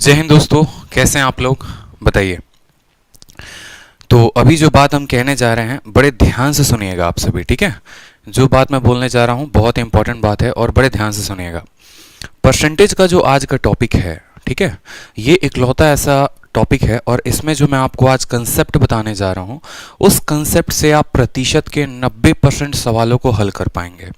जय हिंद दोस्तों, कैसे हैं आप लोग? बताइए। तो अभी जो बात हम कहने जा रहे हैं बड़े ध्यान से सुनिएगा आप सभी, ठीक है? जो बात मैं बोलने जा रहा हूँ बहुत इंपॉर्टेंट बात है और बड़े ध्यान से सुनिएगा। परसेंटेज का जो आज का टॉपिक है, ठीक है, ये इकलौता ऐसा टॉपिक है और इसमें जो मैं आपको आज कंसेप्ट बताने जा रहा हूँ उस कंसेप्ट से आप प्रतिशत के 90% सवालों को हल कर पाएंगे।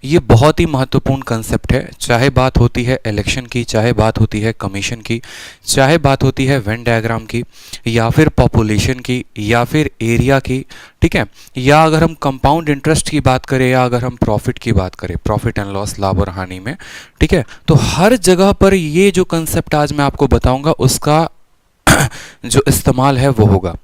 ये बहुत ही महत्वपूर्ण कंसेप्ट है, चाहे बात होती है इलेक्शन की, चाहे बात होती है कमीशन की, चाहे बात होती है वेन डायग्राम की, या फिर पॉपुलेशन की, या फिर एरिया की, ठीक है, या अगर हम कंपाउंड इंटरेस्ट की बात करें, या अगर हम प्रॉफिट की बात करें, प्रॉफिट एंड लॉस, लाभ और हानि में, ठीक है। तो हर जगह पर ये जो कंसेप्ट आज मैं आपको बताऊंगा उसका जो इस्तेमाल है वो होगा।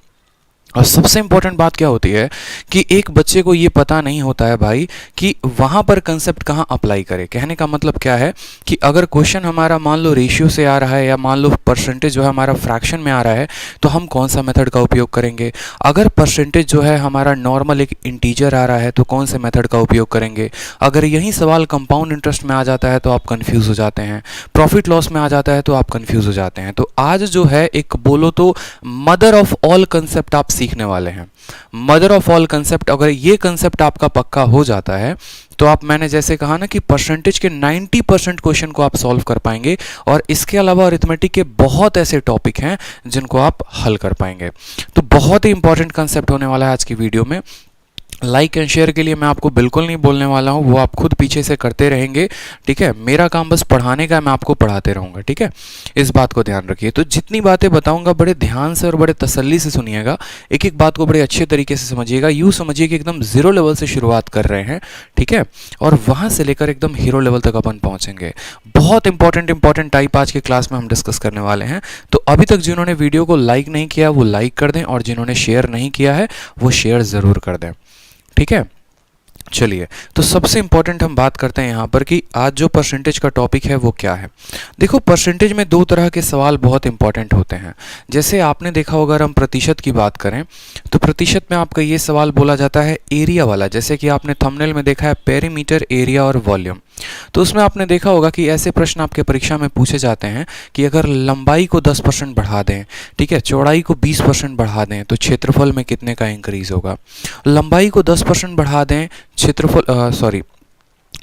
और सबसे इंपॉर्टेंट बात क्या होती है कि एक बच्चे को ये पता नहीं होता है भाई कि वहाँ पर कंसेप्ट कहाँ अप्लाई करे। कहने का मतलब क्या है कि अगर क्वेश्चन हमारा मान लो रेशियो से आ रहा है या मान लो परसेंटेज जो है हमारा फ्रैक्शन में आ रहा है तो हम कौन सा मेथड का उपयोग करेंगे। अगर परसेंटेज जो है हमारा नॉर्मल एक इंटीजर आ रहा है तो कौन से मेथड का उपयोग करेंगे। अगर यही सवाल कंपाउंड इंटरेस्ट में आ जाता है तो आप कन्फ्यूज़ हो जाते हैं, प्रॉफिट लॉस में आ जाता है तो आप कन्फ्यूज़ हो जाते हैं। तो आज जो है एक बोलो तो मदर ऑफ ऑल कंसेप्ट आप सीखने वाले हैं। मदर ऑफ ऑल कंसेप्ट, अगर ये कंसेप्ट आपका पक्का हो जाता है तो आप, मैंने जैसे कहा ना कि परसेंटेज के 90% क्वेश्चन को आप सॉल्व कर पाएंगे और इसके अलावा अरिथमेटिक के बहुत ऐसे टॉपिक हैं जिनको आप हल कर पाएंगे। तो बहुत ही इंपॉर्टेंट कंसेप्ट होने वाला है आज की वीडियो में। लाइक एंड शेयर के लिए मैं आपको बिल्कुल नहीं बोलने वाला हूँ, वो आप खुद पीछे से करते रहेंगे, ठीक है। मेरा काम बस पढ़ाने का है, मैं आपको पढ़ाते रहूँगा, ठीक है। इस बात को ध्यान रखिए। तो जितनी बातें बताऊँगा बड़े ध्यान से और बड़े तसल्ली से सुनिएगा, एक एक बात को बड़े अच्छे तरीके से समझिएगा। यूँ समझिए कि एकदम ज़ीरो लेवल से शुरुआत कर रहे हैं, ठीक है, और वहाँ से लेकर एकदम हीरो लेवल तक अपन पहुँचेंगे। बहुत इंपॉर्टेंट टाइप आज के क्लास में हम डिस्कस करने वाले हैं। तो अभी तक जिन्होंने वीडियो को लाइक नहीं किया वो लाइक कर दें और जिन्होंने शेयर नहीं किया है वो शेयर ज़रूर कर दें, ठीक है। चलिए, तो सबसे इंपॉर्टेंट हम बात करते हैं यहाँ पर कि आज जो परसेंटेज का टॉपिक है वो क्या है। देखो, परसेंटेज में दो तरह के सवाल बहुत इंपॉर्टेंट होते हैं। जैसे आपने देखा होगा, अगर हम प्रतिशत की बात करें तो प्रतिशत में आपका ये सवाल बोला जाता है एरिया वाला। जैसे कि आपने थंबनेल में देखा है पेरीमीटर, एरिया और वॉल्यूम। तो उसमें आपने देखा होगा कि ऐसे प्रश्न आपके परीक्षा में पूछे जाते हैं कि अगर लंबाई को 10% बढ़ा दें, ठीक है, चौड़ाई को 20% बढ़ा दें तो क्षेत्रफल में कितने का इंक्रीज होगा। लंबाई को 10% बढ़ा दें,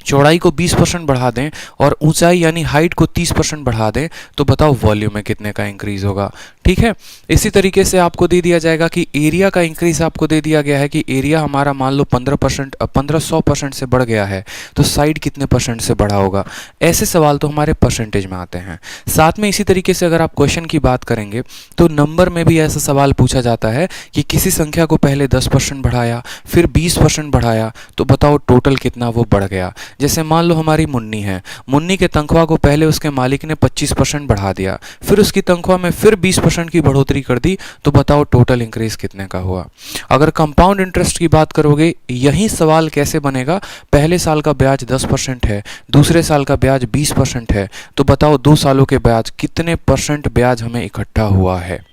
चौड़ाई को 20% बढ़ा दें और ऊंचाई यानी हाइट को 30% बढ़ा दें तो बताओ वॉल्यूम में कितने का इंक्रीज होगा, ठीक है। इसी तरीके से आपको दे दिया जाएगा कि एरिया का इंक्रीज आपको दे दिया गया है कि एरिया हमारा मान लो 1500% से बढ़ गया है तो साइड कितने परसेंट से बढ़ा होगा। ऐसे सवाल तो हमारे परसेंटेज में आते हैं। साथ में इसी तरीके से अगर आप क्वेश्चन की बात करेंगे तो नंबर में भी ऐसा सवाल पूछा जाता है कि किसी संख्या को पहले 10% बढ़ाया फिर 20% बढ़ाया तो बताओ टोटल कितना वो बढ़ गया। जैसे मान लो हमारी मुन्नी है, मुन्नी के तनख्वाह को पहले उसके मालिक ने 25% बढ़ा दिया, फिर उसकी तनख्वाह में फिर 20% की बढ़ोतरी कर दी तो बताओ टोटल इंक्रीज कितने का हुआ। अगर कंपाउंड इंटरेस्ट की बात करोगे, यही सवाल कैसे बनेगा, पहले साल का ब्याज 10% है, दूसरे साल का ब्याज 20% है, तो बताओ 2 सालों के ब्याज कितने परसेंट ब्याज हमें इकट्ठा हुआ है।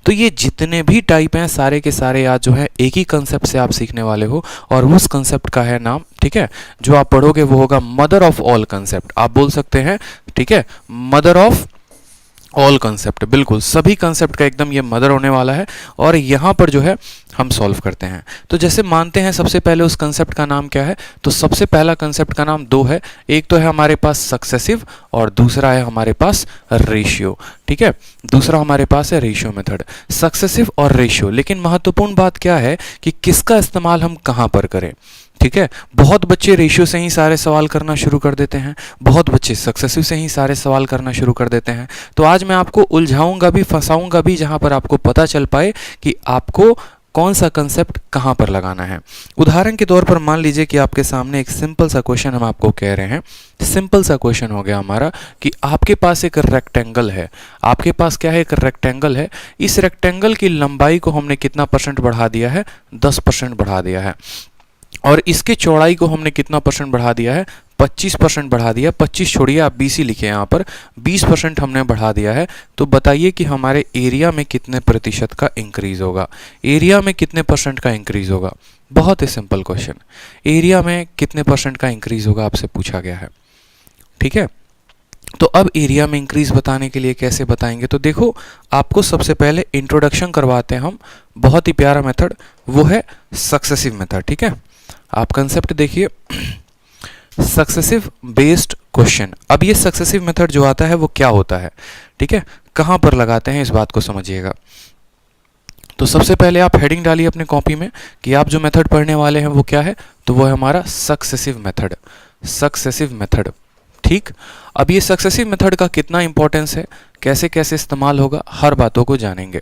तो ये जितने भी टाइप हैं सारे के सारे आज जो है एक ही कंसेप्ट से आप सीखने वाले हो और उस कंसेप्ट का है नाम, ठीक है, जो आप पढ़ोगे वो होगा मदर ऑफ ऑल कंसेप्ट। आप बोल सकते हैं, ठीक है, मदर ऑफ ऑल कंसेप्ट। बिल्कुल सभी कंसेप्ट का एकदम ये मदर होने वाला है और यहाँ पर जो है हम सॉल्व करते हैं। तो जैसे मानते हैं सबसे पहले उस कंसेप्ट का नाम क्या है, तो सबसे पहला कंसेप्ट का नाम दो है। एक तो है हमारे पास सक्सेसिव और दूसरा है हमारे पास रेशियो, ठीक है। दूसरा हमारे पास है रेशियो मेथड, सक्सेसिव और रेशियो। लेकिन महत्वपूर्ण बात क्या है कि किसका इस्तेमाल हम कहाँ पर करें, ठीक है। बहुत बच्चे रेशियो से ही सारे सवाल करना शुरू कर देते हैं, बहुत बच्चे सक्सेसिव से ही सारे सवाल करना शुरू कर देते हैं। तो आज मैं आपको उलझाऊंगा भी, फंसाऊंगा भी, जहां पर आपको पता चल पाए कि आपको कौन सा कंसेप्ट कहां पर लगाना है। उदाहरण के तौर पर मान लीजिए कि आपके सामने एक सिंपल सा क्वेश्चन हम आपको कह रहे हैं। सिंपल सा क्वेश्चन हो गया हमारा कि आपके पास एक रेक्टेंगल है, आपके पास क्या है, एक रेक्टेंगल है। इस रेक्टेंगल की लंबाई को हमने कितना परसेंट बढ़ा दिया है, 10% बढ़ा दिया है, और इसके चौड़ाई को हमने कितना परसेंट बढ़ा दिया है, 25% बढ़ा दिया। 25 छोड़िए, आप 20 ही लिखे यहाँ पर, 20% हमने बढ़ा दिया है। तो बताइए कि हमारे एरिया में कितने प्रतिशत का इंक्रीज होगा, एरिया में कितने परसेंट का इंक्रीज होगा। बहुत ही सिंपल क्वेश्चन, एरिया में कितने परसेंट का इंक्रीज होगा आपसे पूछा गया है, ठीक है। तो अब एरिया में इंक्रीज बताने के लिए कैसे बताएंगे, तो देखो आपको सबसे पहले इंट्रोडक्शन करवाते हैं हम, बहुत ही प्यारा मेथड, वो है सक्सेसिव मेथड। ठीक है, आप कंसेप्ट देखिए, सक्सेसिव बेस्ड क्वेश्चन। अब ये सक्सेसिव मेथड जो आता है वो क्या होता है, ठीक है, कहाँ पर लगाते हैं, इस बात को समझिएगा। तो सबसे पहले आप हेडिंग डालिए अपने कॉपी में कि आप जो मेथड पढ़ने वाले हैं वो क्या है, तो वो है हमारा सक्सेसिव मेथड, सक्सेसिव मेथड। ठीक, अब ये सक्सेसिव मेथड का कितना इंपॉर्टेंस है, कैसे कैसे इस्तेमाल होगा, हर बातों को जानेंगे।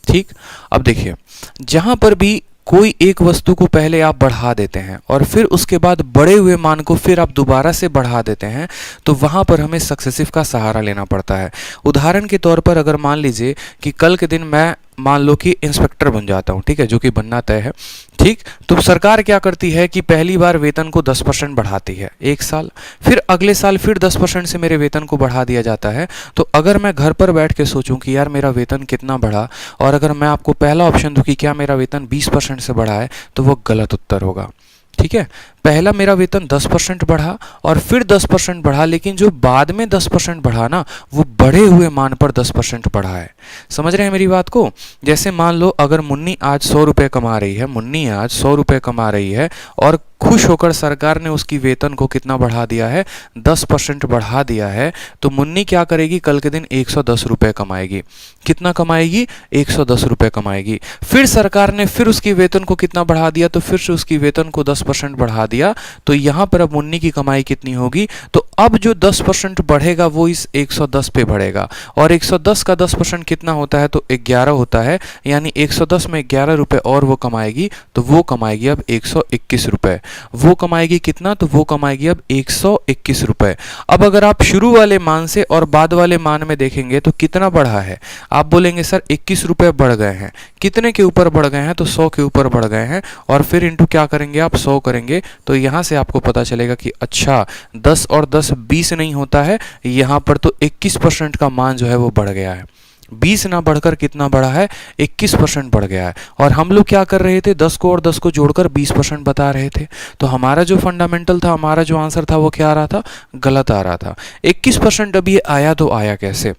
ठीक, अब देखिए, जहां पर भी कोई एक वस्तु को पहले आप बढ़ा देते हैं और फिर उसके बाद बढ़े हुए मान को फिर आप दोबारा से बढ़ा देते हैं, तो वहां पर हमें सक्सेसिव का सहारा लेना पड़ता है। उदाहरण के तौर पर अगर मान लीजिए कि कल के दिन मैं मान लो कि इंस्पेक्टर बन जाता हूं, ठीक है, जो कि बनना तय है। ठीक, तो सरकार क्या करती है कि पहली बार वेतन को 10% बढ़ाती है एक साल, फिर अगले साल फिर 10% से मेरे वेतन को बढ़ा दिया जाता है। तो अगर मैं घर पर बैठ के सोचूं कि यार मेरा वेतन कितना बढ़ा, और अगर मैं आपको पहला ऑप्शन दूं कि क्या मेरा वेतन 20% से बढ़ा है, तो वो गलत उत्तर होगा। ठीक है, पहला मेरा वेतन 10% बढ़ा और फिर 10% बढ़ा, लेकिन जो बाद में 10% बढ़ा ना, वो बढ़े हुए मान पर 10% बढ़ा है। समझ रहे हैं मेरी बात को? जैसे मान लो अगर मुन्नी आज 100 रुपये कमा रही है, मुन्नी आज 100 रुपये कमा रही है और खुश होकर सरकार ने उसकी वेतन को कितना बढ़ा दिया है, 10% बढ़ा दिया है, तो मुन्नी क्या करेगी, कल के दिन 110 रुपये कमाएगी। कितना कमाएगी? 110 रुपये कमाएगी। फिर सरकार ने फिर उसकी वेतन को कितना बढ़ा दिया, तो फिर से उसकी वेतन को 10% बढ़ा दिया। तो यहां पर अब मुन्नी की कमाई कितनी होगी, तो अब जो 10% बढ़ेगा वो इस 110 पे बढ़ेगा, और 110 का 10% कितना होता है, तो 11 होता है, यानी 110 में 11 रुपये और वो कमाएगी, तो वो कमाएगी अब 121 रुपये। वो कमाएगी कितना, तो वो कमाएगी अब 121 रुपये। अब अगर आप शुरू वाले मान से और बाद वाले मान में देखेंगे तो कितना बढ़ा है, आप बोलेंगे सर 21 रुपये बढ़ गए हैं। कितने के ऊपर बढ़ गए हैं, तो 100 के ऊपर बढ़ गए हैं, और फिर इंटू क्या करेंगे आप, 100 करेंगे, तो यहाँ से आपको पता चलेगा कि अच्छा 10 और 10 20 नहीं होता है, यहाँ पर तो 21% का मान जो है वो बढ़ गया है। 20 ना बढ़कर कितना बढ़ा है, 21% बढ़ गया है। और हम लोग क्या कर रहे थे, 10 को और 10 को जोड़कर 20% बता रहे थे। तो हमारा जो फंडामेंटल था, हमारा जो आंसर था, वो क्या आ रहा था, गलत आ रहा था। 21% अब ये आया तो आया कैसे,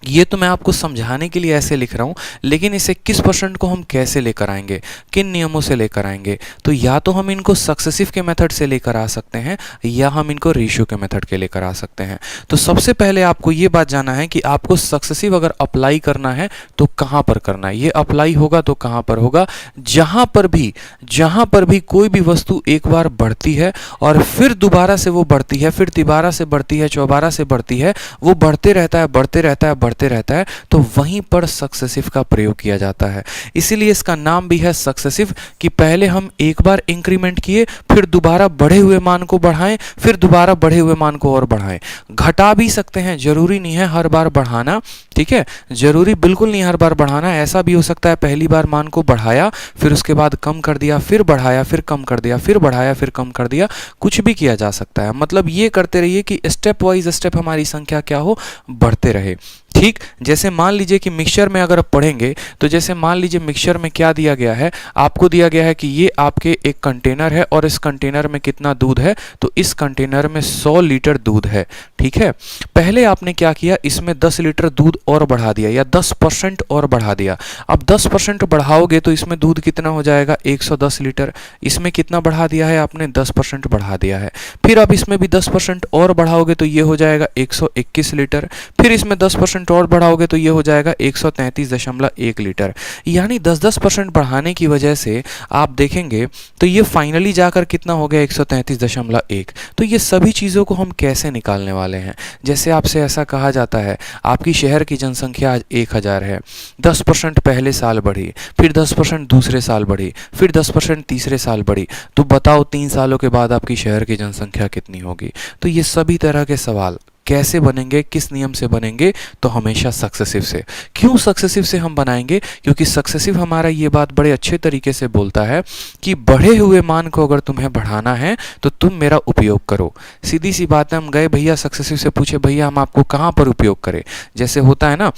ये तो मैं आपको समझाने के लिए ऐसे लिख रहा हूँ, लेकिन इस 21% को हम कैसे लेकर आएंगे, किन नियमों से लेकर आएंगे, तो या तो हम इनको सक्सेसिव के मेथड से लेकर आ सकते हैं, या हम इनको रेशियो के मेथड के लेकर आ सकते हैं। तो सबसे पहले आपको ये बात जानना है कि आपको सक्सेसिव अगर अप्लाई करना है तो कहाँ पर करना है। ये अप्लाई होगा तो कहाँ पर होगा, जहाँ पर भी कोई भी वस्तु एक बार बढ़ती है और फिर दोबारा से वो बढ़ती है, फिर तिबारा से बढ़ती है, चौबारा से बढ़ती है, वो बढ़ते रहता है, बढ़ते रहता है, बढ़ते रहता है, तो वहीं पर सक्सेसिव का प्रयोग किया जाता है। इसीलिए इसका नाम भी है सक्सेसिव, कि पहले हम एक बार इंक्रीमेंट किए, फिर दोबारा बढ़े हुए मान को बढ़ाएं, फिर दोबारा बढ़े हुए मान को और बढ़ाएं। घटा भी सकते हैं, जरूरी नहीं है हर बार बढ़ाना, ठीक है, जरूरी बिल्कुल नहीं हर बार बढ़ाना। ऐसा भी हो सकता है पहली बार मान को बढ़ाया, फिर उसके बाद कम कर दिया, फिर बढ़ाया, फिर कम कर दिया, फिर बढ़ाया, फिर कम कर दिया, कुछ भी किया जा सकता है। मतलब ये करते रहिए कि स्टेप वाइज स्टेप हमारी संख्या क्या हो, बढ़ते रहे। ठीक, जैसे मान लीजिए कि मिक्सचर में अगर आप पढ़ेंगे, तो जैसे मान लीजिए मिक्सचर में क्या दिया गया है, आपको दिया गया है कि ये आपके एक कंटेनर है और इस कंटेनर में कितना दूध है, तो इस कंटेनर में 100 लीटर दूध है। ठीक है, पहले आपने क्या किया, इसमें 10 लीटर दूध और बढ़ा दिया, या 10% और बढ़ा दिया। अब 10% बढ़ाओगे तो इसमें दूध कितना हो जाएगा, 110 लीटर। इसमें कितना बढ़ा दिया है आपने, 10% बढ़ा दिया है। फिर अब इसमें भी 10% और बढ़ाओगे तो ये हो जाएगा 121 लीटर। फिर इसमें 10% और बढ़ाओगे तो ये हो जाएगा 133.1 लीटर। यानी 10% बढ़ाने की वजह से आप देखेंगे तो ये फाइनली जाकर कितना हो गया, 133.1। तो ये सभी चीज़ों को हम कैसे निकालने वाले हैं, जैसे आपसे ऐसा कहा जाता है, आपकी शहर की जनसंख्या आज 1000 है, 10% पहले साल बढ़ी, फिर 10% दूसरे साल बढ़ी, फिर 10% तीसरे साल बढ़ी, तो बताओ 3 सालों के बाद आपकी शहर की जनसंख्या कितनी होगी। तो ये सभी तरह के सवाल कैसे बनेंगे, किस नियम से बनेंगे, तो हमेशा सक्सेसिव से। क्यों सक्सेसिव से हम बनाएंगे, क्योंकि सक्सेसिव हमारा ये बात बड़े अच्छे तरीके से बोलता है कि बढ़े हुए मान को अगर तुम्हें बढ़ाना है तो तुम मेरा उपयोग करो। सीधी सी बात है, हम गए भैया सक्सेसिव से पूछे भैया हम आपको कहाँ पर उपयोग करें, जैसे होता है ना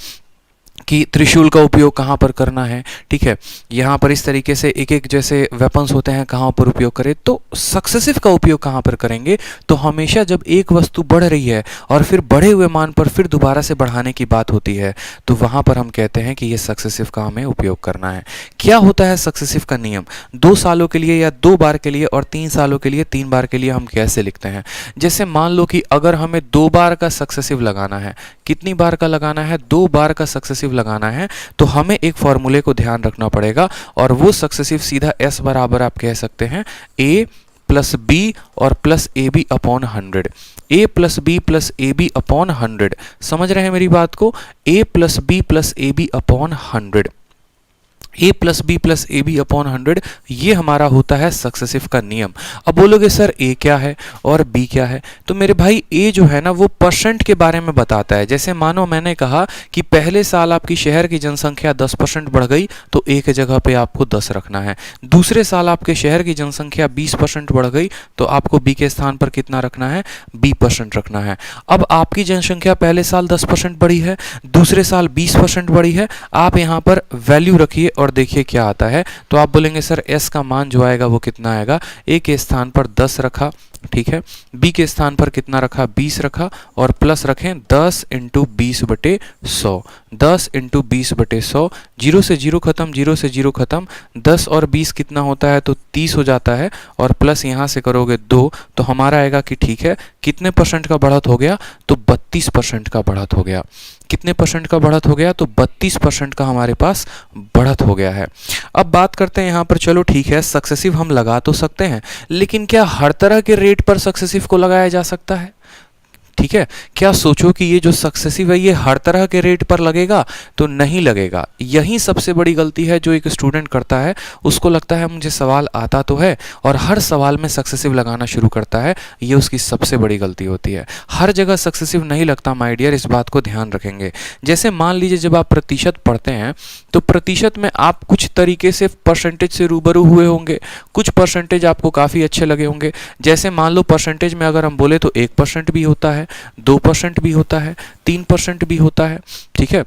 कि त्रिशूल का उपयोग कहाँ पर करना है, ठीक है, यहाँ पर इस तरीके से एक एक जैसे वेपन्स होते हैं कहाँ पर उपयोग करें, तो सक्सेसिव का उपयोग कहाँ पर करेंगे, तो हमेशा जब एक वस्तु बढ़ रही है और फिर बढ़े हुए मान पर फिर दोबारा से बढ़ाने की बात होती है तो वहाँ पर हम कहते हैं कि ये सक्सेसिव का हमें उपयोग करना है। क्या होता है सक्सेसिव का नियम, 2 सालों के लिए या 2 बार के लिए और 3 सालों के लिए 3 बार के लिए हम कैसे लिखते हैं। जैसे मान लो कि अगर हमें 2 बार का सक्सेसिव लगाना है, कितनी बार का लगाना है, 2 बार का सक्सेसिव लगाना है, तो हमें एक फॉर्मूले को ध्यान रखना पड़ेगा और वो सक्सेसिव सीधा S बराबर आप कह सकते हैं A प्लस बी और plus A B upon 100, A plus B plus A B upon 100। समझ रहे हैं मेरी बात को, A plus B plus A B upon 100, A plus B plus A B upon 100, ये हमारा होता है सक्सेसिव का नियम। अब बोलोगे सर ए क्या है और बी क्या है, तो मेरे भाई ए जो है ना वो परसेंट के बारे में बताता है। जैसे मानो मैंने कहा कि पहले साल आपकी शहर की जनसंख्या 10% बढ़ गई तो ए के जगह पे आपको 10 रखना है, दूसरे साल आपके शहर की जनसंख्या 20% बढ़ गई तो आपको बी के स्थान पर कितना रखना है, 20% रखना है। अब आपकी जनसंख्या पहले साल 10% बढ़ी है, दूसरे साल 20% बढ़ी है, आप यहाँ पर वैल्यू रखिए और देखिए क्या आता है। तो आप बोलेंगे सर एस का मान जो आएगा वो कितना आएगा, ए के स्थान पर 10 रखा, ठीक है, बी के स्थान पर कितना रखा, 20 रखा और प्लस रखें 10 इंटू 20/100, 10 इंटू 20/100, 0 से 0 खत्म, 0 से 0 खत्म, 10 और 20 कितना होता है तो 30 हो जाता है और प्लस यहाँ से करोगे 2 तो हमारा आएगा कि ठीक है कितने परसेंट का बढ़त हो गया, तो 32% का बढ़त हो गया। कितने परसेंट का बढ़त हो गया, तो 32% का हमारे पास बढ़त हो गया है। अब बात करते हैं यहाँ पर, चलो ठीक है सक्सेसिव हम लगा तो सकते हैं, लेकिन क्या हर तरह के रेट पर सक्सेसिव को लगाया जा सकता है, ठीक है, क्या सोचो कि ये जो सक्सेसिव है ये हर तरह के रेट पर लगेगा, तो नहीं लगेगा। यही सबसे बड़ी गलती है जो एक स्टूडेंट करता है, उसको लगता है मुझे सवाल आता तो है और हर सवाल में सक्सेसिव लगाना शुरू करता है, ये उसकी सबसे बड़ी गलती होती है। हर जगह सक्सेसिव नहीं लगता माय डियर, इस बात को ध्यान रखेंगे। जैसे मान लीजिए जब आप प्रतिशत पढ़ते हैं तो प्रतिशत में आप कुछ तरीके से परसेंटेज से रूबरू हुए होंगे, कुछ परसेंटेज आपको काफ़ी अच्छे लगे होंगे। जैसे मान लो परसेंटेज में अगर हम बोले तो 1% भी होता है, 2% भी होता है, 3% भी होता है, ठीक है।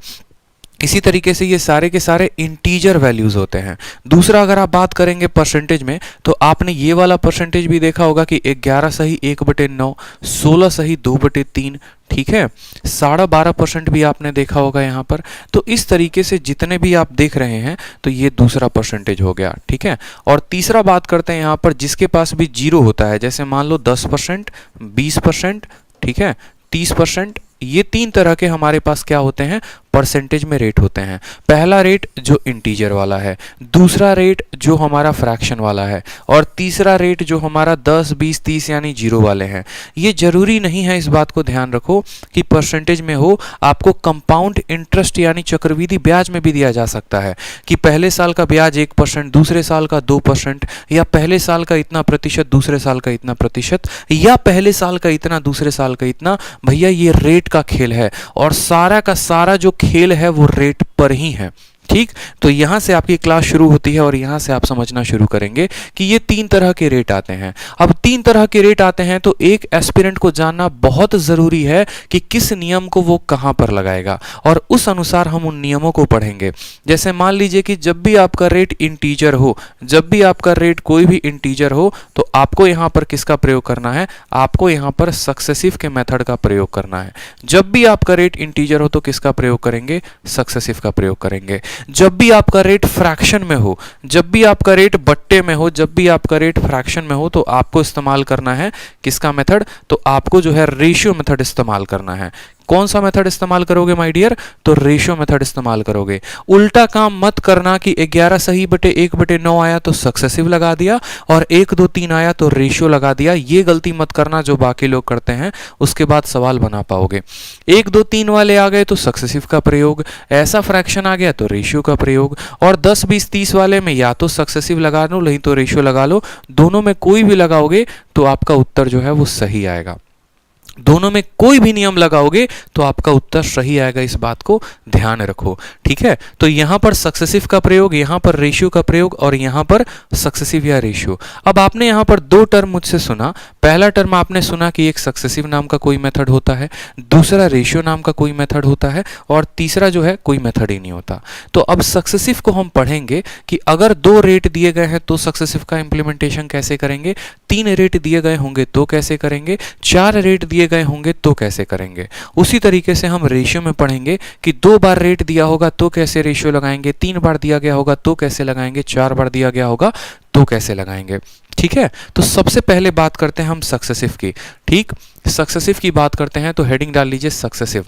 इसी तरीके से ये सारे के सारे इंटीजर वैल्यूज होते हैं। दूसरा अगर आप बात करेंगे परसेंटेज में तो आपने ये वाला परसेंटेज भी देखा होगा कि 11 सही 1/9, 16 सही 2/3, ठीक है, 12.5% भी आपने देखा होगा यहाँ पर। तो इस तरीके से जितने भी आप देख रहे हैं तो ये दूसरा परसेंटेज हो गया, ठीक है। और तीसरा बात करते हैं यहाँ पर जिसके पास भी जीरो होता है, जैसे मान लो 10%, 20%, ठीक है, 30%, ये 3 तरह के हमारे पास क्या होते हैं, परसेंटेज में रेट होते हैं। पहला रेट जो इंटीजर वाला है, दूसरा रेट जो हमारा फ्रैक्शन वाला है और तीसरा रेट जो हमारा 10, 20, 30 यानी जीरो वाले हैं। ये जरूरी नहीं है, इस बात को ध्यान रखो कि परसेंटेज में हो, आपको कंपाउंड इंटरेस्ट यानी चक्रवृद्धि ब्याज में भी दिया जा सकता है कि पहले साल का ब्याज 1%, दूसरे साल का 2%, या पहले साल का इतना प्रतिशत, दूसरे साल का इतना प्रतिशत, या पहले साल का इतना, दूसरे साल का इतना। भैया ये रेट का खेल है और सारा का सारा जो खेल है वो रेट पर ही है, ठीक। तो यहां से आपकी क्लास शुरू होती है और यहां से आप समझना शुरू करेंगे कि ये 3 तरह के रेट आते हैं। अब 3 तरह के रेट आते हैं तो एक एस्पिरेंट को जानना बहुत जरूरी है कि किस नियम को वो कहां पर लगाएगा और उस अनुसार हम उन नियमों को पढ़ेंगे। जैसे मान लीजिए कि जब भी आपका रेट इंटीजर हो, जब भी आपका रेट कोई भी इंटीजर हो तो आपको यहां पर किसका प्रयोग करना है, आपको यहां पर सक्सेसिव के मेथड का प्रयोग करना है। जब भी आपका रेट इंटीजर हो तो किसका प्रयोग करेंगे, सक्सेसिव का प्रयोग करेंगे। जब भी आपका रेट फ्रैक्शन में हो, जब भी आपका रेट बट्टे में हो, जब भी आपका रेट फ्रैक्शन में हो तो आपको इस्तेमाल करना है किसका मेथड, तो आपको जो है रेशियो मेथड इस्तेमाल करना है। कौन सा मेथड इस्तेमाल करोगे माय डियर, तो रेशियो मेथड इस्तेमाल करोगे। उल्टा काम मत करना कि 11 सही बटे 1/9 आया तो सक्सेसिव लगा दिया और 1, 2, 3 आया तो रेशियो लगा दिया। ये गलती मत करना जो बाकी लोग करते हैं, उसके बाद सवाल बना पाओगे। 1, 2, 3 वाले आ गए तो सक्सेसिव का प्रयोग, ऐसा फ्रैक्शन आ गया तो रेशियो का प्रयोग, और 10, 20, 30 वाले में या तो सक्सेसिव लगा लो नहीं तो रेशियो लगा लो। दोनों में कोई भी लगाओगे तो आपका उत्तर जो है वो सही आएगा। दोनों में कोई भी नियम लगाओगे तो आपका उत्तर सही आएगा, इस बात को ध्यान रखो। ठीक है, तो यहां पर सक्सेसिव का प्रयोग, यहां पर रेशियो का प्रयोग और यहां पर सक्सेसिव या रेशियो। अब आपने यहां पर दो टर्म मुझसे सुना। पहला टर्म आपने सुना कि एक सक्सेसिव नाम का कोई मेथड होता है, दूसरा रेशियो नाम का कोई मेथड होता है, और तीसरा जो है कोई मेथड ही नहीं होता। तो अब सक्सेसिव को हम पढ़ेंगे कि अगर 2 रेट दिए गए हैं तो सक्सेसिव का इंप्लीमेंटेशन कैसे करेंगे, 3 रेट दिए गए होंगे तो कैसे करेंगे, 4 रेट दिए गए होंगे तो कैसे करेंगे। उसी तरीके से हम रेशियो में पढ़ेंगे कि 2 बार रेट दिया होगा तो कैसे रेशियो लगाएंगे, 3 बार दिया गया होगा तो कैसे लगाएंगे, 4 बार दिया गया होगा तो कैसे लगाएंगे। ठीक है, तो सबसे पहले बात करते हैं हम सक्सेसिव की। ठीक, सक्सेसिव की बात करते हैं तो हेडिंग डाल लीजिए सक्सेसिव।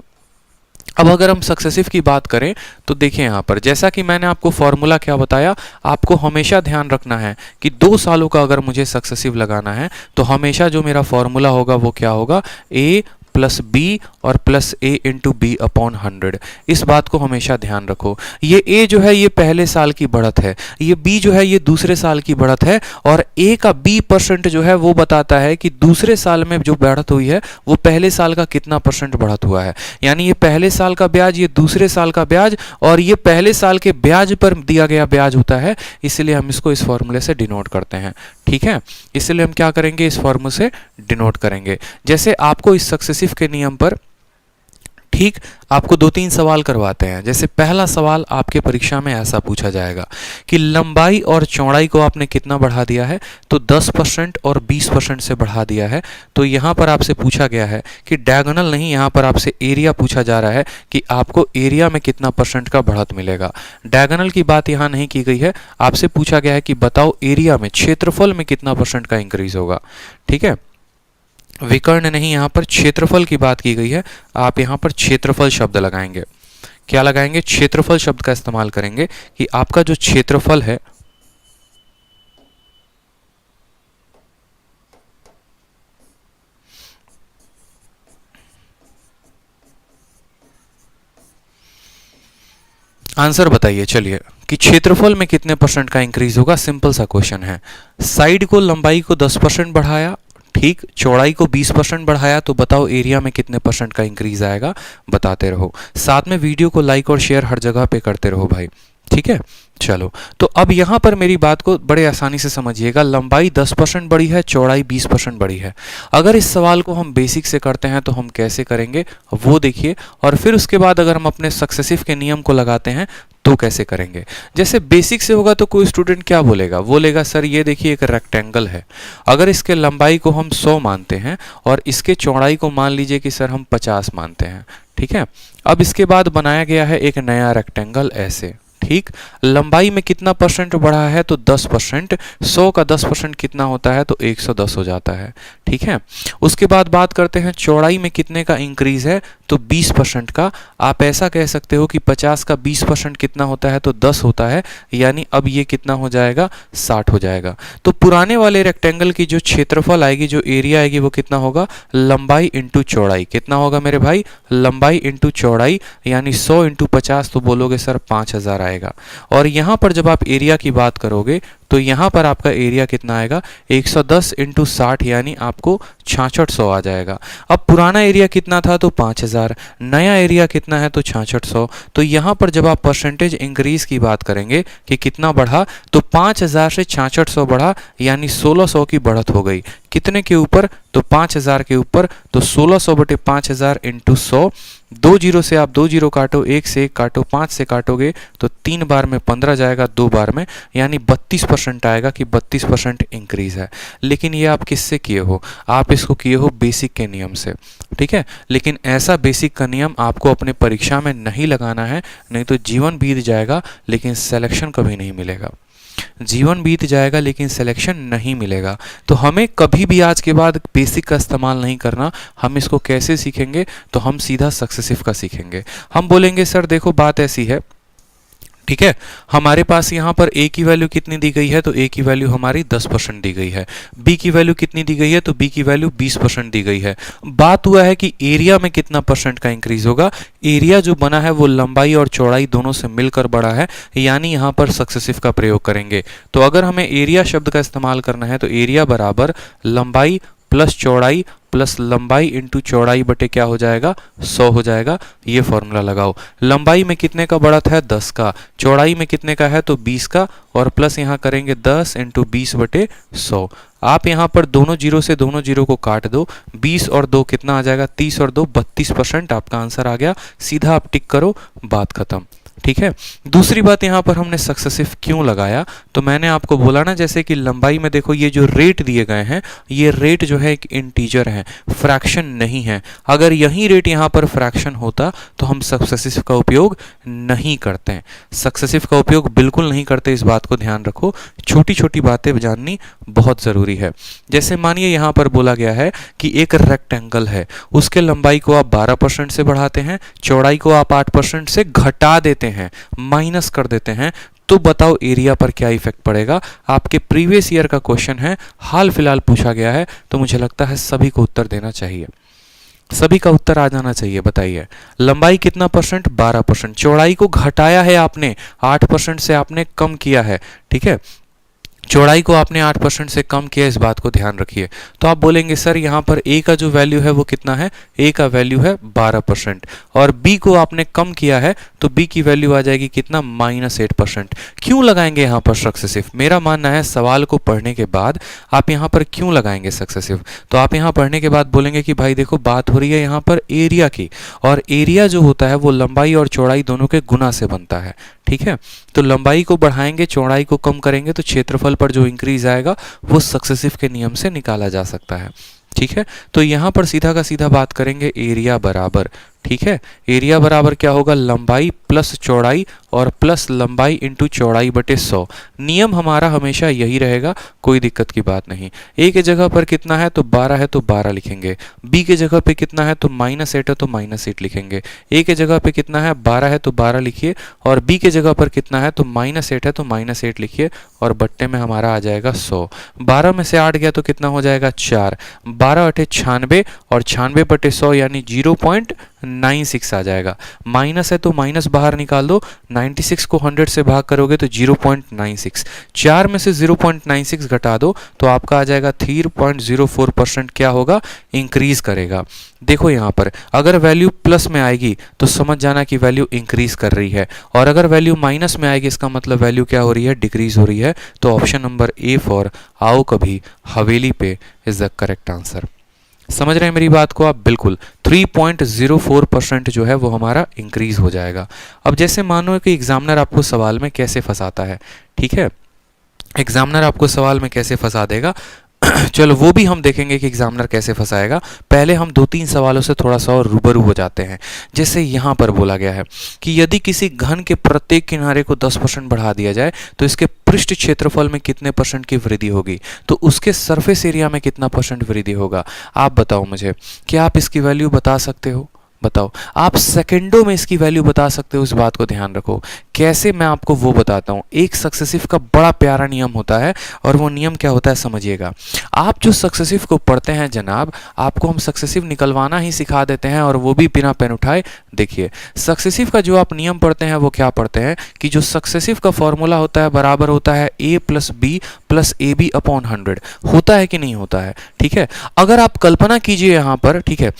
अब अगर हम सक्सेसिव की बात करें तो देखिए यहां पर, जैसा कि मैंने आपको फॉर्मूला क्या बताया, आपको हमेशा ध्यान रखना है कि 2 सालों का अगर मुझे सक्सेसिव लगाना है तो हमेशा जो मेरा फॉर्मूला होगा वो क्या होगा, ए प्लस बी और प्लस ए इंटू बी अपॉन 100। इस बात को हमेशा ध्यान रखो। ये ए जो है ये पहले साल की बढ़त है, ये बी जो है ये दूसरे साल की बढ़त है, और ए का बी परसेंट जो है वो बताता है कि दूसरे साल में जो बढ़त हुई है वो पहले साल का कितना परसेंट बढ़त हुआ है। यानी ये पहले साल का ब्याज, ये दूसरे साल का ब्याज, और ये पहले साल के ब्याज पर दिया गया ब्याज होता है, इसलिए हम इसको इस फॉर्मूले से डिनोट करते हैं। ठीक है, इसलिए हम क्या करेंगे, इस फॉर्मूले से डिनोट करेंगे। जैसे आपको इस सक्सेसिव के नियम पर ठीक आपको 2-3 सवाल करवाते हैं। जैसे पहला सवाल आपके परीक्षा में ऐसा पूछा जाएगा कि लंबाई और चौड़ाई को आपने कितना बढ़ा दिया है, तो 10% और 20% से बढ़ा दिया है। तो यहाँ पर आपसे पूछा गया है कि डायगोनल नहीं, यहाँ पर आपसे एरिया पूछा जा रहा है कि आपको एरिया में कितना परसेंट का बढ़त मिलेगा। डायगोनल की बात यहाँ नहीं की गई है, आपसे पूछा गया है कि बताओ एरिया में, क्षेत्रफल में कितना परसेंट का इंक्रीज होगा। ठीक है, विकर्ण नहीं, यहाँ पर क्षेत्रफल की बात की गई है। आप यहाँ पर क्षेत्रफल शब्द लगाएंगे। क्या लगाएंगे, क्षेत्रफल शब्द का इस्तेमाल करेंगे कि आपका जो क्षेत्रफल है आंसर बताइए चलिए कि क्षेत्रफल में कितने परसेंट का इंक्रीज होगा। सिंपल सा क्वेश्चन है। साइड को, लंबाई को 10% बढ़ाया, ठीक, चौड़ाई को 20% बढ़ाया, तो बताओ एरिया में कितने परसेंट का इंक्रीज आएगा, बताते रहो। साथ में वीडियो को लाइक और शेयर हर जगह पे करते रहो भाई। ठीक है, चलो तो अब यहाँ पर मेरी बात को बड़े आसानी से समझिएगा। लंबाई 10% बढ़ी है, चौड़ाई 20% बढ़ी है। अगर इस सवाल को हम बेसिक से करते हैं तो हम कैसे करेंगे वो देखिए, और फिर उसके बाद अगर हम अपने सक्सेसिव के नियम को लगाते हैं तो कैसे करेंगे। जैसे बेसिक से होगा तो कोई स्टूडेंट क्या बोलेगा, बोलेगा सर ये देखिए एक रेक्टेंगल है, अगर इसके लंबाई को हम 100 मानते हैं और इसके चौड़ाई को मान लीजिए कि सर हम 50 मानते हैं। ठीक है, अब इसके बाद बनाया गया है एक नया रेक्टेंगल ऐसे। ठीक, लंबाई में कितना परसेंट बढ़ा है, तो 10%। 100 का 10% कितना होता है, तो 110 हो जाता है। ठीक है, उसके बाद बात करते हैं चौड़ाई में कितने का इंक्रीज है, तो 20% का। आप ऐसा कह सकते हो कि 50 का 20% कितना होता है, तो 10 होता है, यानी अब ये कितना हो जाएगा, 60 हो जाएगा। तो पुराने वाले रेक्टेंगल की जो क्षेत्रफल आएगी, जो एरिया आएगी, वो कितना होगा, लंबाई इंटू चौड़ाई। कितना होगा मेरे भाई, लंबाई इंटू चौड़ाई, यानी 100 इंटू 50, तो बोलोगे सर 5000 आएगा। और यहाँ पर जब आप एरिया की बात करोगे तो यहाँ पर आपका एरिया कितना आएगा, 110 इंटू 60, यानी आपको 6600 आ जाएगा। अब पुराना एरिया कितना था, तो 5000, नया एरिया कितना है, तो 6600। तो यहाँ पर जब आप परसेंटेज इंक्रीज की बात करेंगे कि कितना बढ़ा, तो 5000 से 6600 बढ़ा, यानी 1600 की बढ़त हो गई। कितने के ऊपर, तो 5000 के ऊपर। तो 1600 बटे 5000 इंटू 100, 2 जीरो से आप 2 जीरो काटो, 1 से 1 काटो, 5 से काटोगे तो 3 बार में 15 जाएगा, 2 बार में, यानी 32% आएगा कि 32% इंक्रीज है। लेकिन ये आप किससे किए हो, आप इसको किए हो बेसिक के नियम से। ठीक है, लेकिन ऐसा बेसिक का नियम आपको अपने परीक्षा में नहीं लगाना है, नहीं तो जीवन बीत जाएगा लेकिन सिलेक्शन कभी नहीं मिलेगा। जीवन बीत जाएगा लेकिन सिलेक्शन नहीं मिलेगा। तो हमें कभी भी आज के बाद बेसिक का इस्तेमाल नहीं करना। हम इसको कैसे सीखेंगे, तो हम सीधा सक्सेसिव का सीखेंगे। हम बोलेंगे सर देखो बात ऐसी है, ठीक है, हमारे पास यहाँ पर a की वैल्यू कितनी दी गई है, तो a की वैल्यू हमारी 10% दी गई है। b की वैल्यू कितनी दी गई है, तो b की वैल्यू 20% दी गई है। बात हुआ है कि एरिया में कितना परसेंट का इंक्रीज होगा। एरिया जो बना है वो लंबाई और चौड़ाई दोनों से मिलकर बढ़ा है, यानी यहाँ पर सक्सेसिव का प्रयोग करेंगे। तो अगर हमें एरिया शब्द का इस्तेमाल करना है तो एरिया बराबर लंबाई प्लस चौड़ाई प्लस लंबाई इंटू चौड़ाई बटे क्या हो जाएगा 100 हो जाएगा। ये फॉर्मूला लगाओ। लंबाई में कितने का बढ़त है 10 का, चौड़ाई में कितने का है तो 20 का, और प्लस यहाँ करेंगे 10 इंटू 20 बटे 100। आप यहाँ पर दोनों जीरो से दोनों जीरो को काट दो, 20 और 2 कितना आ जाएगा 30 और 2 32%। आपका आंसर आ गया। सीधा आप टिक करो, बात खत्म। ठीक है। दूसरी बात यहाँ पर हमने सक्सेसिव क्यों लगाया, तो मैंने आपको बोला ना, जैसे कि लंबाई में देखो ये जो रेट दिए गए हैं, ये रेट जो है एक इंटीजर है, फ्रैक्शन नहीं है। अगर यही रेट यहाँ पर फ्रैक्शन होता तो हम सक्सेसिव का उपयोग नहीं करते हैं। सक्सेसिव का उपयोग बिल्कुल नहीं करते, इस बात को ध्यान रखो। छोटी छोटी बातें जाननी बहुत ज़रूरी है। जैसे मानिए यहाँ पर बोला गया है कि एक रेक्टेंगल है, उसके लंबाई को आप 12% से बढ़ाते हैं, चौड़ाई को आप 8% से घटा देते हैं, माइनस कर देते हैं, तो बताओ एरिया पर क्या इफेक्ट पड़ेगा। आपके प्रीवियस ईयर का क्वेश्चन है, हाल फिलहाल पूछा गया है, तो मुझे लगता है सभी को उत्तर देना चाहिए, सभी का उत्तर आ जाना चाहिए। बताइए, लंबाई कितना परसेंट 12%, चौड़ाई को घटाया है आपने 8% से, आपने कम किया है। ठीक है, चौड़ाई को आपने 8% से कम किया, इस बात को ध्यान रखिए। तो आप बोलेंगे सर यहाँ पर a का जो वैल्यू है वो कितना है, a का वैल्यू है 12%, और b को आपने कम किया है तो b की वैल्यू आ जाएगी कितना -8%। क्यों लगाएंगे यहाँ पर सक्सेसिव? मेरा मानना है सवाल को पढ़ने के बाद आप यहाँ पर क्यों लगाएंगे सक्सेसिव, तो आप यहाँ पढ़ने के बाद बोलेंगे कि भाई देखो बात हो रही है यहाँ पर एरिया की, और एरिया जो होता है वो लंबाई और चौड़ाई दोनों के गुना से बनता है। ठीक है, तो लंबाई को बढ़ाएंगे, चौड़ाई को कम करेंगे, तो क्षेत्रफल पर जो इंक्रीज आएगा वो सक्सेसिव के नियम से निकाला जा सकता है। ठीक है, तो यहाँ पर सीधा का सीधा बात करेंगे एरिया बराबर, ठीक है, एरिया बराबर क्या होगा, लंबाई प्लस चौड़ाई और प्लस लंबाई इंटू चौड़ाई बटे 100। नियम हमारा हमेशा यही रहेगा, कोई दिक्कत की बात नहीं। ए के जगह पर कितना है तो 12 है तो 12 लिखेंगे, बी के जगह पे कितना है तो -8 है तो -8 लिखेंगे, ए के जगह पे कितना है 12 है तो 12 लिखिए, और बी के जगह पर कितना है तो -8 है तो -8 लिखिए, और बट्टे में हमारा आ जाएगा 100। 12 में से 8 गया तो कितना हो जाएगा 4, 12 8 96, और 96 बटे 100 यानी 0.96 आ जाएगा। माइनस है तो माइनस बाहर निकाल दो, 96 को 100 से भाग करोगे तो 0.96, 4 में से 0.96 घटा दो तो आपका आ जाएगा 3.04%। क्या होगा, इंक्रीज करेगा। देखो यहाँ पर अगर वैल्यू प्लस में आएगी तो समझ जाना कि वैल्यू इंक्रीज कर रही है, और अगर वैल्यू माइनस में आएगी इसका मतलब वैल्यू क्या हो रही है, डिक्रीज हो रही है। तो ऑप्शन नंबर ए फॉर आओ कभी हवेली पे इज द करेक्ट आंसर। समझ रहे हैं मेरी बात को आप? बिल्कुल 3.04% जो है वो हमारा इंक्रीज हो जाएगा। अब जैसे मानो कि एग्जामिनर आपको सवाल में कैसे फंसाता है, ठीक है, एग्जामिनर आपको सवाल में कैसे फंसा देगा चलो वो भी हम देखेंगे कि एग्जामिनर कैसे फंसाएगा। पहले हम 2-3 सवालों से थोड़ा सा और रूबरू हो जाते हैं। जैसे यहाँ पर बोला गया है कि यदि किसी घन के प्रत्येक किनारे को 10% बढ़ा दिया जाए तो इसके पृष्ठ क्षेत्रफल में कितने % की वृद्धि होगी, तो उसके सरफेस एरिया में कितना % वृद्धि होगा। आप बताओ मुझे, क्या आप इसकी वैल्यू बता सकते हो? बताओ, आप सेकंडों में इसकी वैल्यू बता सकते हो। इस बात को ध्यान रखो। कैसे, मैं आपको वो बताता हूँ। एक सक्सेसिव का बड़ा प्यारा नियम होता है, और वो नियम क्या होता है समझिएगा। आप जो सक्सेसिव को पढ़ते हैं जनाब, आपको हम सक्सेसिव निकलवाना ही सिखा देते हैं, और वो भी बिना पेन उठाए। देखिए, सक्सेसिव का जो आप नियम पढ़ते हैं वो क्या पढ़ते हैं कि जो सक्सेसिव का फॉर्मूला होता है बराबर होता है a + b + ab अपॉन 100। होता है कि नहीं होता है? ठीक है, अगर आप कल्पना कीजिए यहाँ पर, ठीक है,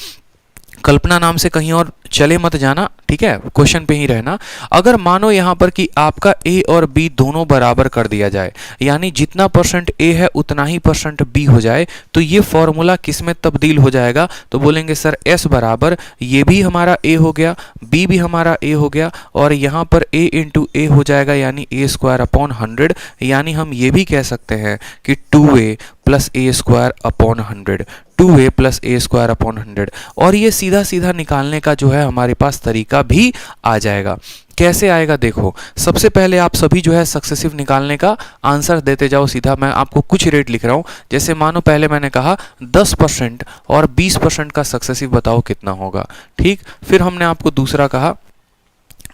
कल्पना नाम से कहीं और चले मत जाना, ठीक है, क्वेश्चन पे ही रहना। अगर मानो यहाँ पर कि आपका a और b दोनों बराबर कर दिया जाए, यानी जितना % a है उतना ही % b हो जाए, तो ये फॉर्मूला किस में तब्दील हो जाएगा? तो बोलेंगे सर s बराबर, ये भी हमारा a हो गया, b भी हमारा a हो गया, और यहाँ पर a × a हो जाएगा, यानी a² अपॉन 100। यानी हम ये भी कह सकते हैं कि 2a + a² upon 100, 2a + a² upon 100। और ये सीधा सीधा निकालने का जो है हमारे पास तरीका भी आ जाएगा। कैसे आएगा देखो, सबसे पहले आप सभी जो है सक्सेसिव निकालने का आंसर देते जाओ सीधा। मैं आपको कुछ रेट लिख रहा हूँ। जैसे मानो पहले मैंने कहा 10% और 20% का सक्सेसिव बताओ कितना होगा, ठीक। फिर हमने आपको दूसरा कहा,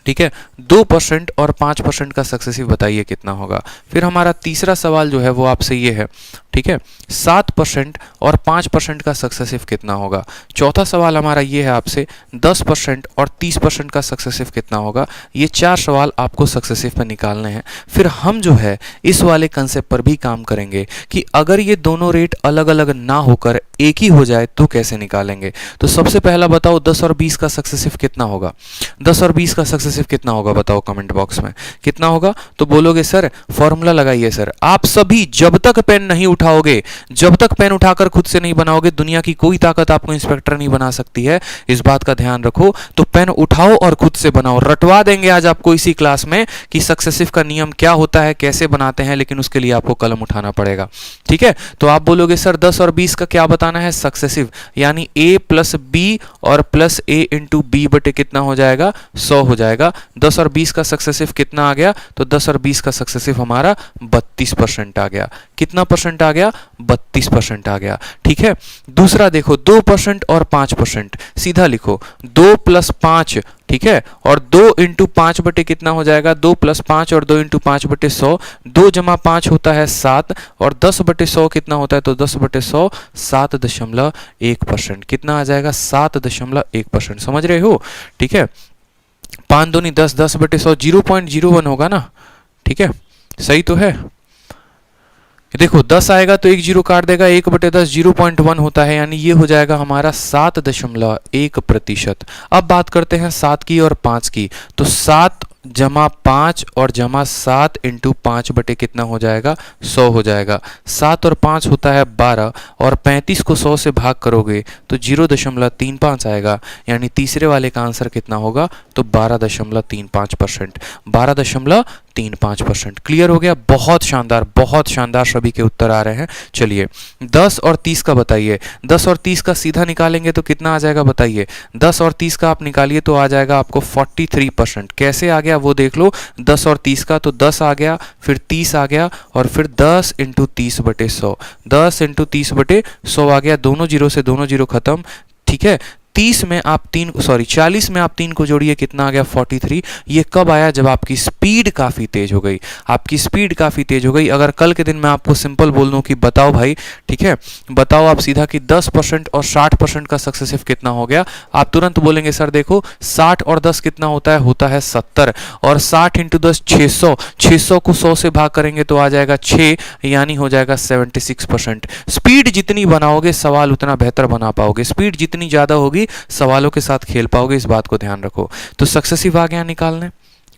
ठीक है, 2% और 5% का सक्सेसिव बताइए कितना होगा। फिर हमारा तीसरा सवाल जो है वो आपसे ये है, ठीक है, 7% और 5% का सक्सेसिव कितना होगा। चौथा सवाल हमारा ये है आपसे 10% और 30% का सक्सेसिव कितना होगा। ये 4 सवाल आपको सक्सेसिव पे निकालने हैं। फिर हम जो है इस वाले कंसेप्ट पर भी काम करेंगे कि अगर ये दोनों रेट अलग अलग ना होकर एक ही हो जाए तो कैसे निकालेंगे। तो सबसे पहला बताओ 10 और 20 का सक्सेसिव कितना होगा। 10 और 20 का सक्सेसिव कितना होगा बताओ कमेंट बॉक्स में कितना होगा। तो बोलोगे सर फॉर्मूला लगाइए सर। आप सभी जब तक पेन नहीं उठाओगे, जब तक पेन उठाकर खुद से नहीं बनाओगे, दुनिया की कोई ताकत आपको इंस्पेक्टर नहीं बना सकती है, इस बात का ध्यान रखो। तो पेन उठाओ और खुद से बनाओ। रटवा देंगे आज आपको इसी क्लास में कि सक्सेसिव का नियम क्या होता है, कैसे बनाते हैं, लेकिन उसके लिए आपको कलम उठाना पड़ेगा। ठीक है, तो आप बोलोगे सर 10 और 20 का क्या बताना है सक्सेसिव, यानी a प्लस बी और प्लस a इंटू बी बटे कितना हो जाएगा 100 हो जाएगा। 10 और 20 का सक्सेसिव कितना आ गया, तो 10 और 20 का सक्सेसिव हमारा 32% आ गया। कितना परसेंट आ गया, 32% आ गया। ठीक है, दूसरा देखो 2% और 5%, सीधा लिखो 2 प्लस 5, ठीक है, और 2 इंटू 5 बटे कितना हो जाएगा, 2 प्लस 5 और 2 इंटू 5 बटे 100, 2 जमा 5 होता है 7 और 10 बटे 100 कितना होता है, तो 10 बटे 100 7.1%। कितना आ जाएगा 7.1%। समझ रहे हो। ठीक है, 5 दूनी 10, 10 बटे 100 0.01 होगा ना। ठीक है, सही तो है। देखो 10 आएगा तो एक जीरो काट देगा, 1 बटे 10 0.1 होता है, यानी ये हो जाएगा हमारा 7.1%। अब बात करते हैं 7 की और 5 की। तो 7 जमा 5 और जमा 7 इंटू 5 बटे कितना हो जाएगा 100 हो जाएगा। 7 और 5 होता है 12 और 35 को 100 से भाग करोगे तो 0.35 आएगा, यानी तीसरे वाले का आंसर कितना होगा, तो 12.35%। 12.35%। क्लियर हो गया। बहुत शानदार, बहुत शानदार सभी के उत्तर आ रहे हैं। चलिए 10 और 30 का बताइए। 10 और 30 का सीधा निकालेंगे तो कितना आ जाएगा बताइए। 10 और 30 का आप निकालिए तो आ जाएगा आपको 43%। कैसे आ गया वो देख लो। 10 और 30 का तो 10 आ गया, फिर 30 आ गया और फिर 10 इंटू 30 बटे 100, 10 इंटू 30 बटे 100 आ गया। दोनों जीरो से दोनों जीरो खत्म। ठीक है, 40 में आप 3 को जोड़िए, कितना आ गया 43। ये कब आया, जब आपकी स्पीड काफ़ी तेज हो गई। आपकी स्पीड काफ़ी तेज हो गई। अगर कल के दिन मैं आपको सिंपल बोल दूं कि बताओ भाई, ठीक है, बताओ आप सीधा कि 10% और 60% का सक्सेसिव कितना हो गया, आप तुरंत बोलेंगे सर देखो 60 और 10 कितना होता है 70, और 60 इंटू 10 600, 600 को 100 से भाग करेंगे तो आ जाएगा 6, यानी हो जाएगा 76%। स्पीड जितनी बनाओगे सवाल उतना बेहतर बना पाओगे। स्पीड जितनी ज़्यादा होगी सवालों के साथ खेल पाओगे, इस बात को ध्यान रखो। तो सक्सेसिव आ गया निकालने,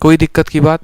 कोई दिक्कत की बात,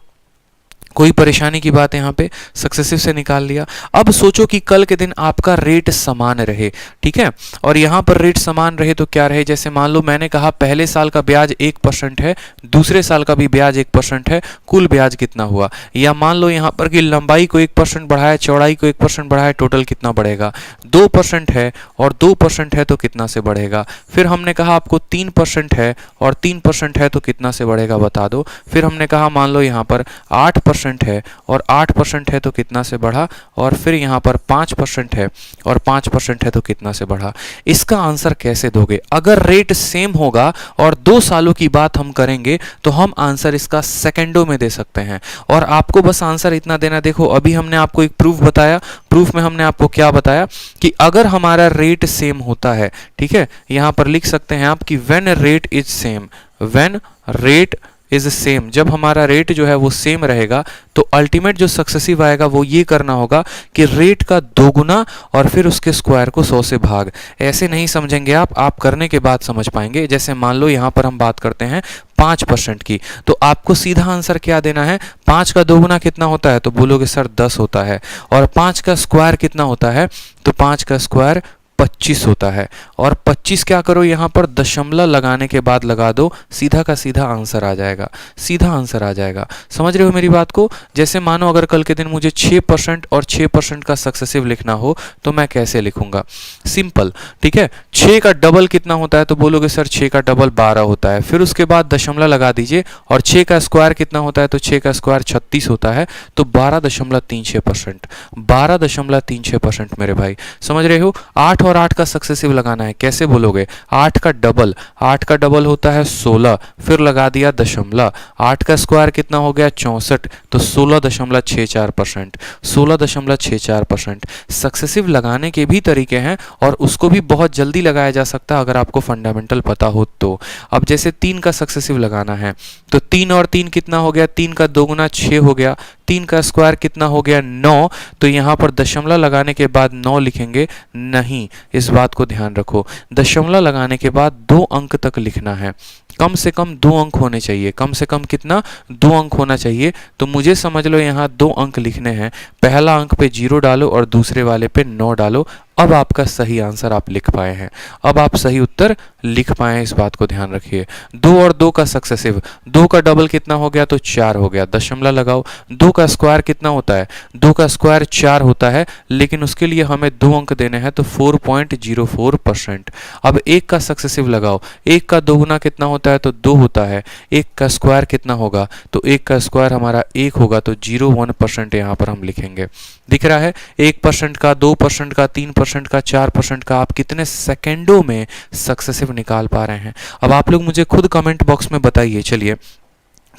कोई परेशानी की बात यहाँ पे, सक्सेसिव से निकाल लिया। अब सोचो कि कल के दिन आपका रेट समान रहे, ठीक है, और यहाँ पर रेट समान रहे तो क्या रहे, जैसे मान लो मैंने कहा पहले साल का ब्याज 1% है, दूसरे साल का भी ब्याज 1% है, कुल ब्याज कितना हुआ। या मान लो यहाँ पर कि लंबाई को 1% बढ़ाया, चौड़ाई को 1% बढ़ाया, टोटल कितना बढ़ेगा। 2% है और 2% है तो कितना से बढ़ेगा। फिर हमने कहा आपको 3% है और 3% है तो कितना से बढ़ेगा बता दो। फिर हमने कहा मान लो यहाँ पर 8% है और 8% है तो कितना से बढ़ा, और फिर यहाँ पर 5% है और 5% है तो कितना से बढ़ा। इसका आंसर कैसे दोगे। अगर रेट सेम होगा और 2 सालों की बात हम करेंगे तो हम आंसर इसका सेकंडों में दे सकते हैं, और आपको बस आंसर इतना देना। देखो अभी हमने आपको एक प्रूफ बताया, प्रूफ में हमने आपको क्या बताया कि अगर हमारा रेट सेम होता है, ठीक है, यहाँ पर लिख सकते हैं आप कि when rate is same, when rate is same, जब हमारा रेट जो है वो सेम रहेगा तो अल्टीमेट जो सक्सेसिव आएगा वो ये करना होगा कि रेट का 2 गुना और फिर उसके स्क्वायर को 100 से भाग। ऐसे नहीं समझेंगे आप करने के बाद समझ पाएंगे। जैसे मान लो यहाँ पर हम बात करते हैं 5% की, तो आपको सीधा आंसर क्या देना है, 5 का 2 गुना कितना होता है, तो बोलोगे सर 10 होता है, और 5 का स्क्वायर कितना होता है, तो 5 का स्क्वायर 25 होता है, और 25 क्या करो यहाँ पर दशमलव लगाने के बाद लगा दो, सीधा का सीधा आंसर आ जाएगा, सीधा आंसर आ जाएगा। समझ रहे हो मेरी बात को। जैसे मानो अगर कल के दिन मुझे 6% और 6% का सक्सेसिव लिखना हो तो मैं कैसे लिखूंगा, सिंपल, ठीक है। 6 का डबल कितना होता है, तो बोलोगे सर 6 का डबल 12 होता है, फिर उसके बाद दशमलव लगा दीजिए, और 6 का स्क्वायर कितना होता है, तो 6 का स्क्वायर 36 होता है, तो 12.36%, 12.36% मेरे भाई, समझ रहे हो। और 8 का सक्सेसिव लगाना है। कैसे बोलोगे? 8 का डबल, 8 का डबल होता है 16, फिर लगा दिया दशमलव, 8 का स्क्वायर कितना हो गया? 64, तो 16.64%, 16.64%। सक्सेसिव लगाने के भी तरीके हैं और उसको भी बहुत जल्दी लगाया जा सकता है अगर आपको फंडामेंटल पता हो तो। अब जैसे 3 का सक्सेसिव लगाना है तो 3 और 3 कितना हो गया? 3 का दोगुना 6 हो गया, 3 का स्क्वायर कितना हो गया? 9, तो यहाँ पर दशमलव लगाने के बाद 9 लिखेंगे नहीं, इस बात को ध्यान रखो। दशमलव लगाने के बाद 2 अंक तक लिखना है, कम से कम 2 अंक होने चाहिए। कम से कम कितना? 2 अंक होना चाहिए। तो मुझे समझ लो यहाँ 2 अंक लिखने हैं, पहला अंक पे 0 डालो और दूसरे वाले पे 9 डालो। अब आपका सही आंसर आप लिख पाए हैं, अब आप सही उत्तर लिख पाए हैं, इस बात को ध्यान रखिए। 2 और 2 का सक्सेसिव, 2 का डबल कितना हो गया? तो 4 हो गया, दशमलव लगाओ। 2 का स्क्वायर कितना होता है? 2 का स्क्वायर 4 होता है, लेकिन उसके लिए हमें 2 अंक देने हैं, तो 4.04%। अब 1 का सक्सेसिव लगाओ, 1 का दोगुना कितना होता है? तो 2 होता है। 1 का स्क्वायर कितना होगा? तो 1 का स्क्वायर हमारा 1 होगा, तो 0.1% यहाँ पर हम लिखेंगे। दिख रहा है? 1% का, 2% का, 3% का, 4% का, आप कितने सेकेंडों में सक्सेसिव निकाल पा रहे हैं। अब आप लोग मुझे खुद कमेंट बॉक्स में बताइए, चलिए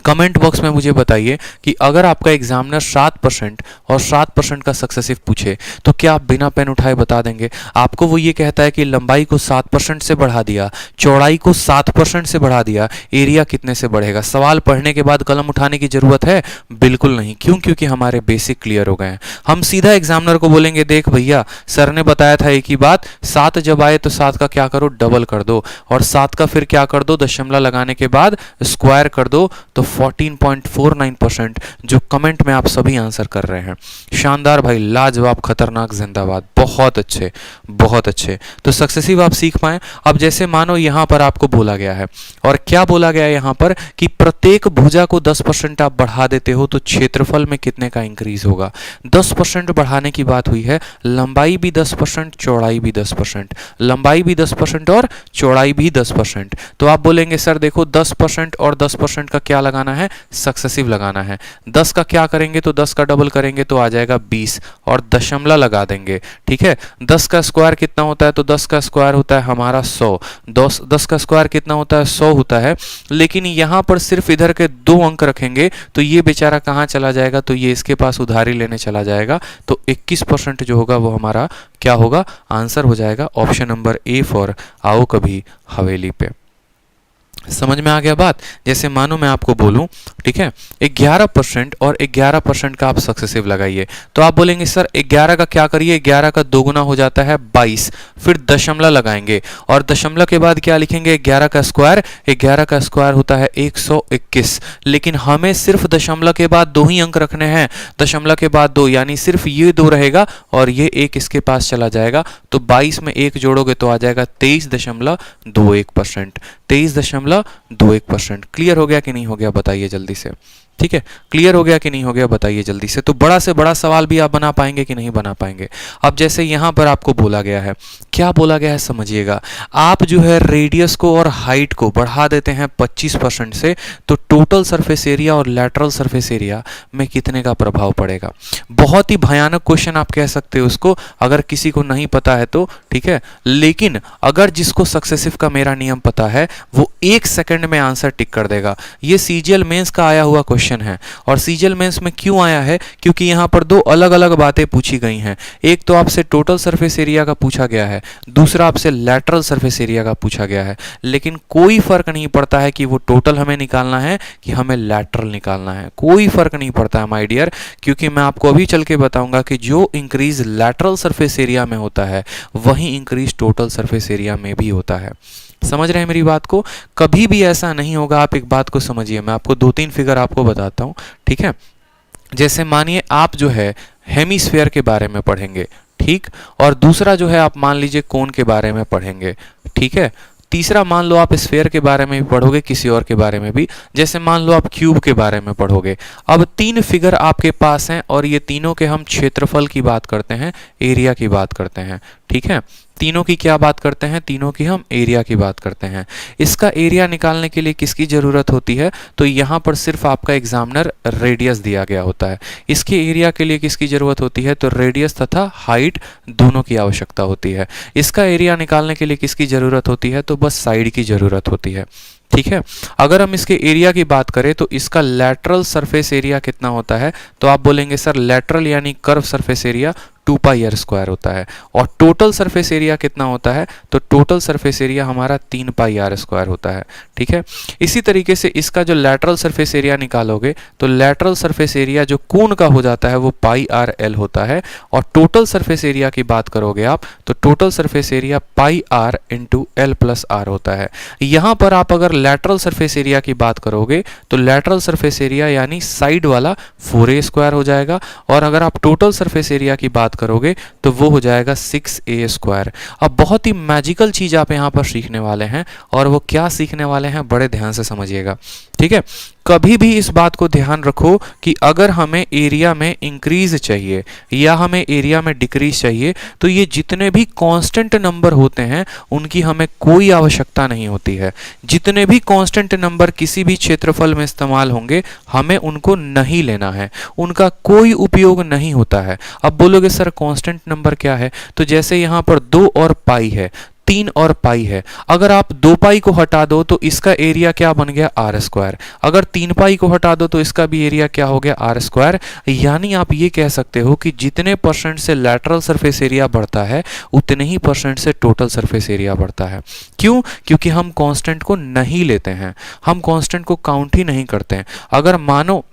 कमेंट बॉक्स में मुझे बताइए कि अगर आपका एग्जामिनर 7% और 7% का सक्सेसिव पूछे तो क्या आप बिना पेन उठाए बता देंगे? आपको वो ये कहता है कि लंबाई को 7% से बढ़ा दिया, चौड़ाई को 7% से बढ़ा दिया, एरिया कितने से बढ़ेगा? सवाल पढ़ने के बाद कलम उठाने की जरूरत है? बिल्कुल नहीं। क्यों? क्योंकि हमारे बेसिक क्लियर हो गए हैं। हम सीधा एग्जामिनर को बोलेंगे, देख भैया सर ने बताया था एक ही बात, 7 जब आए तो 7 का क्या करो? डबल कर दो, और 7 का फिर क्या कर दो? दशमलव लगाने के बाद स्क्वायर कर दो, तो 14.49%, जो कमेंट में आप सभी आंसर कर रहे हैं। शानदार भाई, लाजवाब, खतरनाक, जिंदाबाद, बहुत अच्छे, बहुत अच्छे। तो सक्सेसिव आप सीख पाए। अब जैसे मानो यहां पर आपको बोला गया है, और क्या बोला गया है यहां पर कि प्रत्येक भुजा को 10% आप बढ़ा देते हो तो क्षेत्रफल में कितने का इंक्रीज होगा? 10% बढ़ाने की बात हुई है, लंबाई भी 10%, चौड़ाई भी 10%, लंबाई भी 10% और चौड़ाई भी 10%। तो आप बोलेंगे सर देखो 10% और 10% का क्या लगाना है? सक्सेसिव लगाना है। 10 का क्या करेंगे? तो 10 का डबल करेंगे तो आ जाएगा 20, और दशमलव लगा देंगे। ठीक है? 10 का स्क्वायर कितना होता है? तो 10 का स्क्वायर होता है हमारा 100। 10 का स्क्वायर कितना होता है? 100 होता है। लेकिन यहां पर सिर्फ इधर के 2 अंक रखेंगे तो ये बेचारा कहां चला जाएगा? तो ये इसके पास उधारी लेने चला जाएगा। तो 21% जो होगा वो हमारा क्या होगा? आंसर हो जाएगा ऑप्शन नंबर ए फॉर आओ कभी हवेली पे। समझ में आ गया बात? जैसे मानो मैं आपको बोलूं, ठीक है, 11% और 11% का आप सक्सेसिव लगाइए, तो आप बोलेंगे सर 11 का क्या करिए? 11 का दोगुना हो जाता है 22, फिर दशमलव लगाएंगे और दशमलव के बाद क्या लिखेंगे? 11 का स्क्वायर, 11 का स्क्वायर होता है 121, लेकिन हमें सिर्फ दशमलव के बाद 2 ही अंक रखने हैं, दशमलव के बाद 2, यानी सिर्फ ये 2 रहेगा और ये 1 इसके पास चला जाएगा, तो 22 में 1 जोड़ोगे तो आ जाएगा 23.21%, 23.21%। क्लियर हो गया कि नहीं हो गया? बताइए जल्दी से। ठीक है, क्लियर हो गया कि नहीं हो गया? बताइए जल्दी से। तो बड़ा से बड़ा सवाल भी आप बना पाएंगे कि नहीं बना पाएंगे? अब जैसे यहां पर आपको बोला गया है, क्या बोला गया है समझिएगा, आप जो है रेडियस को और हाइट को बढ़ा देते हैं 25% से, तो टोटल सरफेस एरिया और लैटरल सरफेस एरिया में कितने का प्रभाव पड़ेगा? बहुत ही भयानक क्वेश्चन आप कह सकते हो उसको, अगर किसी को नहीं पता है तो। ठीक है, लेकिन अगर जिसको सक्सेसिव का मेरा नियम पता है वो 1 सेकंड में आंसर टिक कर देगा। ये सीजीएल मेंस का आया हुआ क्वेश्चन है, और सीजीएल मेंस में क्यों आया है? क्योंकि यहां पर 2 अलग अलग बातें पूछी गई हैं। एक तो आपसे टोटल सरफेस एरिया का पूछा गया है, दूसरा आपसे लैटरल सरफेस एरिया का पूछा गया है, लेकिन कोई फर्क नहीं पड़ता है कि वो टोटल हमें निकालना है कि हमें लैटरल निकालना है, कोई फर्क नहीं पड़ता है माय डियर, क्योंकि मैं आपको अभी चल के बताऊंगा कि जो इंक्रीज लैटरल सरफेस एरिया में होता है वही इंक्रीज टोटल सरफेस एरिया में भी होता है। समझ रहे हैं मेरी बात को? कभी भी ऐसा नहीं होगा। आप एक बात को समझिए, मैं आपको 2-3 फिगर आपको बताता हूं। ठीक है, जैसे मानिए आप जो है हेमिस्फीयर के बारे में पढ़ेंगे, ठीक, और दूसरा जो है आप मान लीजिए कोन के बारे में पढ़ेंगे, ठीक है, तीसरा मान लो आप स्फीयर के बारे में भी पढ़ोगे, किसी और के बारे में भी, जैसे मान लो आप क्यूब के बारे में पढ़ोगे। अब 3 फिगर आपके पास हैं और ये तीनों के हम क्षेत्रफल की बात करते हैं, एरिया की बात करते हैं। ठीक है, तीनों की क्या बात करते हैं, तीनों की हम एरिया की बात करते हैं। इसका एरिया निकालने के लिए किसकी ज़रूरत होती है, तो यहाँ पर सिर्फ आपका एग्जामिनर रेडियस दिया गया होता है। इसके एरिया के लिए किसकी ज़रूरत होती है, तो रेडियस तथा हाइट दोनों की आवश्यकता होती है। इसका एरिया निकालने के लिए किसकी ज़रूरत होती है, तो बस साइड की ज़रूरत होती है। ठीक है, अगर हम इसके एरिया की बात करें तो इसका लैटरल सरफेस एरिया कितना होता है, तो आप बोलेंगे सर लैटरल यानी curve surface area 2 pi r square होता है। और टोटल सरफेस एरिया कितना होता है, तो टोटल सरफेस एरिया हमारा 3 पाई आर स्क्वायर होता है। ठीक है, इसी तरीके से इसका जो लैटरल सरफेस एरिया निकालोगे तो लैटरल सरफेस एरिया जो कोण का हो जाता है वो पाई आर एल होता है। और टोटल सरफेस एरिया की बात करोगे आप तो total surface area pi r into l plus r होता है। यहाँ पर आप अगर लैटरल सरफेस एरिया की बात करोगे तो लैटरल सरफेस एरिया यानी साइड वाला 4a स्क्वायर हो जाएगा। और अगर आप टोटल सरफेस एरिया की बात करोगे तो वो हो जाएगा 6a स्क्वायर। अब बहुत ही मैजिकल चीज़ आप यहाँ पर सीखने वाले हैं, और वो क्या सीखने वाले हैं बड़े ध्यान से समझिएगा। ठीक है, कभी भी इस बात को ध्यान रखो कि अगर हमें एरिया में इंक्रीज चाहिए या हमें एरिया में डिक्रीज चाहिए तो ये जितने भी कांस्टेंट नंबर होते हैं उनकी हमें कोई आवश्यकता नहीं होती है। जितने भी कांस्टेंट नंबर किसी भी क्षेत्रफल में इस्तेमाल होंगे हमें उनको नहीं लेना है, उनका कोई उपयोग नहीं होता है। अब बोलोगे सर कांस्टेंट नंबर क्या है, तो जैसे यहाँ पर 2 और पाई है, 3 और पाई है, अगर आप 2 पाई को हटा दो तो इसका एरिया क्या बन गया आर स्क्वायर। अगर 3 पाई को हटा दो तो इसका भी एरिया क्या हो गया आर स्क्वायर। यानी आप ये कह सकते हो कि जितने परसेंट से लैटरल सरफेस एरिया बढ़ता है उतने ही परसेंट से टोटल सरफेस एरिया बढ़ता है। क्यों, क्योंकि हम कांस्टेंट को नहीं लेते हैं, हम कांस्टेंट को काउंट ही नहीं करते हैं। अगर मानो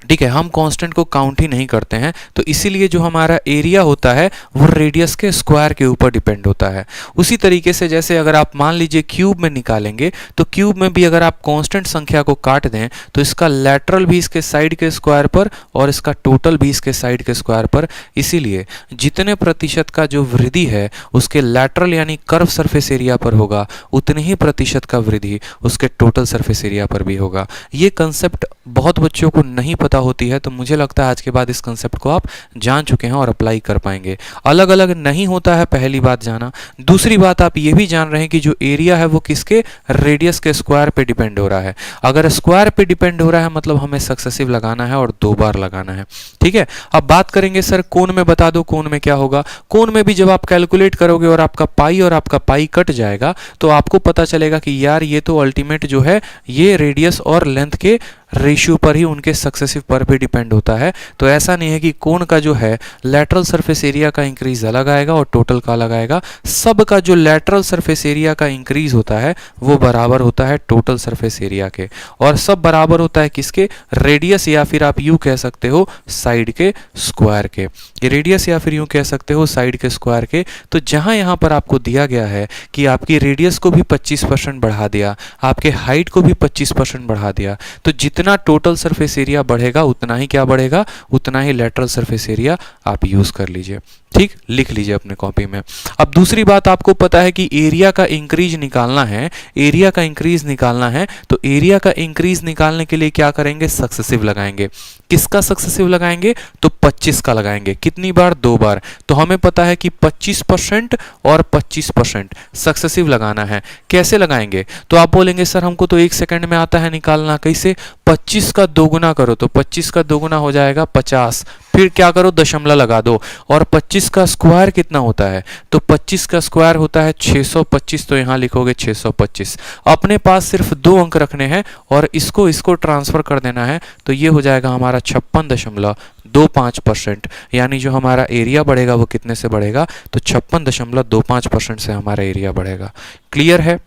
ठीक है, हम कांस्टेंट को काउंट ही नहीं करते हैं तो इसीलिए जो हमारा एरिया होता है वो रेडियस के स्क्वायर के ऊपर डिपेंड होता है। उसी तरीके से जैसे अगर आप मान लीजिए क्यूब में निकालेंगे तो क्यूब में भी अगर आप कांस्टेंट संख्या को काट दें तो इसका लैटरल भी इसके साइड के स्क्वायर पर और इसका टोटल भी इसके साइड के स्क्वायर पर। इसीलिए जितने प्रतिशत का जो वृद्धि है उसके लैटरल यानी कर्व सरफेस एरिया पर होगा उतने ही प्रतिशत का वृद्धि उसके टोटल सरफेस एरिया पर भी होगा। ये कंसेप्ट बहुत बच्चों को नहीं पता होती है, तो मुझे लगता है आज के बाद इस कंसेप्ट को आप जान चुके हैं और अप्लाई कर पाएंगे। अलग अलग नहीं होता है, पहली बात जाना। दूसरी बात आप ये भी जान रहे हैं कि जो एरिया है वो किसके, रेडियस के स्क्वायर पे डिपेंड हो रहा है। अगर स्क्वायर पे डिपेंड हो रहा है मतलब हमें सक्सेसिव लगाना है और 2 बार लगाना है। ठीक है, अब बात करेंगे सर कोण में, बता दो कोण में क्या होगा। कोण में भी जब आप कैलकुलेट करोगे और आपका पाई और आपका पाई कट जाएगा तो आपको पता चलेगा कि यार ये तो अल्टीमेट जो है ये रेडियस और लेंथ के रेशियो पर ही उनके सक्सेसिव पर भी डिपेंड होता है। तो ऐसा नहीं है कि कोण का जो है लैटरल सरफेस एरिया का इंक्रीज अलग आएगा और टोटल का अलग आएगा। सब का जो लैटरल सरफेस एरिया का इंक्रीज होता है वो बराबर होता है टोटल सरफेस एरिया के, और सब बराबर होता है किसके, रेडियस या फिर आप यूं कह सकते हो साइड के स्क्वायर के। ये रेडियस या फिर यूं कह सकते हो साइड के स्क्वायर के। तो जहां यहां पर आपको दिया गया है कि आपकी रेडियस को भी 25% बढ़ा दिया, आपके हाइट को भी 25% बढ़ा दिया, तो जितना टोटल सरफेस एरिया बढ़ेगा उतना ही क्या बढ़ेगा, उतना ही लैटरल सरफेस एरिया आप यूज कर लीजिए। ठीक, लिख लीजिए अपने कॉपी में। अब दूसरी बात आपको पता है कि एरिया का इंक्रीज निकालना है, एरिया का इंक्रीज निकालना है तो एरिया का इंक्रीज निकालने के लिए क्या करेंगे, सक्सेसिव लगाएंगे। किसका सक्सेसिव लगाएंगे, तो 25 का लगाएंगे। कितनी बार, 2 बार। तो हमें पता है कि 25% और 25% सक्सेसिव लगाना है। कैसे लगाएंगे, तो आप बोलेंगे सर हमको तो 1 सेकंड में आता है निकालना। कैसे, 25 का दोगुना करो तो 25 का दोगुना हो जाएगा 50, फिर क्या करो दशमलव लगा दो। और 25 का स्क्वायर कितना होता है, तो 25 का स्क्वायर होता है 625, तो यहाँ लिखोगे 625। अपने पास सिर्फ 2 अंक रखने हैं और इसको ट्रांसफर कर देना है, तो ये हो जाएगा हमारा 56.25%। यानी जो हमारा एरिया बढ़ेगा वो कितने से बढ़ेगा, तो 56.25% से हमारा एरिया बढ़ेगा। क्लियर है।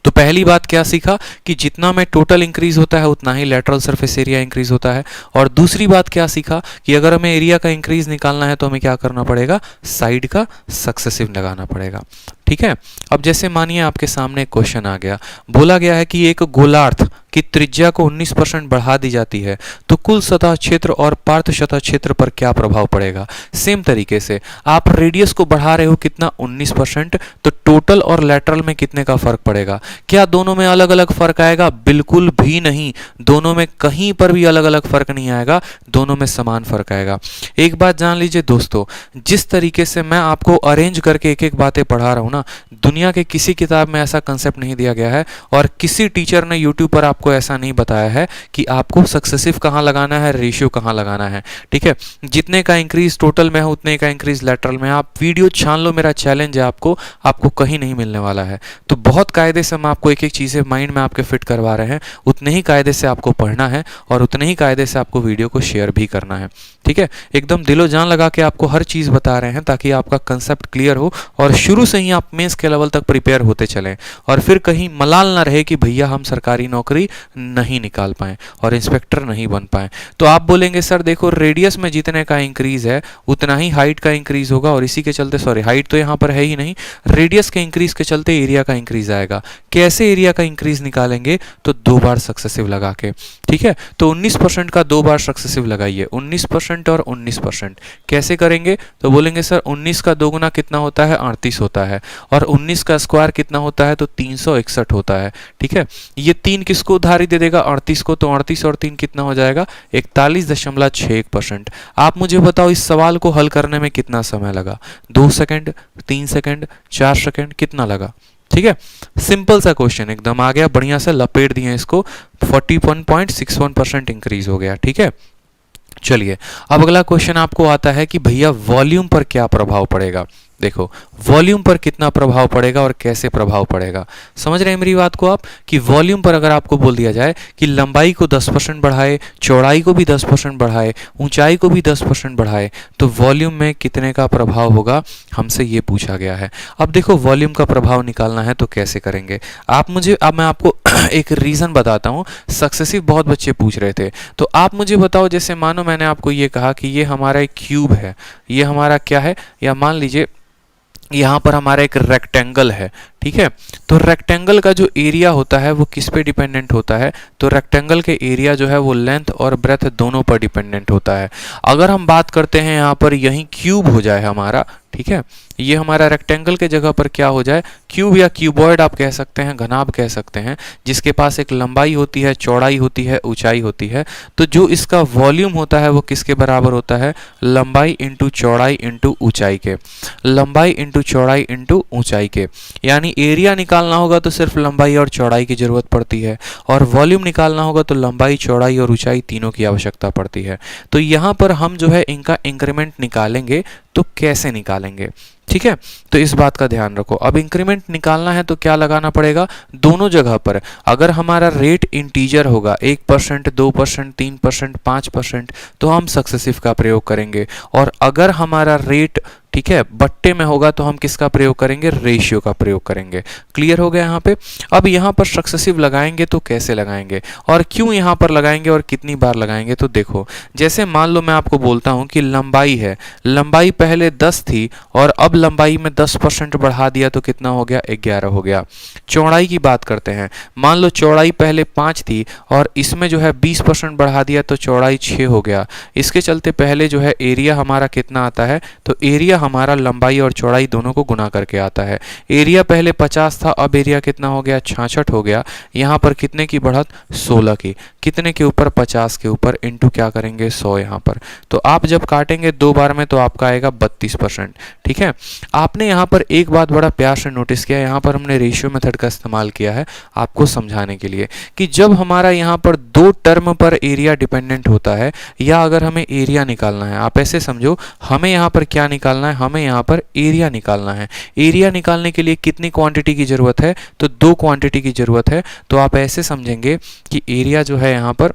तो पहली बात क्या सीखा कि जितना में टोटल इंक्रीज होता है उतना ही लैटरल सरफेस एरिया इंक्रीज होता है। और दूसरी बात क्या सीखा कि अगर हमें एरिया का इंक्रीज निकालना है तो हमें क्या करना पड़ेगा, साइड का सक्सेसिव लगाना पड़ेगा। ठीक है। अब जैसे मानिए आपके सामने एक क्वेश्चन आ गया, बोला गया है कि एक गोलार्ध की त्रिज्या को 19% बढ़ा दी जाती है तो कुल सतह क्षेत्र और पार्श्व सतह क्षेत्र पर क्या प्रभाव पड़ेगा। सेम तरीके से आप रेडियस को बढ़ा रहे हो कितना, 19%, तो टोटल और लैटरल में कितने का फर्क पड़ेगा। क्या दोनों में अलग अलग फर्क आएगा, बिल्कुल भी नहीं, दोनों में कहीं पर भी अलग अलग फर्क नहीं आएगा, दोनों में समान फर्क आएगा। एक बात जान लीजिए दोस्तों, जिस तरीके से मैं आपको अरेंज करके एक एक बातें पढ़ा रहा हूं ना, दुनिया के किसी किताब में ऐसा कंसेप्ट नहीं दिया गया है और किसी टीचर ने यूट्यूब पर आपको ऐसा नहीं बताया है कि आपको सक्सेसिव कहां लगाना है, रेशियो कहां लगाना है। ठीक है, जितने का इंक्रीज टोटल में है उतने का इंक्रीज लेटरल में। आप वीडियो छान लो, मेरा चैलेंज है आपको कहीं नहीं मिलने वाला है। तो बहुत कायदे से हम आपको एक एक चीज़ें माइंड में आपके फिट करवा रहे हैं, उतने ही कायदे से आपको पढ़ना है और उतने ही कायदे से आपको वीडियो को शेयर भी करना है। ठीक है, एकदम दिलो जान लगा के आपको हर चीज़ बता रहे हैं ताकि आपका कंसेप्ट क्लियर हो और शुरू से ही आप मेंस के लेवल तक प्रिपेयर होते चलें और फिर कहीं मलाल ना रहे कि भैया हम सरकारी नौकरी नहीं निकाल पाएं और इंस्पेक्टर नहीं बन पाएं। तो आप बोलेंगे सर देखो रेडियस में जितने का इंक्रीज है उतना ही हाइट का इंक्रीज होगा और इसी के चलते, सॉरी हाइट तो यहाँ पर है ही नहीं, रेडियस के इंक्रीज के चलते एरिया का इंक्रीज आएगा। कैसे एरिया का इंक्रीज निकालेंगे, तो 2 बार सक्सेसिव लगा के। ठीक है, तो 19% का 2 बार सक्सेसिव लगाइए, 19% और 19%। कैसे करेंगे, तो बोलेंगे सर 19 का 2 गुना कितना होता है, 38 होता है और 19 का स्क्वायर कितना होता है, तो 361 होता है। ठीक है, ये 3 किसको उधारी दे देगा, 38 को, तो 38 और 3 कितना हो जाएगा, 41.61%। आप मुझे बताओ इस सवाल को हल करने में कितना समय लगा, 2 सेकंड, 3 सेकंड, 4 सेकंड, कितना लगा। ठीक है, सिंपल सा क्वेश्चन एकदम आ गया, बढ़िया से लपेट दिए इसको, 41.61% इंक्रीज हो गया। ठीक है, चलिए अब अगला क्वेश्चन आपको आता है कि भैया वॉल्यूम पर क्या प्रभाव पड़ेगा। देखो वॉल्यूम पर कितना प्रभाव पड़ेगा और कैसे प्रभाव पड़ेगा, समझ रहे हैं मेरी बात को आप, कि वॉल्यूम पर अगर आपको बोल दिया जाए कि लंबाई को 10% बढ़ाए, चौड़ाई को भी 10% बढ़ाए, ऊंचाई को भी 10% बढ़ाए, तो वॉल्यूम में कितने का प्रभाव होगा, हमसे ये पूछा गया है। अब देखो वॉल्यूम का प्रभाव निकालना है तो कैसे करेंगे आप मुझे, अब मैं आपको एक रीज़न बताता हूँ। सक्सेसिव बहुत बच्चे पूछ रहे थे, तो आप मुझे बताओ, जैसे मानो मैंने आपको ये कहा कि ये हमारा एक क्यूब है, ये हमारा क्या है, या मान लीजिए यहाँ पर हमारा एक रेक्टेंगल है। ठीक है, तो रेक्टेंगल का जो एरिया होता है वो किस पे डिपेंडेंट होता है, तो रेक्टेंगल के एरिया जो है वो लेंथ और ब्रेथ दोनों पर डिपेंडेंट होता है। अगर हम बात करते हैं यहाँ पर यहीं क्यूब हो जाए हमारा, ठीक है, ये हमारा रेक्टेंगल के जगह पर क्या हो जाए, क्यूब या क्यूबॉइड आप कह सकते हैं, घनाभ कह सकते हैं, जिसके पास एक लंबाई होती है, चौड़ाई होती है, ऊंचाई होती है, तो जो इसका वॉल्यूम होता है वो किसके बराबर होता है, लंबाई इंटू चौड़ाई इंटू ऊंचाई के, लंबाई इंटू चौड़ाई इंटू ऊंचाई के। यानी एरिया निकालना होगा तो सिर्फ लंबाई और चौड़ाई की जरूरत पड़ती है और वॉल्यूम निकालना होगा तो लंबाई, चौड़ाई और ऊंचाई तीनों की आवश्यकता पड़ती है। तो यहाँ पर हम जो है इनका इंक्रीमेंट निकालेंगे, तो कैसे निकालेंगे, ठीक है, तो इस बात का ध्यान रखो। अब इंक्रीमेंट निकालना है तो क्या लगाना पड़ेगा, दोनों जगह पर अगर हमारा रेट इंटीजर होगा 1%, 2%, 3%, 5%, तो हम सक्सेसिव का प्रयोग करेंगे, और अगर हमारा रेट, ठीक है, बट्टे में होगा तो हम किसका प्रयोग करेंगे, रेशियो का प्रयोग करेंगे। क्लियर हो गया यहाँ पे। अब यहाँ पर सक्सेसिव लगाएंगे तो कैसे लगाएंगे और क्यों यहाँ पर लगाएंगे और कितनी बार लगाएंगे, तो देखो जैसे मान लो मैं आपको बोलता हूँ कि लंबाई है, लंबाई पहले 10 थी और अब लंबाई में 10% बढ़ा दिया तो कितना हो गया, 11 हो गया। चौड़ाई की बात करते हैं, मान लो चौड़ाई पहले 5 थी और इसमें जो है 20% बढ़ा दिया तो चौड़ाई 6 हो गया। इसके चलते पहले जो है एरिया हमारा कितना आता है, तो एरिया हमारा लंबाई और चौड़ाई दोनों को गुना करके आता है। एरिया पहले 50 था, अब एरिया कितना हो गया, 66 हो गया। यहाँ पर कितने की बढ़त, 16 की, कितने के ऊपर, 50 के ऊपर, इंटू क्या करेंगे, 100 यहाँ पर। तो आप जब काटेंगे 2 बार में तो आपका आएगा 32%। ठीक है, आपने यहाँ पर एक बात बड़ा प्यार से नोटिस किया, यहाँ पर हमने रेशियो मेथड का इस्तेमाल किया है आपको समझाने के लिए कि जब हमारा यहाँ पर 2 टर्म पर एरिया डिपेंडेंट होता है, या अगर हमें एरिया निकालना है, आप ऐसे समझो हमें यहाँ पर क्या निकालना है, हमें यहाँ पर एरिया निकालना है। एरिया निकालने के लिए कितनी क्वांटिटी की जरूरत है, तो 2 क्वांटिटी की जरूरत है। तो आप ऐसे समझेंगे कि एरिया जो है यहाँ पर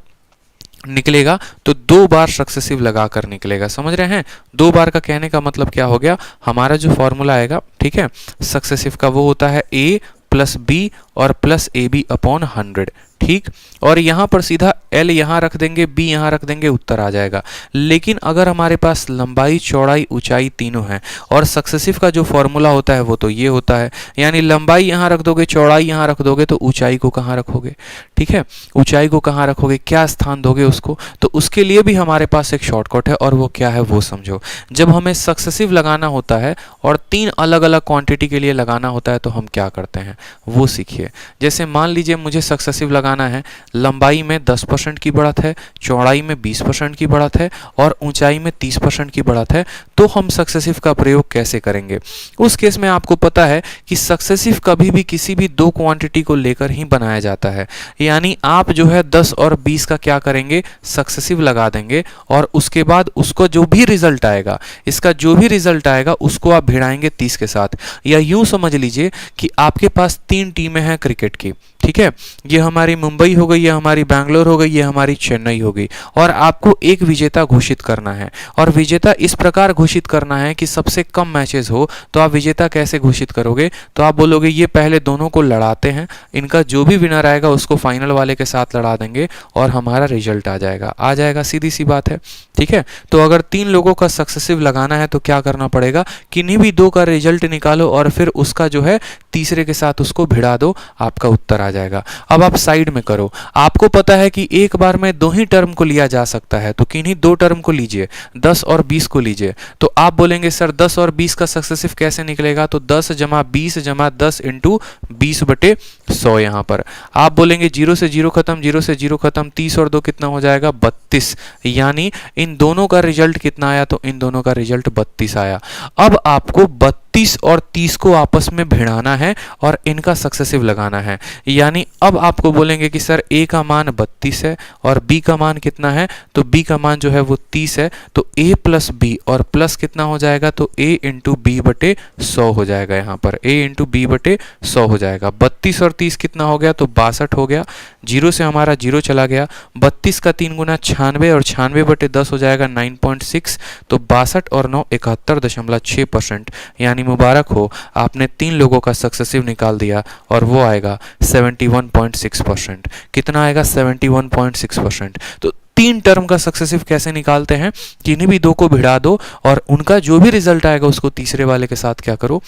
निकलेगा तो 2 बार सक्सेसिव लगाकर निकलेगा, समझ रहे हैं। 2 बार का कहने का मतलब क्या हो गया, हमारा जो फॉर्मूला आएगा, ठीक है, सक्सेसिव का वो होता है a + b और +ab/100। ठीक। और यहाँ पर सीधा L यहाँ रख देंगे, B यहाँ रख देंगे, उत्तर आ जाएगा। लेकिन अगर हमारे पास लंबाई, चौड़ाई, ऊंचाई तीनों हैं और सक्सेसिव का जो फॉर्मूला होता है वो तो ये होता है, यानी लंबाई यहाँ रख दोगे, चौड़ाई यहाँ रख दोगे, तो ऊंचाई को कहाँ रखोगे? ठीक है, ऊंचाई को कहाँ रखोगे, क्या स्थान दोगे उसको? तो उसके लिए भी हमारे पास एक शॉर्टकट है, और वो क्या है वो समझो। जब हमें सक्सेसिव लगाना होता है और 3 अलग अलग क्वांटिटी के लिए लगाना होता है तो हम क्या करते हैं वो सीखिए। जैसे मान लीजिए मुझे सक्सेसिव लगाना है, लंबाई में 10% की बढ़त है, चौड़ाई में 20% की बढ़त है और ऊंचाई में 30% की बढ़त है, तो हम सक्सेसिव का प्रयोग कैसे करेंगे? उस केस में आपको पता है कि सक्सेसिव कभी भी किसी भी 2 क्वांटिटी को लेकर ही बनाया जाता है, यानी आप जो है 10 और 20 का क्या करेंगे, सक्सेसिव लगा देंगे, और उसके बाद उसको जो भी रिजल्ट आएगा, इसका जो भी रिजल्ट आएगा उसको आप भिड़ाएंगे 30 के साथ। या यूं समझ लीजिए कि आपके पास 3 टीमें हैं क्रिकेट की, ठीक है, ये हमारी मुंबई हो गई, ये हमारी बैंगलोर हो गई, ये हमारी चेन्नई हो गई, और आपको एक विजेता घोषित करना है। और विजेता इस प्रकार घोषित करना है कि सबसे कम मैचेस हो। तो आप विजेता कैसे घोषित करोगे? तो आप बोलोगे ये पहले दोनों को लड़ाते हैं, इनका जो भी विनर आएगा उसको फाइनल वाले के साथ लड़ा देंगे और हमारा रिजल्ट आ जाएगा, सीधी सी बात है। ठीक है, तो अगर 3 लोगों का सक्सेसिव लगाना है तो क्या करना पड़ेगा, किन्हीं भी 2 का रिजल्ट निकालो और फिर उसका जो है तीसरे के साथ उसको भिड़ा दो, आपका उत्तर आ जाएगा। अब आप साइड में करो, आपको पता है कि एक बार में 2 ही टर्म को लिया जा सकता है, तो किन्हीं 2 टर्म को लीजिए, 10 और 20 को लीजिए। तो आप बोलेंगे सर 10 और 20 का सक्सेसिव कैसे निकलेगा? तो 10 जमा 20 जमा 10 इंटू 20/100। यहाँ पर आप बोलेंगे 0 से 0 खत्म, 0 से 0 खत्म, 30 और 2 कितना हो जाएगा? 32। यानी इन दोनों का रिजल्ट कितना आया? तो इन दोनों का रिजल्ट 32 आया। अब आपको 32 और 30 को आपस में भिड़ाना है और इनका सक्सेसिव लगाना है। यानी अब आपको बोलेंगे कि सर A का मान 32 है और B का मान कितना है? तो B का मान जो है वो 30 है, तो A प्लस B, और प्लस कितना हो जाएगा? तो A इंटू B/100 हो जाएगा। यहाँ पर A इंटू B/100 हो जाएगा। 32 और 30 कितना हो गया? तो 62 हो गया। 0 से हमारा 0 चला गया। 32 का 3 गुना 96 और 96/10 हो जाएगा 9.6। तो 62 और 9 71.6%। यानी मुबारक हो, आपने 3 लोगों का सक्सेसिव निकाल दिया और वो आएगा 71.6%। कितना आएगा? 71.6%। तो 3 टर्म का सक्सेसिव कैसे निकालते हैं? किन्हीं भी 2 को भिड़ा दो और उनका जो भी रिजल्ट आएगा उसको तीसरे वाले के साथ क्या करो?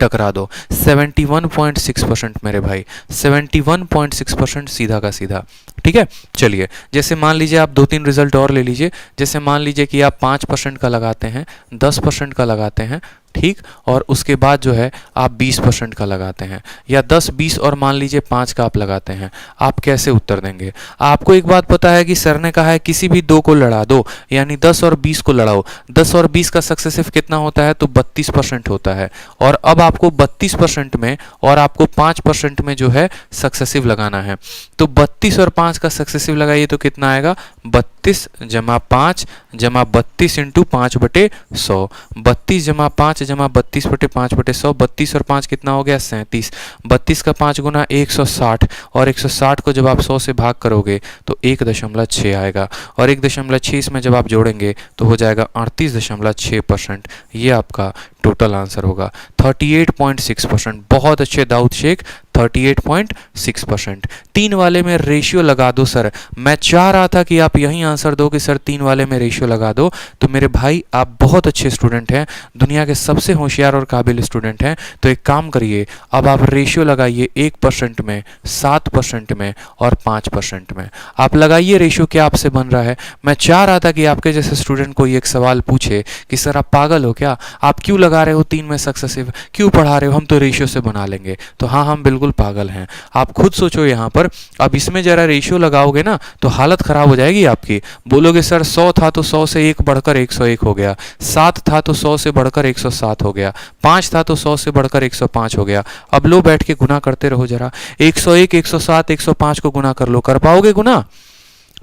टकरा दो। 71.6% मेरे भाई, 71.6% सीधा का सीधा। ठीक है, चलिए जैसे मान लीजिए आप 2-3 रिजल्ट और ले लीजिए। जैसे मान लीजिए कि आप 5% का लगाते हैं, 10% का लगाते हैं, ठीक, और उसके बाद जो है आप 20% का लगाते हैं, या 10, 20 और मान लीजिए 5 का आप लगाते हैं, आप कैसे उत्तर देंगे? आपको एक बात पता है कि सर ने कहा है किसी भी 2 को लड़ा दो, यानी 10 और 20 को लड़ाओ। 10 और 20 का सक्सेसिव कितना होता है? तो 32% होता है। और अब आपको 32% में और आपको 5% में जो है सक्सेसिव लगाना है। तो 32 और 5 का सक्सेसिव लगाइए तो कितना आएगा? 32 जमा 5 जमा 32 इंटू 5/100। 32 जमा 5 जमा 32/5/100। 32 और 5 कितना हो गया? 37। 32 का 5 गुना 160, और 160 को जब आप 100 से भाग करोगे तो 1.6 आएगा, और 1.6 इसमें जब आप जोड़ेंगे तो हो जाएगा 38.6%। ये आपका टोटल आंसर होगा 38.6%। बहुत अच्छे दाऊद शेख, 38.6%। 3 वाले में रेशियो लगा दो सर। मैं चाह रहा था कि आप यही आंसर दो कि सर 3 वाले में रेशियो लगा दो। तो मेरे भाई आप बहुत अच्छे स्टूडेंट हैं, दुनिया के सबसे होशियार और काबिल स्टूडेंट हैं। तो एक काम करिए, अब आप रेशियो लगाइए 1% में, 7% में और 5% में। आप लगाइए रेशियो, क्या आपसे बन रहा है? मैं चाह रहा था कि आपके जैसे स्टूडेंट कोई एक सवाल पूछे कि सर आप पागल हो क्या, आप क्यों लगा रहे हो 3 में सक्सेसिव, क्यों पढ़ा रहे हो, हम तो रेशियो से बना लेंगे। तो हाँ, हम बिल्कुल पागल हैं। आप खुद सोचो यहाँ पर, अब इसमें जरा रेशियो लगाओगे ना तो हालत खराब हो जाएगी आपकी। बोलोगे सर 100 था तो 100 से 1 बढ़कर 101 हो गया, 7 था तो 100 से बढ़कर 107 हो गया, 5 था तो 100 से बढ़कर 105 हो गया। अब लो बैठ के गुना करते रहो जरा, 101, 107, 105 को गुना कर लो। कर पाओगे गुना?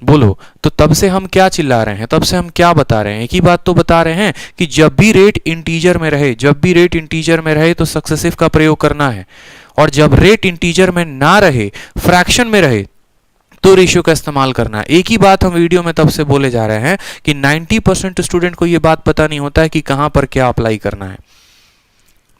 बोलो। तो तब से हम क्या चिल्ला रहे हैं, तब से हम क्या बता रहे हैं? एक ही बात तो बता रहे हैं कि जब भी रेट इंटीजर में रहे, जब भी रेट इंटीजर में रहे तो सक्सेसिव का प्रयोग करना है, और जब रेट इंटीजर में ना रहे, फ्रैक्शन में रहे, तो रेशियो का इस्तेमाल करना है। एक ही बात हम वीडियो में तब से बोले जा रहे हैं कि 90% स्टूडेंट को यह बात पता नहीं होता है कि कहां पर क्या अप्लाई करना है।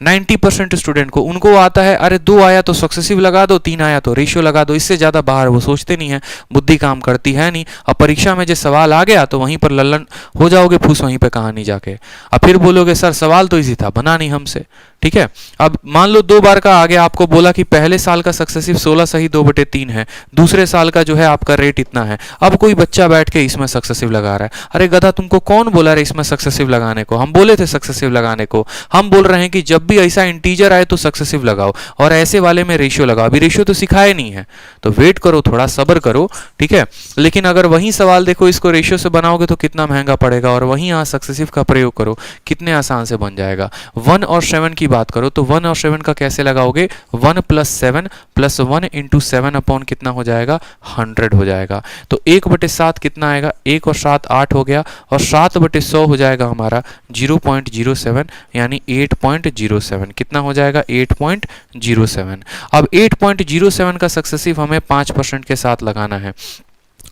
90% स्टूडेंट को, उनको आता है अरे 2 आया तो सक्सेसिव लगा दो, 3 आया तो रेशियो लगा दो, इससे ज़्यादा बाहर वो सोचते नहीं है, बुद्धि काम करती है नहीं। अब परीक्षा में जो सवाल आ गया तो वहीं पर लल्लन हो जाओगे फूस वहीं पर कहानी जाके। अब फिर बोलोगे सर सवाल तो इजी था, बना नहीं हमसे, ठीक है। अब मान लो 2 बार का आ गया, आपको बोला कि पहले साल का सक्सेसिव 16 सही 2/3 है, दूसरे साल का जो है आपका रेट इतना है। अब कोई बच्चा बैठ के इसमें सक्सेसिव लगा रहा है, अरे गधा तुमको कौन बोला रे इसमें सक्सेसिव लगाने को, हम बोले थे सक्सेसिव लगाने को। हम बोल रहे हैं कि जब भी ऐसा इंटीजर आए तो सक्सेसिव लगाओ और ऐसे वाले में रेशियो लगाओ। अभी रेशियो तो सिखाए नहीं है, तो वेट करो, थोड़ा सब्र करो, ठीक है। लेकिन अगर वही सवाल देखो इसको रेशियो से बनाओगे तो कितना महंगा पड़ेगा, और वहीं यहाँ सक्सेसिव का प्रयोग करो कितने आसान से बन जाएगा। 1 और 7 की बात करो तो 1 और 7 का कैसे लगाओगे, 1 + 7 + 1 × 7 अपॉन कितना हो जाएगा, 100 हो जाएगा। तो 1/7 कितना आएगा, 1 और 7 8 हो गया, और 7/100 हो जाएगा हमारा 0.07 यानी 8.07। कितना हो जाएगा, 8.07। अब 8.07 का सक्सेसिव हमें 5% के साथ लगाना है,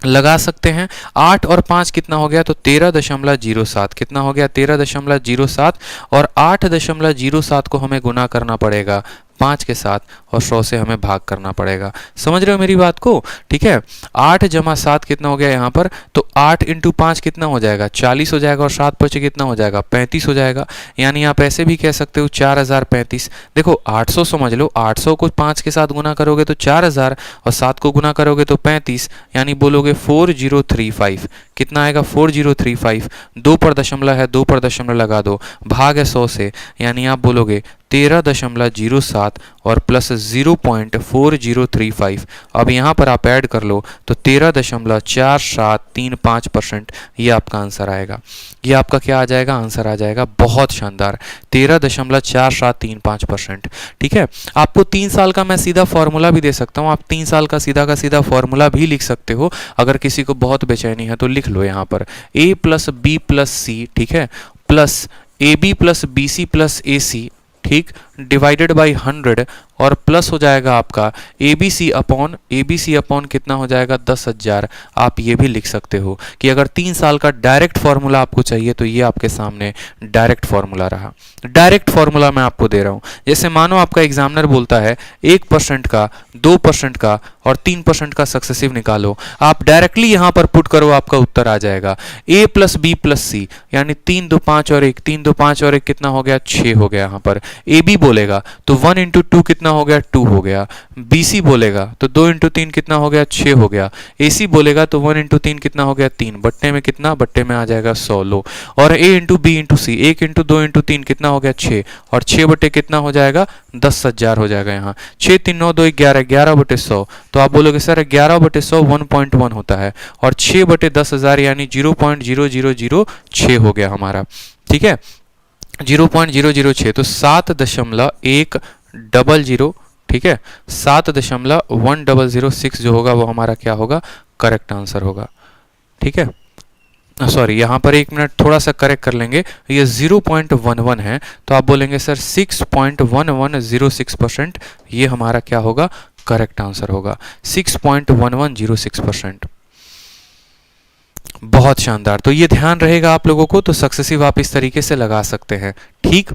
लगा सकते हैं। 8 और 5 कितना हो गया, तो 13.07। कितना हो गया, 13.07, और 8.07 को हमें गुना करना पड़ेगा 5 के साथ, और 100 से हमें भाग करना पड़ेगा। समझ रहे हो मेरी बात को, ठीक है। 8 + 7 कितना हो गया यहाँ पर, तो 8 × 5 कितना हो जाएगा, 40 हो जाएगा, और 7 5 कितना हो जाएगा, 35 हो जाएगा। यानी आप ऐसे भी कह सकते हो 4035। देखो 800 समझ लो, 800 को 5 के साथ गुना करोगे तो 4000, और 7 को गुना करोगे तो 35, यानी बोलोगे 4035। कितना आएगा, 4035। 2 पर दशमलव है, 2 पर दशमलव लगा दो, भाग है 100 से, यानी आप बोलोगे 13.07 और प्लस 0.4035। अब यहाँ पर आप ऐड कर लो तो 13.4735%, ये आपका आंसर आएगा। ये आपका क्या आ जाएगा, आंसर आ जाएगा। बहुत शानदार, 13.4735%, ठीक है। आपको 3 साल का मैं सीधा फॉर्मूला भी दे सकता हूँ, आप 3 साल का सीधा फॉर्मूला भी लिख सकते हो। अगर किसी को बहुत बेचैनी है तो लिख लो यहाँ पर a + b + c, ठीक है, प्लस ab + bc + ac, ठीक, डिवाइडेड बाई 100, और प्लस हो जाएगा आपका ABC अपॉन कितना हो जाएगा, 10,000। आप ये भी लिख सकते हो कि अगर 3 साल का डायरेक्ट फॉर्मूला आपको चाहिए तो ये आपके सामने डायरेक्ट फॉर्मूला रहा। डायरेक्ट फॉर्मूला मैं आपको दे रहा हूँ। जैसे मानो आपका एग्जामिनर बोलता है 1% का, 2% का और 3% का सक्सेसिव निकालो, आप डायरेक्टली यहाँ पर पुट करो, आपका उत्तर आ जाएगा a + b + c, यानी 3 2 5 और 1, 3 2 5 और 1 कितना हो गया, 6 हो गया। यहाँ पर AB बोलेगा तो 1 × 2 कितना हो गया, 2 हो गया। BC बोलेगा तो 2 × 3 कितना हो गया, 6 हो गया। AC बोलेगा तो 1 × 3 कितना हो गया, 3। बट्टे में कितना, बट्टे में आ जाएगा 100 लो। और A × B × C, 1 × 2 × 3 कितना हो गया, 6, और 6 बटे कितना हो जाएगा, 10,000 हो जाएगा। यहाँ 6 3 9 2 11, 11/100। तो आप बोलोगे सर 11/100 1.1 होता है, और 6/10,000 यानी 0.0006 हो गया हमारा, ठीक है, 0.006। तो 7.100, ठीक है, 7.1006 जो होगा वो हमारा क्या होगा, करेक्ट आंसर होगा, ठीक है। सॉरी, यहाँ पर 1 मिनट थोड़ा सा करेक्ट कर लेंगे, ये 0.11 है, तो आप बोलेंगे सर 6.1106%, ये हमारा क्या होगा, करेक्ट आंसर होगा, 6.1106%। बहुत शानदार। तो ये ध्यान रहेगा आप लोगों को, तो सक्सेसिव आप इस तरीके से लगा सकते हैं, ठीक।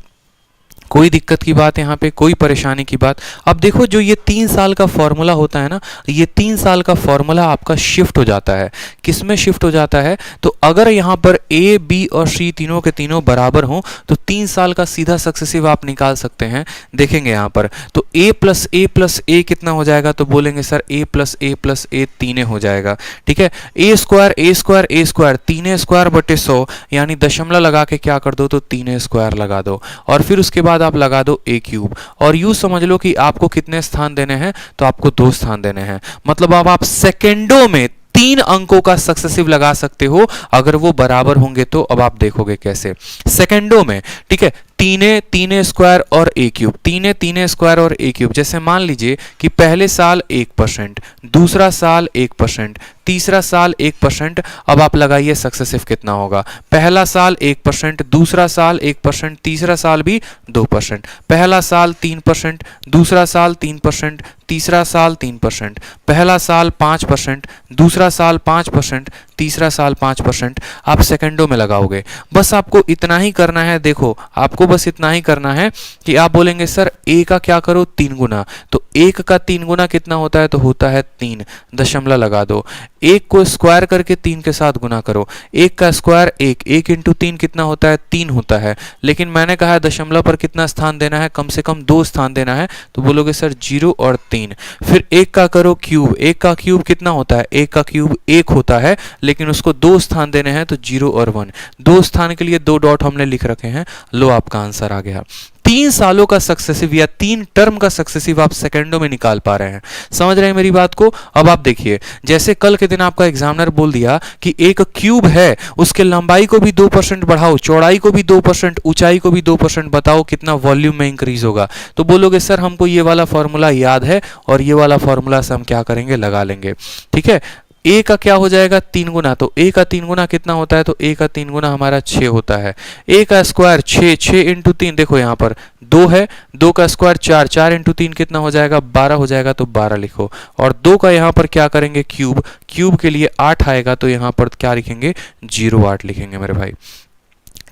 कोई दिक्कत की बात यहाँ पे, कोई परेशानी की बात। अब देखो जो ये 3 साल का फॉर्मूला होता है ना, ये 3 साल का फॉर्मूला आपका शिफ्ट हो जाता है। किस में शिफ्ट हो जाता है, तो अगर यहाँ पर A, B और C तीनों के तीनों बराबर हों तो 3 साल का सीधा सक्सेसिव आप निकाल सकते हैं। देखेंगे यहाँ पर तो A + A + A कितना हो जाएगा, तो बोलेंगे सर A + A + A 3 हो जाएगा, ठीक है। A² 3 स्क्वायर बटे 100, यानी दशमलव लगा के क्या कर दो, तो 3 स्क्वायर लगा दो, और फिर उसके बाद आप लगा दो A³, और यूं समझ लो कि आपको कितने स्थान देने हैं, तो आपको 2 स्थान देने हैं। मतलब अब आप सेकेंडों में 3 अंकों का सक्सेसिव लगा सकते हो, अगर वो बराबर होंगे तो। अब आप देखोगे कैसे, सेकेंडों में, ठीक है, 3 स्क्वायर और A³, 3 स्क्वायर और A³। जैसे मान लीजिए कि पहले साल 1%, दूसरा साल 1%, तीसरा साल 1%। अब आप लगाइए सक्सेसिव कितना होगा। पहला साल 1%, दूसरा साल 1%, तीसरा साल भी 2%। पहला साल 3%, दूसरा साल 3%, तीसरा साल 3%, पहला साल 5%, दूसरा साल 5%, तीसरा साल 5%। आप सेकंडों में लगाओगे। बस आपको इतना ही करना है। देखो, आपको बस इतना ही करना है कि आप बोलेंगे सर ए का क्या करो 3 गुना, तो 1 का 3 गुना कितना होता है, तो होता है 3, दशमलव लगा दो। 1 को स्क्वायर करके 3 के साथ गुना करो। 1 का स्क्वायर 1, 1 इंटू 3 कितना होता है, 3 होता है। लेकिन मैंने कहा है दशमलव पर कितना स्थान देना है, कम से कम 2 स्थान देना है, तो बोलोगे सर 0 और 3। फिर 1 का करो क्यूब। 1 का क्यूब कितना होता है, 1 का क्यूब 1 होता है, लेकिन उसको 2 स्थान देने हैं, तो 0 और 1। 2 स्थान के लिए 2 डॉट हमने लिख रखे हैं। लो, आपका आंसर आ गया। 3 सालों का सक्सेसिव या 3 टर्म का सक्सेसिव आप सेकंडों में निकाल पा रहे हैं। समझ रहे हैं मेरी बात को। अब आप देखिए, जैसे कल के दिन आपका एग्जामिनर बोल दिया कि एक क्यूब है, उसके लंबाई को भी 2% बढ़ाओ, चौड़ाई को भी 2%, ऊंचाई को भी 2%, बताओ कितना वॉल्यूम में इंक्रीज होगा। तो बोलोगे सर हमको ये वाला फॉर्मूला याद है और ये वाला फॉर्मूला से हम क्या करेंगे, लगा लेंगे। ठीक है, ए का क्या हो जाएगा 3 गुना, तो ए का 3 गुना कितना होता है, तो ए का 3 गुना हमारा 6 होता है। ए का स्क्वायर 6, 6 इंटू 3, देखो यहाँ पर 2 है, 2 का स्क्वायर 4, 4 इंटू 3 कितना हो जाएगा, 12 हो जाएगा, तो 12 लिखो। और 2 का यहाँ पर क्या करेंगे क्यूब, क्यूब के लिए 8 आएगा, तो यहाँ पर क्या लिखेंगे 0,8 लिखेंगे मेरे भाई।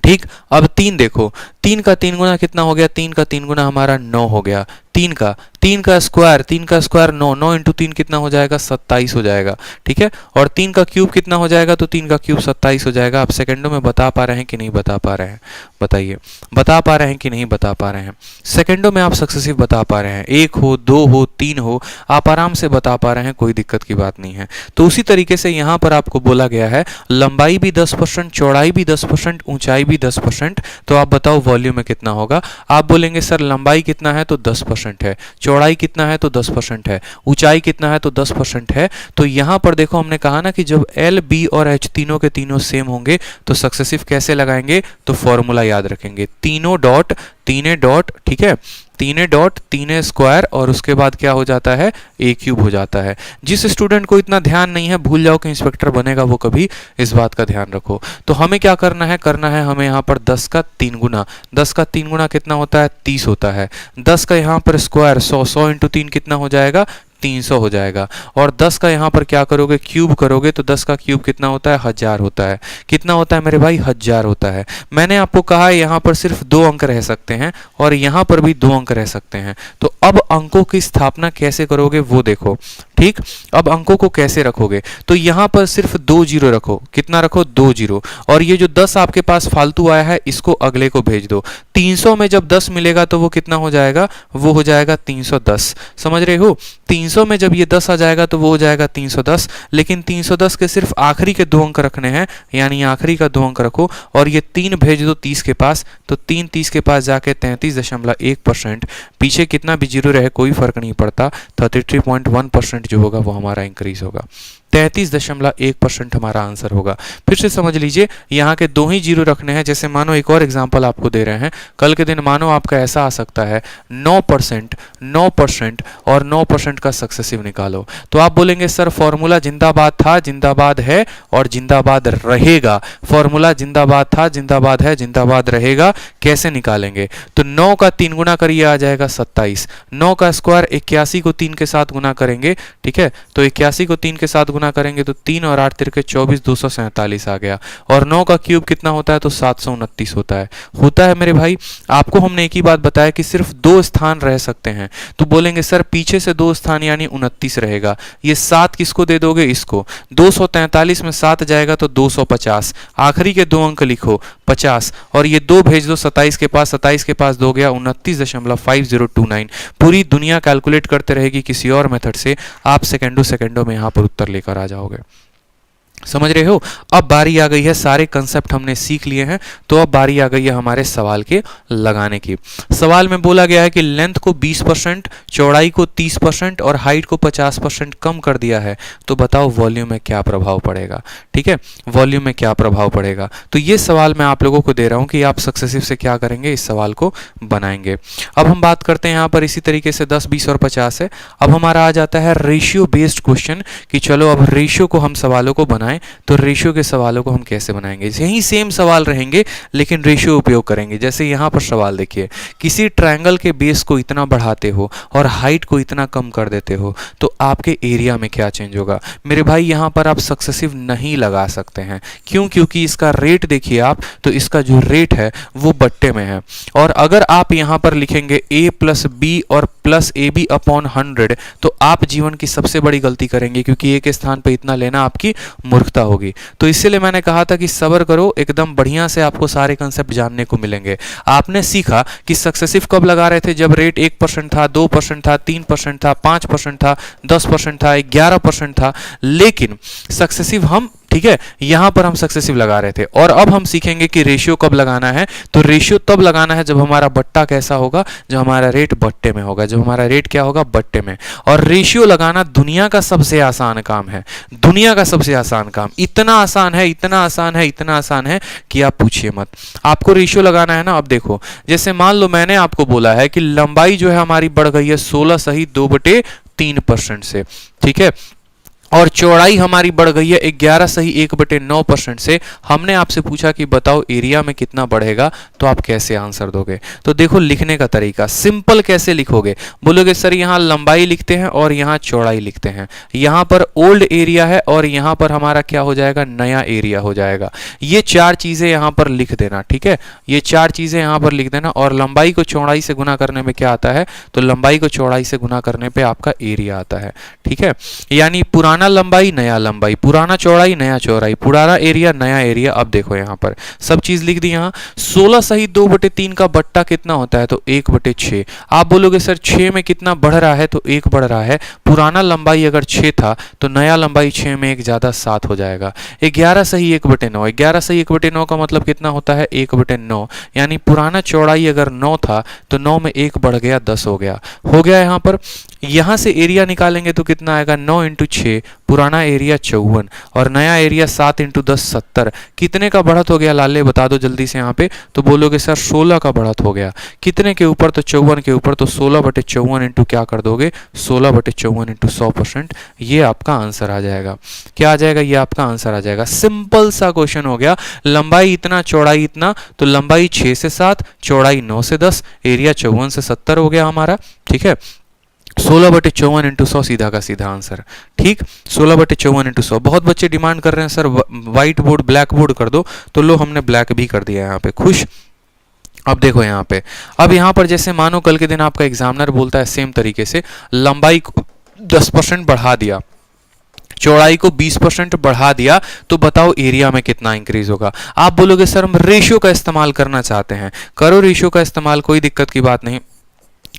ठीक, अब 3 देखो, 3 का 3 गुना कितना हो गया, 3 का 3 गुना हमारा 9 हो गया। 3 का स्क्वायर 9, 9 इंटू 3 कितना हो जाएगा, 27 हो जाएगा। ठीक है, और 3 का क्यूब कितना हो जाएगा, तो 3 का क्यूब 27 हो जाएगा। आप सेकंडों में बता पा रहे हैं कि नहीं बता पा रहे हैं, बताइए, बता पा रहे हैं कि नहीं बता पा रहे हैं। सेकंडों में आप सक्सेसिव बता पा रहे हैं, 1 हो, 2 हो, 3 हो, आप आराम से बता पा रहे हैं, कोई दिक्कत की बात नहीं है। तो उसी तरीके से यहाँ पर आपको बोला गया है लंबाई भी 10%, चौड़ाई भी 10%, ऊंचाई भी 10%, तो आप बताओ वॉल्यूम में कितना होगा। आप बोलेंगे सर लंबाई कितना है, तो 10% है, चौड़ाई कितना है, तो 10% है, ऊंचाई कितना है, तो 10% है। तो यहां पर देखो हमने कहा ना कि जब एल, बी और एच तीनों के तीनों सेम होंगे तो सक्सेसिव कैसे लगाएंगे, तो फॉर्मूला याद रखेंगे, तीनों डॉट तीने डॉट, ठीक है, तीने डॉट तीने स्क्वायर, और उसके बाद क्या हो जाता है, ए क्यूब हो जाता है। जिस स्टूडेंट को इतना ध्यान नहीं है, भूल जाओ कि इंस्पेक्टर बनेगा, वो कभी इस बात का ध्यान रखो। तो हमें क्या करना है हमें यहाँ पर 10 का 3 गुना, 10 का 3 गुना कितना होता है, 30 होता है। 10 का यहाँ पर स्क्वायर 100, 100 इंटू 3 कितना हो जाएगा, 300 हो जाएगा। और 10 का यहाँ पर क्या करोगे, क्यूब करोगे, तो 10 का क्यूब कितना होता है, 1000 होता है। कितना होता है मेरे भाई, 1000 होता है। मैंने आपको कहा है यहाँ पर सिर्फ 2 अंक रह सकते हैं और यहाँ पर भी 2 अंक रह सकते हैं। तो अब अंकों की स्थापना कैसे करोगे वो देखो। ठीक, अब अंकों को कैसे रखोगे, तो यहाँ पर सिर्फ 2 जीरो रखो। कितना रखो, 2 जीरो। और ये जो 10 आपके पास फालतू आया है इसको अगले को भेज दो। 300 में जब 10 मिलेगा तो वो कितना हो जाएगा, वो हो जाएगा 310। समझ रहे हो, 300 में जब ये 10 आ जाएगा तो वो हो जाएगा 310। लेकिन 310 के सिर्फ आखिरी के 2 अंक रखने हैं, यानी आखिरी का 2 अंक रखो और ये 3 भेज दो 30 के पास, तो 3 30 के पास जाके 33.1%। पीछे कितना भी जीरो रहे कोई फर्क नहीं पड़ता, 33.1% जो होगा वो हमारा इंक्रीज होगा। 33.1% हमारा आंसर होगा। फिर से समझ लीजिए, यहाँ के 2 ही जीरो रखने हैं। जैसे मानो एक और एग्जांपल आपको दे रहे हैं, कल के दिन मानो आपका ऐसा आ सकता है 9%, 9% और 9% का सक्सेसिव निकालो। तो आप बोलेंगे सर फॉर्मूला जिंदाबाद था, जिंदाबाद है और जिंदाबाद रहेगा। फॉर्मूला जिंदाबाद था, जिंदाबाद है, जिंदाबाद रहेगा, कैसे निकालेंगे, तो 9 का 3 गुना करिए आ जाएगा 27। 9 का स्क्वायर 81 को 3 के साथ गुना करेंगे, ठीक है, तो 81 को 3 के साथ गुना करेंगे तो 3 और 8 तिरके 24, 247 आ गया। और 9 का क्यूब कितना होता है, तो 729 होता है मेरे भाई। आपको हमने एक ही बात बताया कि सिर्फ 2 स्थान रह सकते हैं। तो बोलेंगे सर पीछे से 2 स्थान यानी 29 रहेगा। ये 7 किसको दे दोगे, इसको। 243 में 7 जाएगा तो 250। आखिरी के 2 अंक लिखो 50 और ये 2 भेज दो 27 के पास, 27 के पास 2 गया 29.5029। पूरी दुनिया कैलकुलेट करते रहेगी किसी और मेथड से, आप सेकंडों में यहाँ पर उत्तर लेकर आ जाओगे। समझ रहे हो। अब बारी आ गई है, सारे कंसेप्ट हमने सीख लिए हैं, तो अब बारी आ गई है हमारे सवाल के लगाने की। सवाल में बोला गया है कि लेंथ को 20%, चौड़ाई को 30% और हाइट को 50% कम कर दिया है, तो बताओ वॉल्यूम में क्या प्रभाव पड़ेगा। ठीक है, वॉल्यूम में क्या प्रभाव पड़ेगा। तो ये सवाल मैं आप लोगों को दे रहा हूं कि आप सक्सेसिव से क्या करेंगे, इस सवाल को बनाएंगे। अब हम बात करते हैं यहाँ पर इसी तरीके से 10, 20 और 50 है। अब हमारा आ जाता है रेशियो बेस्ड क्वेश्चन कि चलो अब रेशियो को हम सवालों को बनाएं। तो रेशियो के सवालों को हम कैसे बनाएंगे, यही सेम सवाल रहेंगे लेकिन रेशियो उपयोग करेंगे। जैसे यहाँ पर सवाल देखिए, किसी ट्रायंगल के बेस को इतना बढ़ाते हो और हाइट को इतना कम कर देते हो तो आपके एरिया में क्या चेंज होगा। मेरे भाई यहाँ पर आप सक्सेसिव नहीं लगा सकते हैं, क्यों? क्योंकि इसका रेट देखिए आप, तो इसका जो रेट है वो बट्टे में है। और अगर आप यहाँ पर लिखेंगे a प्लस बी और प्लस ए बी अपॉन 100, तो आप जीवन की सबसे बड़ी गलती करेंगे, क्योंकि ए के स्थान पर इतना लेना आपकी मूर्खता होगी। तो इसीलिए मैंने कहा था कि सब्र करो, एकदम बढ़िया से आपको सारे कंसेप्ट जानने को मिलेंगे। आपने सीखा कि सक्सेसिव कब लगा रहे थे, जब रेट 1% था, 2% था, 3% था, 5% था, 10% था, 11% था, लेकिन सक्सेसिव हम, ठीक है, यहां पर हम सक्सेसिव लगा रहे थे। और अब हम सीखेंगे कि रेशियो कब लगाना है। तो रेशियो तब लगाना है जब हमारा बट्टा कैसा होगा, जब हमारा रेट बट्टे में होगा, जब हमारा रेट क्या होगा, बट्टे में। और रेशियो लगाना दुनिया का सबसे आसान काम है, दुनिया का सबसे आसान काम। इतना आसान है, इतना आसान है, इतना आसान है कि आप पूछिए मत। आपको रेशियो लगाना है ना। अब देखो, जैसे मान लो मैंने आपको बोला है कि लंबाई जो है हमारी बढ़ गई है 16 सही 2/3% से, ठीक है, और चौड़ाई हमारी बढ़ गई है 11 सही 1/9% से। हमने आपसे पूछा कि बताओ एरिया में कितना बढ़ेगा, तो आप कैसे आंसर दोगे। तो देखो लिखने का तरीका सिंपल, कैसे लिखोगे, बोलोगे सर यहाँ लंबाई लिखते हैं और यहाँ चौड़ाई लिखते हैं, यहाँ पर ओल्ड एरिया है और यहाँ पर हमारा क्या हो जाएगा, नया एरिया हो जाएगा। ये चार चीजें यहाँ पर लिख देना, ठीक है, ये चार चीजें यहाँ पर लिख देना। और लंबाई को चौड़ाई से गुना करने में क्या आता है, तो लंबाई को चौड़ाई से गुना करने पे आपका एरिया आता है, ठीक है। यानी पुराना लंबाई नया लंबाई, पुराना चौड़ाई नया चौड़ाई, पुराना एरिया नया एरिया। अब देखो यहाँ पर सब चीज लिख दी। यहाँ 16 सही 2/3 का बट्टा कितना होता है, तो 1/6। आप बोलोगे सर 6 में कितना बढ़ रहा है, तो 1 बढ़ रहा है। पुराना लंबाई अगर 6 था तो नया लंबाई 6 में 1 ज्यादा 7 हो जाएगा। 11 सही 1/9, 11 सही 1/9 का मतलब कितना होता है, 1/9। यानी पुराना चौड़ाई अगर 9 था तो 9 में 1 बढ़ गया, 10 हो गया, हो गया। यहाँ पर यहां से एरिया निकालेंगे तो कितना आएगा, 9 × 6, पुराना एरिया 54 और नया एरिया 7 × 10 70। कितने का बढ़त हो गया लाले, बता दो जल्दी से यहाँ पे। तो बोलोगे सर 16 का बढ़त हो गया। कितने के ऊपर, तो 54 के ऊपर। तो 16/54 इंटू क्या कर दोगे, 16/54 इंटू 100%। ये आपका आंसर आ जाएगा। क्या आ जाएगा, ये आपका आंसर आ जाएगा। सिंपल सा क्वेश्चन हो गया। लंबाई इतना चौड़ाई इतना, तो लंबाई 6 से 7, चौड़ाई 9 से 10, एरिया 54 से 70 हो गया हमारा, ठीक है। 16/54 इंटू 100 सीधा का सीधा आंसर, ठीक। 16/54 इंटू 100। बहुत बच्चे डिमांड कर रहे हैं sir white board black board कर दो, तो लो हमने ब्लैक भी कर दिया यहाँ पे, खुश। अब देखो यहाँ पे, अब यहाँ पर जैसे मानो कल के दिन आपका एग्जामिनर बोलता है सेम तरीके से, लंबाई को 10% बढ़ा दिया, चौड़ाई को 20% बढ़ा दिया, तो बताओ एरिया में कितना इंक्रीज होगा। आप बोलोगे सर हम रेशियो का इस्तेमाल करना चाहते हैं, करो रेशियो का इस्तेमाल, कोई दिक्कत की बात नहीं।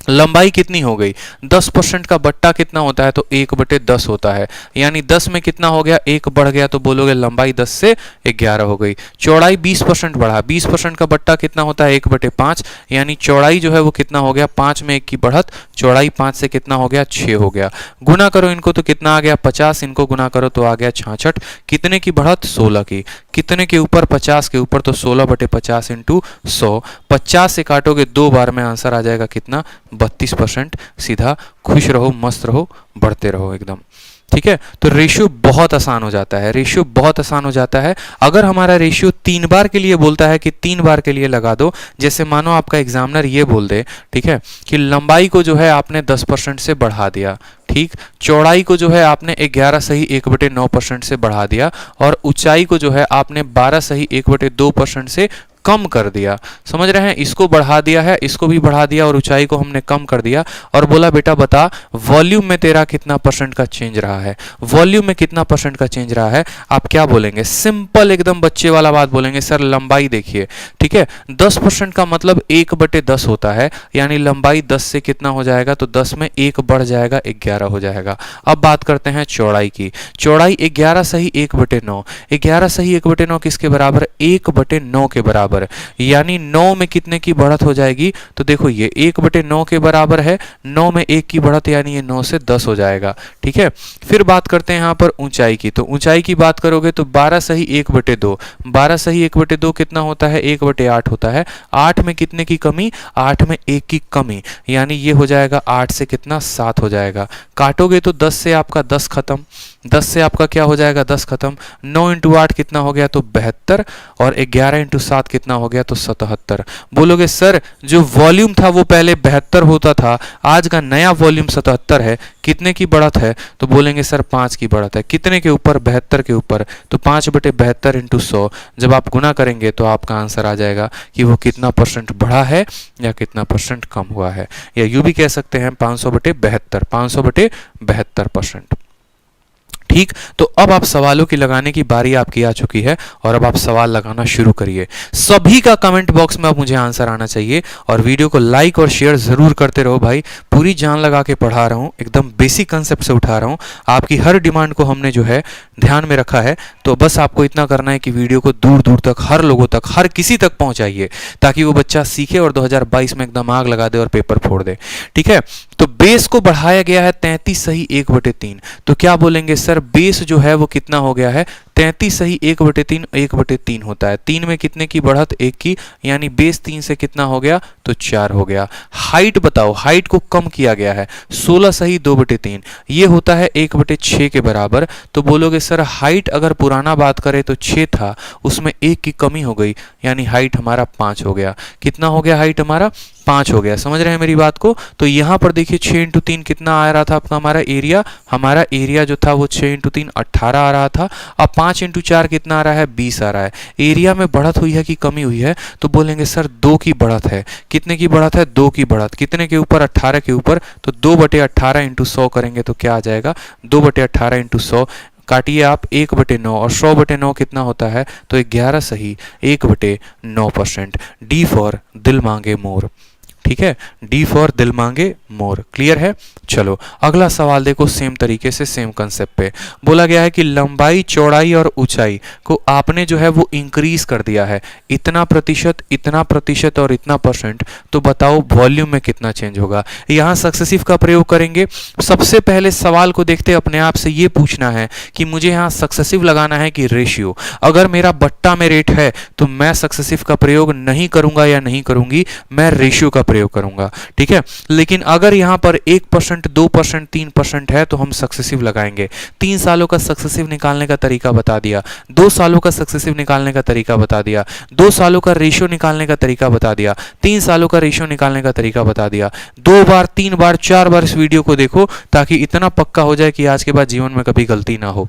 लंबाई कितनी हो गई, 10% का बट्टा कितना होता है, तो 1/10 होता है। यानी 10 में कितना हो गया, 1 बढ़ गया, तो बोलोगे लंबाई 10 से 11 हो गई। चौड़ाई 20% बढ़ा, 20% का बट्टा कितना होता है, 1/5। यानी चौड़ाई जो है वो कितना हो गया, 5 में 1 की बढ़त, चौड़ाई 5 से कितना हो गया, 6 हो गया। गुना करो इनको तो कितना आ गया, 50। इनको गुना करो तो आ गया 66। कितने की बढ़त, 16 की। कितने के ऊपर, 50 के ऊपर, तो 16/50 इंटू 100। 50 से काटोगे 2 बार में, आंसर आ जाएगा कितना, 32%। सीधा, खुश रहो, मस्त रहो, बढ़ते रहो एकदम, ठीक है। तो रेशियो बहुत आसान हो जाता है, रेशियो बहुत आसान हो जाता है। अगर हमारा रेशियो 3 बार के लिए बोलता है कि 3 बार के लिए लगा दो, जैसे मानो आपका एग्जामिनर ये बोल दे, ठीक है, कि लंबाई को जो है आपने 10% से बढ़ा दिया, ठीक, चौड़ाई को जो है आपने 11 सही 1/9% से बढ़ा दिया, और ऊंचाई को जो है आपने 12 सही 1/2% से कम कर दिया, समझ रहे हैं, इसको बढ़ा दिया है, इसको भी बढ़ा दिया और ऊंचाई को हमने कम कर दिया और बोला बेटा बता वॉल्यूम में तेरा कितना परसेंट का चेंज रहा है, वॉल्यूम में कितना परसेंट का चेंज रहा है। आप क्या बोलेंगे, सिंपल एकदम बच्चे वाला बात बोलेंगे, सर लंबाई देखिए, ठीक है, 10% का मतलब 1/10 होता है, यानी लंबाई 10 से कितना हो जाएगा, तो 10 में 1 बढ़ जाएगा, 11 हो जाएगा। अब बात करते हैं चौड़ाई की, चौड़ाई 11 सही 1/9, 11 सही 1/9 किसके बराबर, 1/9 के बराबर, यानी 9 में कितने की बढ़त हो जाएगी, तो देखो ये 1/9 के बराबर है, 9 में 1 की बढ़त यानी ये 9 से 10 हो जाएगा, ठीक है। फिर बात करते हैं यहाँ पर ऊंचाई की, तो ऊंचाई की बात करोगे तो 12 सही 1/2, 12 सही 1/2 कितना होता है, 1/8 होता है, 8 में कितने की कमी, 8 में 1 की कमी, यानी ये हो जाएगा 8 से कितना 7 हो जाएगा। काटोगे तो 10 से आपका 10 खत्म, 10 से आपका क्या हो जाएगा, 10 खत्म, 9 इंटू 8 कितना हो गया, तो 72, और 11 इंटू 7 कितना हो गया, तो 77। बोलोगे सर जो वॉल्यूम था वो पहले 72 होता था, आज का नया वॉल्यूम 77 है, कितने की बढ़त है, तो बोलेंगे सर 5 की बढ़त है, कितने के ऊपर, 72 के ऊपर, तो 5/72 इंटू 100 जब आप गुना करेंगे तो आपका आंसर आ जाएगा कि वो कितना परसेंट बढ़ा है या कितना परसेंट कम हुआ है, या यूं भी कह सकते हैं 500/72, 500/72%। ठीक, तो अब आप सवालों की लगाने की बारी आपकी आ चुकी है और अब आप सवाल लगाना शुरू करिए। सभी का कमेंट बॉक्स में अब मुझे आंसर आना चाहिए और वीडियो को लाइक और शेयर जरूर करते रहो भाई, पूरी जान लगा के पढ़ा रहा हूँ, एकदम बेसिक कंसेप्ट से उठा रहा हूँ, आपकी हर डिमांड को हमने जो है ध्यान में रखा है। तो बस आपको इतना करना है कि वीडियो को दूर दूर तक, हर लोगों तक, हर किसी तक पहुंचाइए ताकि वो बच्चा सीखे और 2022 में एकदम आग लगा दे और पेपर फोड़ दे, ठीक है। तो बेस को बढ़ाया गया है 33 सही 1/3, तो क्या बोलेंगे सर बेस जो है वो कितना हो गया है, 33 सही 1/3, 1/3 होता है, 3 में कितने की बढ़त, 1 की, यानी बेस 3 से कितना हो गया, तो 4 हो गया। हाइट बताओ, हाइट को कम किया गया है, 16 सही 2/3, ये होता है 1/6 के बराबर। तो बोलोगे सर हाइट अगर पुराना बात करें तो 6 था, उसमें 1 की कमी हो गई, यानी हाइट हमारा 5 हो गया। कितना हो गया, हाइट हमारा 5 हो गया, समझ रहे हैं मेरी बात को। तो यहां पर देखिए 6 इंटू 3 कितना आ रहा था आपका, हमारा एरिया जो था वो 6 इंटू 3 18 आ रहा था। अब 5 इंटू 4 कितना आ रहा है, 20 आ रहा है। एरिया में बढ़त हुई है कि कमी हुई है, तो बोलेंगे सर 2 की बढ़त है। कितने की बढ़त है, 2 की बढ़त, कितने के ऊपर, 18 के ऊपर, तो 2/18 इंटू 100 करेंगे तो क्या आ जाएगा, 2/18 इंटू 100, काटिए आप 1/9 और 100/9 कितना होता है, तो 11 सही 1/9%। डी फॉर दिल मांगे मोर, ठीक है, डी फॉर दिल मांगे मोर, क्लियर है। चलो अगला सवाल देखो, सेम तरीके से सेम कंसेप्ट पे बोला गया है कि लंबाई, चौड़ाई और ऊंचाई को आपने जो है वो इंक्रीज कर दिया है, इतना प्रतिशत, इतना प्रतिशत और इतना परसेंट, तो बताओ वॉल्यूम में कितना चेंज होगा। यहां सक्सेसिव का प्रयोग करेंगे। सबसे पहले सवाल को देखते अपने आप से ये पूछना है कि मुझे यहाँ सक्सेसिव लगाना है कि रेशियो। अगर मेरा बट्टा में रेट है तो मैं सक्सेसिव का प्रयोग नहीं करूंगा या नहीं करूंगी, मैं रेशियो का प्रयोग करूंगा, ठीक है। लेकिन अगर यहां पर 1%, 2%, 3% है तो हम सक्सेसिव लगाएंगे। 3 सालों का सक्सेसिव निकालने का तरीका बता दिया, 2 सालों का सक्सेसिव निकालने का तरीका बता दिया, 2 सालों का रेशियो निकालने का तरीका बता दिया, 3 सालों का रेशियो निकालने का तरीका बता दिया। 2 बार, 3 बार, 4 बार इस वीडियो को देखो ताकि इतना पक्का हो जाए कि आज के बाद जीवन में कभी गलती ना हो।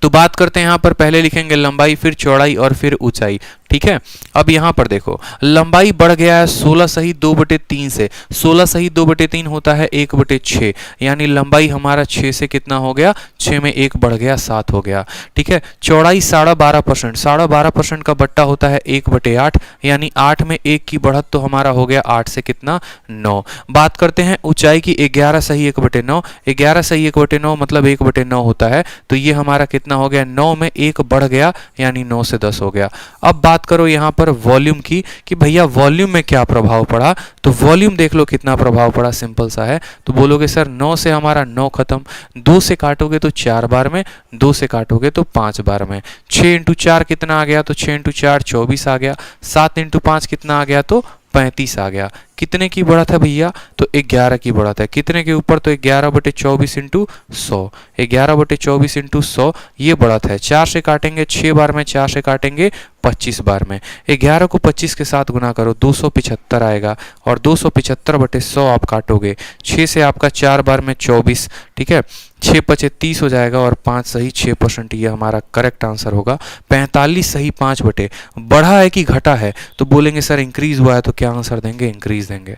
तो बात करते हैं, यहां पर पहले लिखेंगे लंबाई, फिर चौड़ाई और फिर ऊंचाई, ठीक है। अब यहां पर देखो लंबाई बढ़ गया है 16 सही 2/3 से, 16 सही 2/3 होता है 1/6, यानी लंबाई हमारा 6 से कितना हो गया, 6 में 1 बढ़ गया, 7 हो गया, ठीक है। चौड़ाई 12.5%, 12.5% का बट्टा होता है 1/8, यानी 8 में 1 की बढ़त, तो हमारा हो गया 8 से कितना, 9। बात करते हैं ऊंचाई की, 11 सही 1/9, 11 सही 1/9 मतलब 1/9 होता है, तो ये हमारा कितना हो गया, 9 में 1 बढ़ गया, यानी 9 से 10 हो गया। अब बात करो यहां पर वॉल्यूम की कि भैया वॉल्यूम में क्या प्रभाव पड़ा, तो वॉल्यूम देख लो कितना प्रभाव पड़ा, सिंपल सा है। तो बोलोगे सर 9 से हमारा 9 खत्म, 2 से काटोगे तो 4 बार में, 2 से काटोगे तो 5 बार में, 6 इंटू 4 कितना आ गया, तो 6 इंटू 4 24 आ गया, 7 इंटू 5 कितना आ गया, तो 35 आ गया। कितने की बढ़त है भैया, तो 11 की बढ़त है। कितने के ऊपर, तो 11/24 इंटू 100, 11/24 इंटू 100 ये बढ़त है। 4 से काटेंगे 6 बार में, 4 से काटेंगे 25 बार में, 11 को 25 के साथ गुना करो 275 आएगा, और 275/100 आप काटोगे, 6 से आपका 4 बार में 24, ठीक है, 6 पचे 30 हो जाएगा और 5 सही 6%, ये हमारा करेक्ट आंसर होगा। 45 सही 5 बटे, बढ़ा है कि घटा है, तो बोलेंगे सर इंक्रीज हुआ है, तो क्या आंसर देंगे? इंक्रीज देंगे।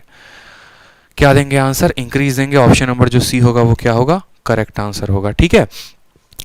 क्या देंगे आंसर? इंक्रीज देंगे। ऑप्शन नंबर जो सी होगा वो क्या होगा? करेक्ट आंसर होगा। ठीक है,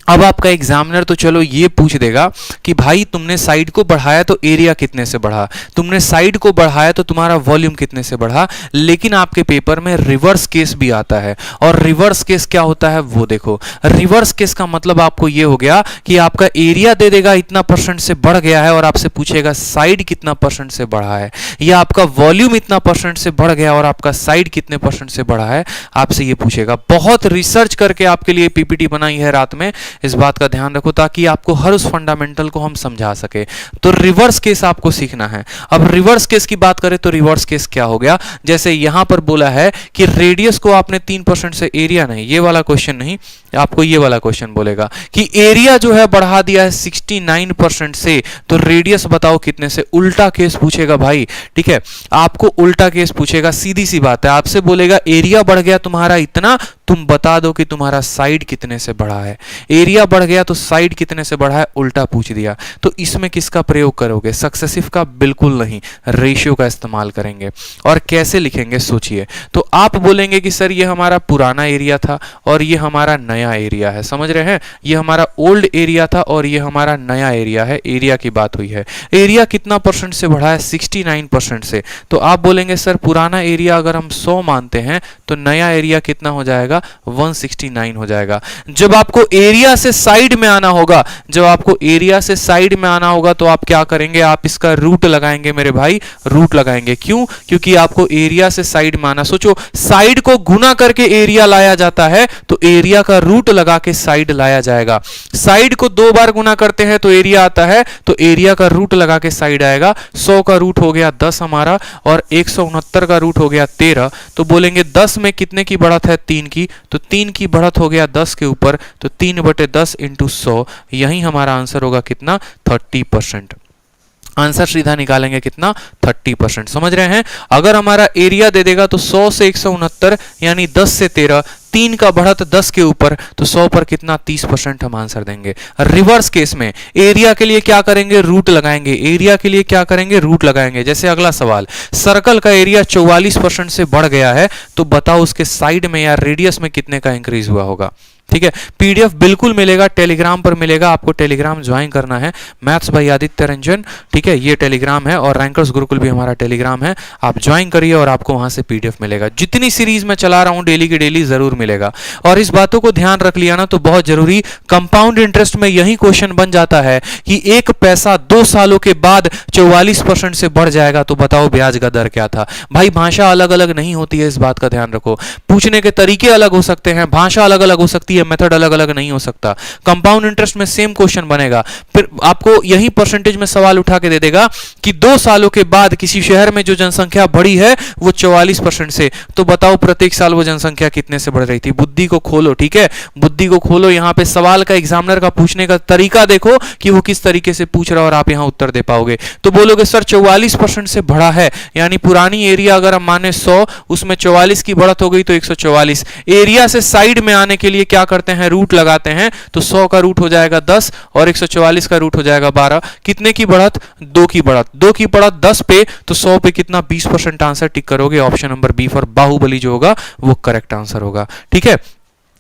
अब आपका एग्जामिनर तो चलो ये पूछ देगा कि भाई तुमने साइड को बढ़ाया तो एरिया कितने से बढ़ा, तुमने साइड को बढ़ाया तो तुम्हारा वॉल्यूम कितने से बढ़ा, लेकिन आपके पेपर में रिवर्स केस भी आता है। और रिवर्स केस क्या होता है वो देखो। रिवर्स केस का मतलब आपको ये हो गया कि आपका एरिया दे देगा इतना परसेंट से बढ़ गया है और आपसे पूछेगा साइड कितना परसेंट से बढ़ा है, या आपका वॉल्यूम इतना परसेंट से बढ़ गया और आपका साइड कितने परसेंट से बढ़ा है, आपसे ये पूछेगा। बहुत रिसर्च करके आपके लिए पीपीटी बनाई है रात में, इस बात का ध्यान रखो ताकि आपको हर उस फंडामेंटल को हम समझा सके। तो रिवर्स केस आपको सीखना है। अब रिवर्स केस की बात करें तो रिवर्स केस क्या हो गया, जैसे यहां पर बोला है कि रेडियस को आपने 3% से, एरिया नहीं, ये वाला क्वेश्चन नहीं, आपको ये वाला क्वेश्चन बोलेगा कि एरिया जो है बढ़ा दिया है 69% से, तो रेडियस बताओ कितने से। उल्टा केस पूछेगा भाई, ठीक है, आपको उल्टा केस पूछेगा। सीधी सी बात है, आपसे बोलेगा एरिया बढ़ गया तुम्हारा इतना, तुम बता दो कि तुम्हारा साइड कितने से बढ़ा है। एरिया बढ़ गया तो साइड कितने से बढ़ा है, उल्टा पूछ दिया। तो इसमें किसका प्रयोग करोगे? सक्सेसिव का बिल्कुल नहीं, रेशियो का इस्तेमाल करेंगे। और कैसे लिखेंगे सोचिए। तो आप बोलेंगे कि सर ये हमारा पुराना एरिया था और ये हमारा नया एरिया है, समझ रहे हैं, ये हमारा ओल्ड एरिया था और ये हमारा नया एरिया है। एरिया की बात हुई है, एरिया कितना परसेंट से बढ़ा है? 69% से। तो आप बोलेंगे सर पुराना एरिया अगर हम 100 मानते हैं तो नया एरिया कितना हो जाएगा? 169 हो जाएगा। जब आपको एरिया से साइड में आना होगा, जब आपको एरिया से साइड में आना होगा तो आप क्या करेंगे? आप इसका रूट लगाएंगे मेरे भाई, रूट लगाएंगे। क्यों? क्योंकि आपको एरिया से साइड में आना। सोचो, साइड को गुना करके एरिया लाया जाता है, तो एरिया का रूट लगा के साइड लाया जाएगा। साइड को 2 बार गुना करते हैं तो एरिया आता है, तो एरिया का रूट लगा के साइड आएगा। 100 का रूट हो गया 10 हमारा, और 169 का रूट हो गया 13। तो बोलेंगे 10 में कितने की बढ़त है? 3 की, तो 3 की बढ़त हो गया 10 के ऊपर, तो 3/10 इंटू 100, यही हमारा आंसर होगा कितना? 30%। आंसर सीधा निकालेंगे कितना? 30%। समझ रहे हैं? अगर हमारा एरिया दे देगा तो 100 से 169 यानी 10 से 13, 3 का बढ़त 10 के ऊपर, तो 100 पर कितना? 30% हम आंसर देंगे। रिवर्स केस में एरिया के लिए क्या करेंगे? रूट लगाएंगे। एरिया के लिए क्या करेंगे? रूट लगाएंगे। जैसे अगला सवाल, सर्कल का एरिया 44% से बढ़ गया है, तो बताओ उसके साइड में या रेडियस में कितने का इंक्रीज हुआ होगा। ठीक है, पीडीएफ बिल्कुल मिलेगा, टेलीग्राम पर मिलेगा, आपको टेलीग्राम ज्वाइन करना है, मैथ्स बाय आदित्य रंजन। ठीक है, ये टेलीग्राम है, और रैंकर्स गुरुकुल भी हमारा टेलीग्राम है। आप ज्वाइन करिए और आपको वहां से पीडीएफ मिलेगा। जितनी सीरीज में चला रहा हूं डेली की डेली जरूर मिलेगा। और इस बातों को ध्यान रख लिया ना तो बहुत जरूरी, कंपाउंड इंटरेस्ट में यही क्वेश्चन बन जाता है कि 1 पैसा 2 सालों के बाद 44% से बढ़ जाएगा, तो बताओ ब्याज का दर क्या था। भाई भाषा अलग अलग नहीं होती है, इस बात का ध्यान रखो। पूछने के तरीके अलग हो सकते हैं, भाषा अलग अलग हो सकती है, मेथड अलग अलग नहीं हो सकता। कंपाउंड इंटरेस्ट में सेम क्वेश्चन बनेगा, फिर आपको यही परसेंटेज में सवाल उठा के दे देगा कि 2 सालों के बाद किसी शहर में जो जनसंख्या बढ़ी है वो 44% से, तो बताओ प्रत्येक साल वो जनसंख्या कितने से बढ़ रही थी। बुद्धि को खोलो, ठीक है, बुद्धि को खोलो। यहां पे सवाल का एग्जामिनर का पूछने का तरीका देखो कि वो किस तरीके से पूछ रहा है और आप यहां उत्तर दे पाओगे। तो बोलोगे सर 44% से बढ़ा है, यानी पुरानी एरिया अगर हम माने 100, उसमें 44 की बढ़त हो गई तो 144। एरिया से साइड में आने के लिए क्या करते हैं? रूट लगाते हैं। तो 100 का रूट हो जाएगा 10 और 144 का रूट हो जाएगा 12। कितने की बढ़त? 2 की बढ़त। 2 की बढ़त 10 पे, तो 100 पे कितना? 20% आंसर टिक करोगे। Option number B for Baahubali जो होगा वो करेक्ट आंसर होगा। ठीक है,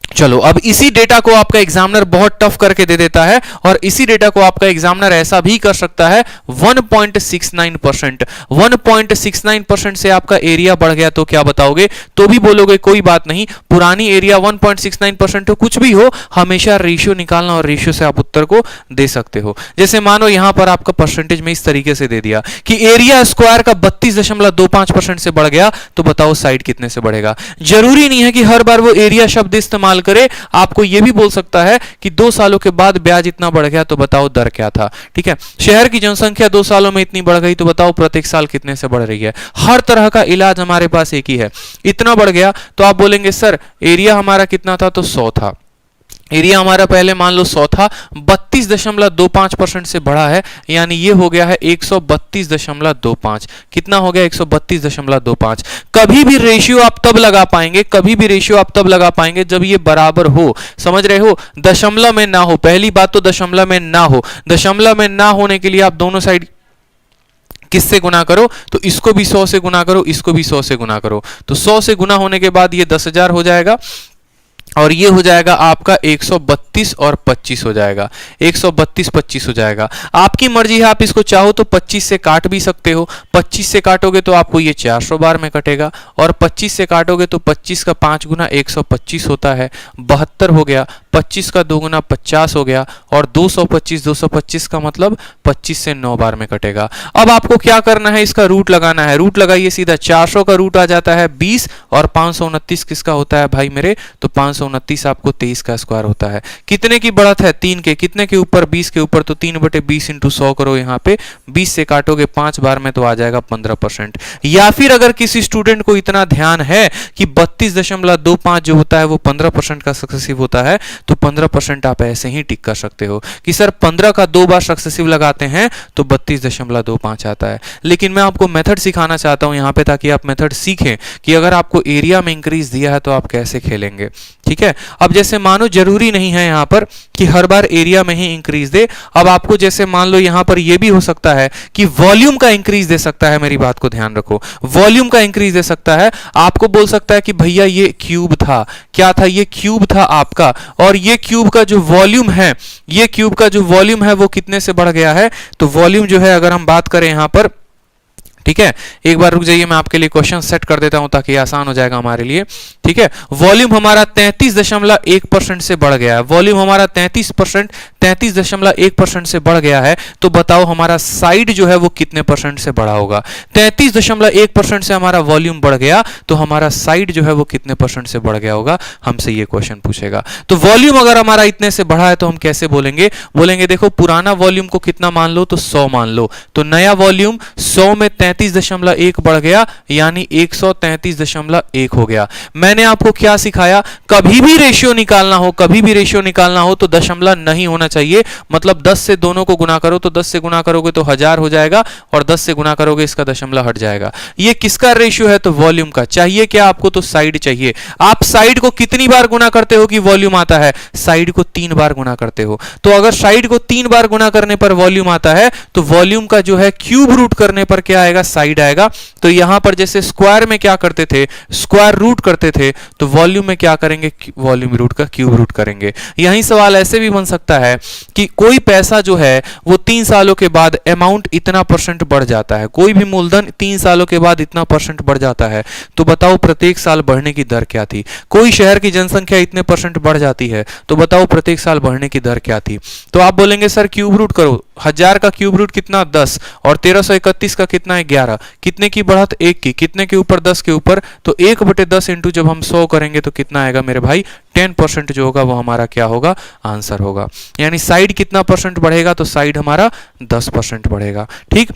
चलो अब इसी डेटा को आपका एग्जामिनर बहुत टफ करके दे देता है, और इसी डेटा को आपका एग्जामिनर ऐसा भी कर सकता है 1.69%। 1.69% से आपका एरिया बढ़ गया तो क्या बताओगे? तो भी बोलोगे कोई बात नहीं, पुरानी एरिया 1.69% हो, कुछ भी हो, हमेशा रेशियो निकालना और रेशियो से आप उत्तर को दे सकते हो। जैसे मानो यहां पर आपका परसेंटेज में इस तरीके से दे दिया कि एरिया स्क्वायर का 32.25% से बढ़ गया, तो बताओ साइड कितने से बढ़ेगा। जरूरी नहीं है कि हर बार वो एरिया शब्द इस्तेमाल करे, आपको यह भी बोल सकता है कि 2 सालों के बाद ब्याज इतना बढ़ गया, तो बताओ दर क्या था। ठीक है, शहर की जनसंख्या 2 सालों में इतनी बढ़ गई, तो बताओ प्रत्येक साल कितने से बढ़ रही है। हर तरह का इलाज हमारे पास एक ही है। इतना बढ़ गया तो आप बोलेंगे सर एरिया हमारा कितना था? तो 100 था। एरिया हमारा पहले मान लो 100 था, 32.25% से बढ़ा है, यानी ये हो गया है 132.25। कितना हो गया? 132.25। कभी भी रेशियो आप तब लगा पाएंगे, कभी भी रेशियो आप तब लगा पाएंगे जब ये बराबर हो। समझ रहे हो? दशमलव में ना हो। पहली बात तो दशमलव में ना हो। दशमलव में ना होने के लिए आप दोनों साइड किससे गुना करो? तो इसको भी 100 से गुना करो, इसको भी 100 से गुना करो। तो 100 से गुना होने के बाद ये 10,000 हो जाएगा और ये हो जाएगा आपका 132 और 25 हो जाएगा। 132 25 हो जाएगा। आपकी मर्जी है, आप इसको चाहो तो 25 से काट भी सकते हो। 25 से काटोगे तो आपको ये 400 बार में कटेगा, और 25 से काटोगे तो 25 का 5 गुना 125 होता है, 72 हो गया। 25 का 2 गुना 50 हो गया, और 225 का मतलब 25 से 9 बार में कटेगा। अब आपको क्या करना है? इसका रूट लगाना है। रूट लगाइए सीधा। 400 का रूट आ जाता है 20, और 529 किसका होता है भाई मेरे? तो 529 आपको 23 का स्क्वायर होता है। कितने की बढ़त है? 3 के। कितने के ऊपर? 20 के ऊपर। तो 3/20 इंटू 100 करो। यहाँ पे 20 से काटोगे 5 बार में तो आ जाएगा 15%। या फिर अगर किसी स्टूडेंट को इतना ध्यान है कि 32.25 जो होता है वो 15% का सक्सेसिव होता है, तो 15% आप ऐसे ही टिक कर सकते हो कि सर 15 का 2 बार सक्सेसिव लगाते हैं तो 32.25 आता है। लेकिन मैं आपको मेथड सिखाना चाहता हूं यहाँ पे, ताकि आप मेथड सीखें कि अगर आपको एरिया में इंक्रीज दिया है तो आप कैसे खेलेंगे। ठीक है? अब जैसे मानो जरूरी नहीं है यहाँ पर कि हर बार एरिया में ही इंक्रीज दे। अब आपको जैसे मान लो यहाँ पर यह भी हो सकता है कि वॉल्यूम का इंक्रीज दे सकता है। मेरी बात को ध्यान रखो, वॉल्यूम का इंक्रीज दे सकता है। आपको बोल सकता है कि भैया ये क्यूब था। क्या था? ये क्यूब था आपका, और ये क्यूब का जो वॉल्यूम है, ये क्यूब का जो वॉल्यूम है वो कितने से बढ़ गया है? तो वॉल्यूम जो है, अगर हम बात करें यहां पर, ठीक है, एक बार रुक जाइए, मैं आपके लिए क्वेश्चन सेट कर देता हूं ताकि आसान हो जाएगा हमारे लिए। ठीक है, वॉल्यूम हमारा 33.1% से बढ़ गया है। वॉल्यूम हमारा 33.1% से बढ़ गया है। तो बताओ हमारा साइड जो है वो कितने परसेंट से बढ़ा होगा? 33.1% से हमारा वॉल्यूम बढ़ गया, तो हमारा साइड जो है वो कितने परसेंट से बढ़ गया होगा? हमसे ये क्वेश्चन पूछेगा। तो वॉल्यूम अगर हमारा इतने से बढ़ा है तो हम कैसे बोलेंगे? बोलेंगे देखो, पुराना वॉल्यूम को कितना मान लो? तो 100 मान लो। तो नया वॉल्यूम 100 में 33.1 बढ़ गया, यानी 133.1 हो गया। मैंने आपको क्या सिखाया? कभी भी रेशियो निकालना हो, कभी भी रेशियो निकालना हो तो दशमलव नहीं होना चाहिए। मतलब 10 से दोनों को गुना करो, तो 10 से गुना करोगे तो 1000 हो जाएगा, और 10 से गुना करोगे इसका दशमलव हट जाएगा। ये किसका रेशियो है? तो वॉल्यूम का। चाहिए क्या आपको? तो साइड चाहिए। आप साइड को कितनी बार गुना करते हो कि वॉल्यूम आता है? साइड को 3 बार गुना करते हो। तो अगर साइड को 3 बार गुना करने पर वॉल्यूम आता है, तो वॉल्यूम का जो है क्यूब रूट करने पर क्या आएगा? साइड आएगा। तो यहां पर जैसे स्क्वायर में क्या करते थे? स्क्वायर रूट करते थे। तो वॉल्यूम में क्या करेंगे? वॉल्यूम रूट का क्यूब रूट करेंगे। यही सवाल ऐसे भी बन सकता है कि कोई पैसा जो है वो 3 सालों के बाद अमाउंट इतना परसेंट बढ़ जाता है। कोई भी मूलधन 3 सालों के बाद इतना परसेंट बढ़ जाता है, तो बताओ प्रत्येक साल बढ़ने की दर क्या थी? कोई शहर की जनसंख्या इतने परसेंट बढ़ जाती है, तो बताओ प्रत्येक साल बढ़ने की दर क्या थी? तो आप बोलेंगे सर क्यूब रूट करो। 1000 का क्यूब रूट कितना? 10, और 1331 का कितना है? 11। कितने की बढ़त? 1 की। कितने के ऊपर? 10 के ऊपर। तो 1/10 इंटू जब हम 100 करेंगे तो कितना आएगा मेरे भाई? 10% जो होगा वो हमारा क्या होगा? आंसर होगा। यानी साइड कितना परसेंट बढ़ेगा? तो साइड हमारा 10% बढ़ेगा। ठीक,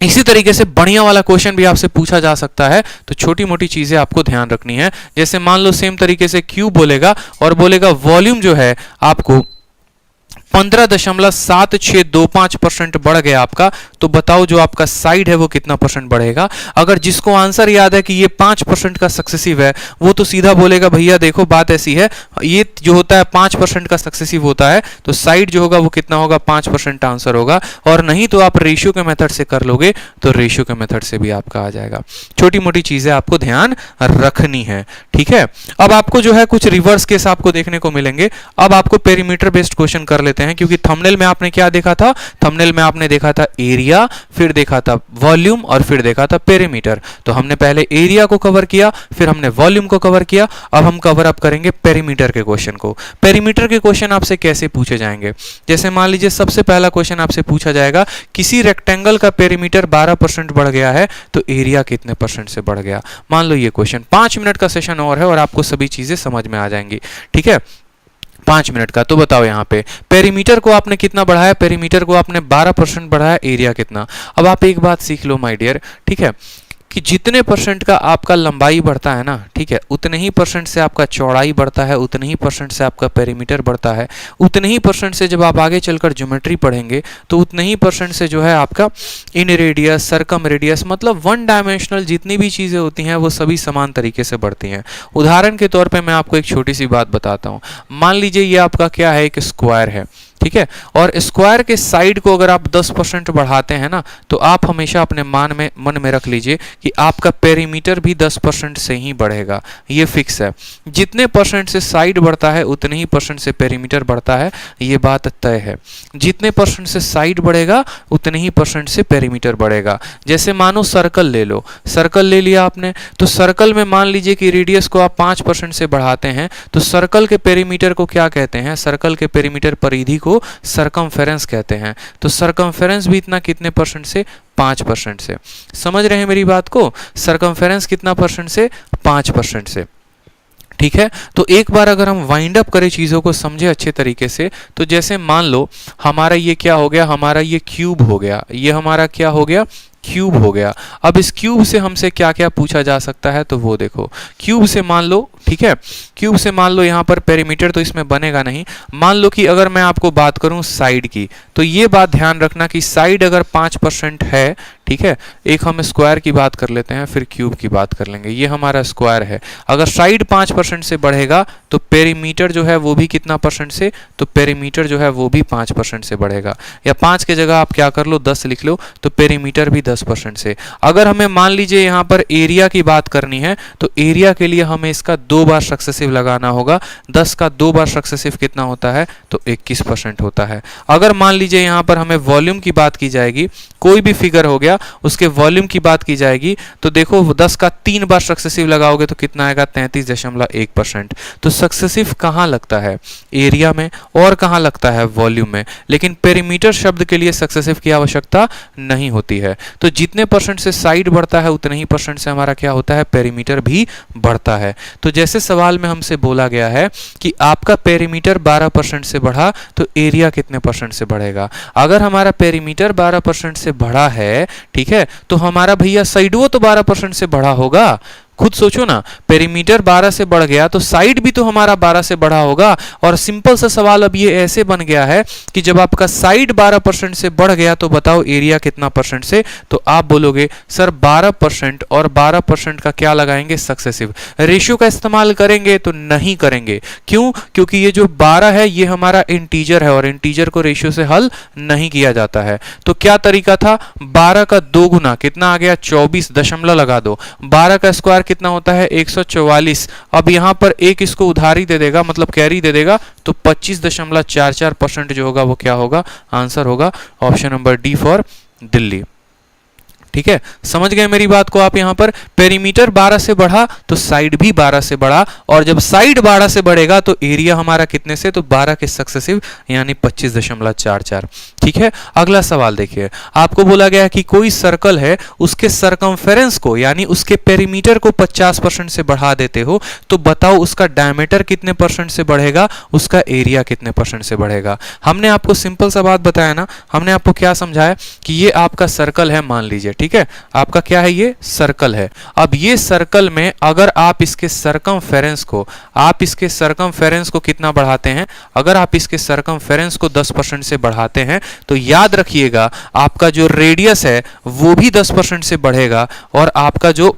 इसी तरीके से बढ़िया वाला क्वेश्चन भी आपसे पूछा जा सकता है। तो छोटी मोटी चीजें आपको ध्यान रखनी है। जैसे मान लो सेम तरीके से क्यूब बोलेगा और बोलेगा वॉल्यूम जो है आपको 15.7625% बढ़ गया आपका, तो बताओ जो आपका साइड है वो कितना परसेंट बढ़ेगा? अगर जिसको आंसर याद है कि ये 5% का सक्सेसिव है, वो तो सीधा बोलेगा भैया देखो बात ऐसी है, ये जो होता है 5% का सक्सेसिव होता है, तो साइड जो होगा वो कितना होगा? 5% आंसर होगा। और नहीं तो आप रेशियो के मेथड से कर लोगे तो रेशियो के मेथड से भी आपका आ जाएगा। छोटी मोटी चीजें आपको ध्यान रखनी है। ठीक है, अब आपको जो है कुछ रिवर्स केस आपको देखने को मिलेंगे। अब आपको पेरीमीटर बेस्ड क्वेश्चन कर लेते हैं, क्योंकि थंबनेल में आपने क्या देखा था? थंबनेल में आपने देखा था एरिया, फिर देखा था वॉल्यूम, और फिर देखा था पेरीमीटर। तो हमने पहले एरिया को कवर किया, फिर हमने वॉल्यूम को कवर किया। अब हम कवर अप करेंगे पेरीमीटर के क्वेश्चन को। पेरीमीटर के क्वेश्चन आपसे कैसे पूछे जाएंगे? जैसे मान लीजिए सबसे पहला क्वेश्चन आपसे पूछा जाएगा, किसी रेक्टेंगल का पेरीमीटर 12% बढ़ गया है, तो एरिया कितने परसेंट से बढ़ गया? मान लो ये क्वेश्चन। 5 मिनट का सेशन और है और आपको सभी चीजें समझ में आ जाएंगी। ठीक है, 5 मिनट का। तो बताओ यहाँ पे पेरीमीटर को आपने कितना बढ़ाया? पेरीमीटर को आपने 12% बढ़ाया, एरिया कितना? अब आप एक बात सीख लो माय डियर, ठीक है, कि जितने परसेंट का आपका लंबाई बढ़ता है ना, ठीक है, उतने ही परसेंट से आपका चौड़ाई बढ़ता है, उतने ही परसेंट से आपका पेरीमीटर बढ़ता है, उतने ही परसेंट से जब आप आगे चलकर ज्योमेट्री पढ़ेंगे तो उतने ही परसेंट से जो है आपका इन रेडियस, सरकम रेडियस, मतलब वन डायमेंशनल जितनी भी चीज़ें होती हैं वो सभी समान तरीके से बढ़ती हैं। उदाहरण के तौर पे मैं आपको एक छोटी सी बात बताता हूँ। मान लीजिए ये आपका क्या है, एक स्क्वायर है, ठीक है, और स्क्वायर के साइड को अगर आप 10% बढ़ाते हैं ना, तो आप हमेशा अपने मन में रख लीजिए कि आपका पेरीमीटर भी 10% से ही बढ़ेगा। ये फिक्स है, जितने परसेंट से साइड बढ़ता है उतने ही परसेंट से पेरीमीटर बढ़ता है, ये बात तय है। जितने परसेंट से साइड बढ़ेगा उतने ही परसेंट से पेरीमीटर बढ़ेगा। जैसे मानो सर्कल ले लो, सर्कल ले लिया आपने, तो सर्कल में मान लीजिए कि रेडियस को आप 5% से बढ़ाते हैं, तो सर्कल के पेरीमीटर को क्या कहते हैं, सर्कल के पेरीमीटर परिधि को सरकमफेरेंस कहते हैं। तो सरकमफेरेंस भी इतना कितने परसेंट से, 5% से। समझ रहे हैं मेरी बात को, सरकमफेरेंस कितना परसेंट से, 5% से, ठीक है। तो एक बार अगर हम वाइंड अप करें, चीज़ों को समझे अच्छे तरीके से, तो जैसे मान लो हमारा ये क्या हो गया, हमारा ये क्यूब हो गया, ये हमारा क्या हो गया, क्यूब हो गया। अब इस क्यूब से हमसे क्या क्या पूछा जा सकता है, तो वो देखो, क्यूब से मान लो, ठीक है, क्यूब से मान लो यहाँ पर पेरीमीटर तो इसमें बनेगा नहीं। मान लो कि अगर मैं आपको बात करूँ साइड की, तो ये बात ध्यान रखना कि साइड अगर 5% है, ठीक है, एक हम स्क्वायर की बात कर लेते हैं फिर क्यूब की बात कर लेंगे। ये हमारा स्क्वायर है, अगर साइड 5% से बढ़ेगा तो पेरीमीटर जो है वो भी कितना परसेंट से, तो पेरीमीटर जो है वो भी 5% से बढ़ेगा, या 5 के जगह आप क्या कर लो, 10 लिख लो, तो पेरीमीटर भी 10% से। अगर हमें मान लीजिए यहाँ पर एरिया की बात करनी है, तो एरिया के लिए हमें इसका 2 बार सक्सेसिव लगाना होगा। 10 का 2 बार सक्सेसिव कितना होता है, तो 21% होता है। अगर मान लीजिए यहाँ पर हमें वॉल्यूम की बात की जाएगी, कोई भी फिगर हो गया उसके वॉल्यूम की बात की जाएगी, तो देखो 10 का 3 बार सक्सेसिव लगाओगे तो कितना आएगा, 33.1%। तो सक्सेसिव कहाँ लगता है, एरिया में, और कहाँ लगता है, वॉल्यूम में, लेकिन पेरीमीटर शब्द के लिए सक्सेसिव की आवश्यकता नहीं होती है। तो जितने परसेंट से साइड बढ़ता है उतने ही परसेंट से हमारा क्या होता है, पेरीमीटर भी बढ़ता है। तो जैसे सवाल में हमसे बोला गया है कि आपका पेरीमीटर 12% से बढ़ा तो एरिया कितने परसेंट से बढ़ेगा। अगर हमारा पेरीमीटर 12% से बढ़ा है, ठीक है, तो हमारा भैया साइड वो तो 12% से बढ़ा होगा। खुद सोचो ना, पेरीमीटर 12 से बढ़ गया तो साइड भी तो हमारा 12 से बढ़ा होगा। और सिंपल सा सवाल अब ये ऐसे बन गया है कि जब आपका साइड 12% से बढ़ गया तो बताओ एरिया कितना परसेंट से, तो आप बोलोगे सर 12% और 12% का क्या लगाएंगे, सक्सेसिव। रेशियो का इस्तेमाल करेंगे तो नहीं करेंगे, क्यों, क्योंकि ये जो 12 है ये हमारा इंटीजर है और इंटीजर को रेशियो से हल नहीं किया जाता है। तो क्या तरीका था, 12 का 2 गुना कितना आ गया, 24 दशमलव लगा दो, 12 का स्क्वायर कितना होता है, 144। अब यहां पर एक इसको उधारी दे देगा, मतलब कैरी दे देगा, तो 25.44% जो होगा वो क्या होगा, आंसर होगा option number D for Delhi. ठीक है, समझ गए मेरी बात को आप। यहां पर पेरीमीटर 12 से बढ़ा तो साइड भी 12 से बढ़ा, और जब साइड 12 से बढ़ेगा तो एरिया हमारा कितने से, तो 12 के सक्सेसिव यानी 25.44। ठीक है, अगला सवाल देखिए, आपको बोला गया है कि कोई सर्कल है, उसके सरकमफेरेंस को यानी उसके पेरीमीटर को 50% से बढ़ा देते हो, तो बताओ उसका डायमीटर कितने परसेंट से बढ़ेगा, उसका एरिया कितने परसेंट से बढ़ेगा। हमने आपको सिंपल सा बात बताया ना, हमने आपको क्या समझाया कि ये आपका सर्कल है, मान लीजिए, ठीक है, आपका क्या है, ये सर्कल है। अब ये सर्कल में अगर आप इसके सरकमफेरेंस को कितना बढ़ाते हैं, अगर आप इसके सरकमफेरेंस को 10% से बढ़ाते हैं, तो याद रखिएगा आपका जो रेडियस है वो भी 10% से बढ़ेगा और आपका जो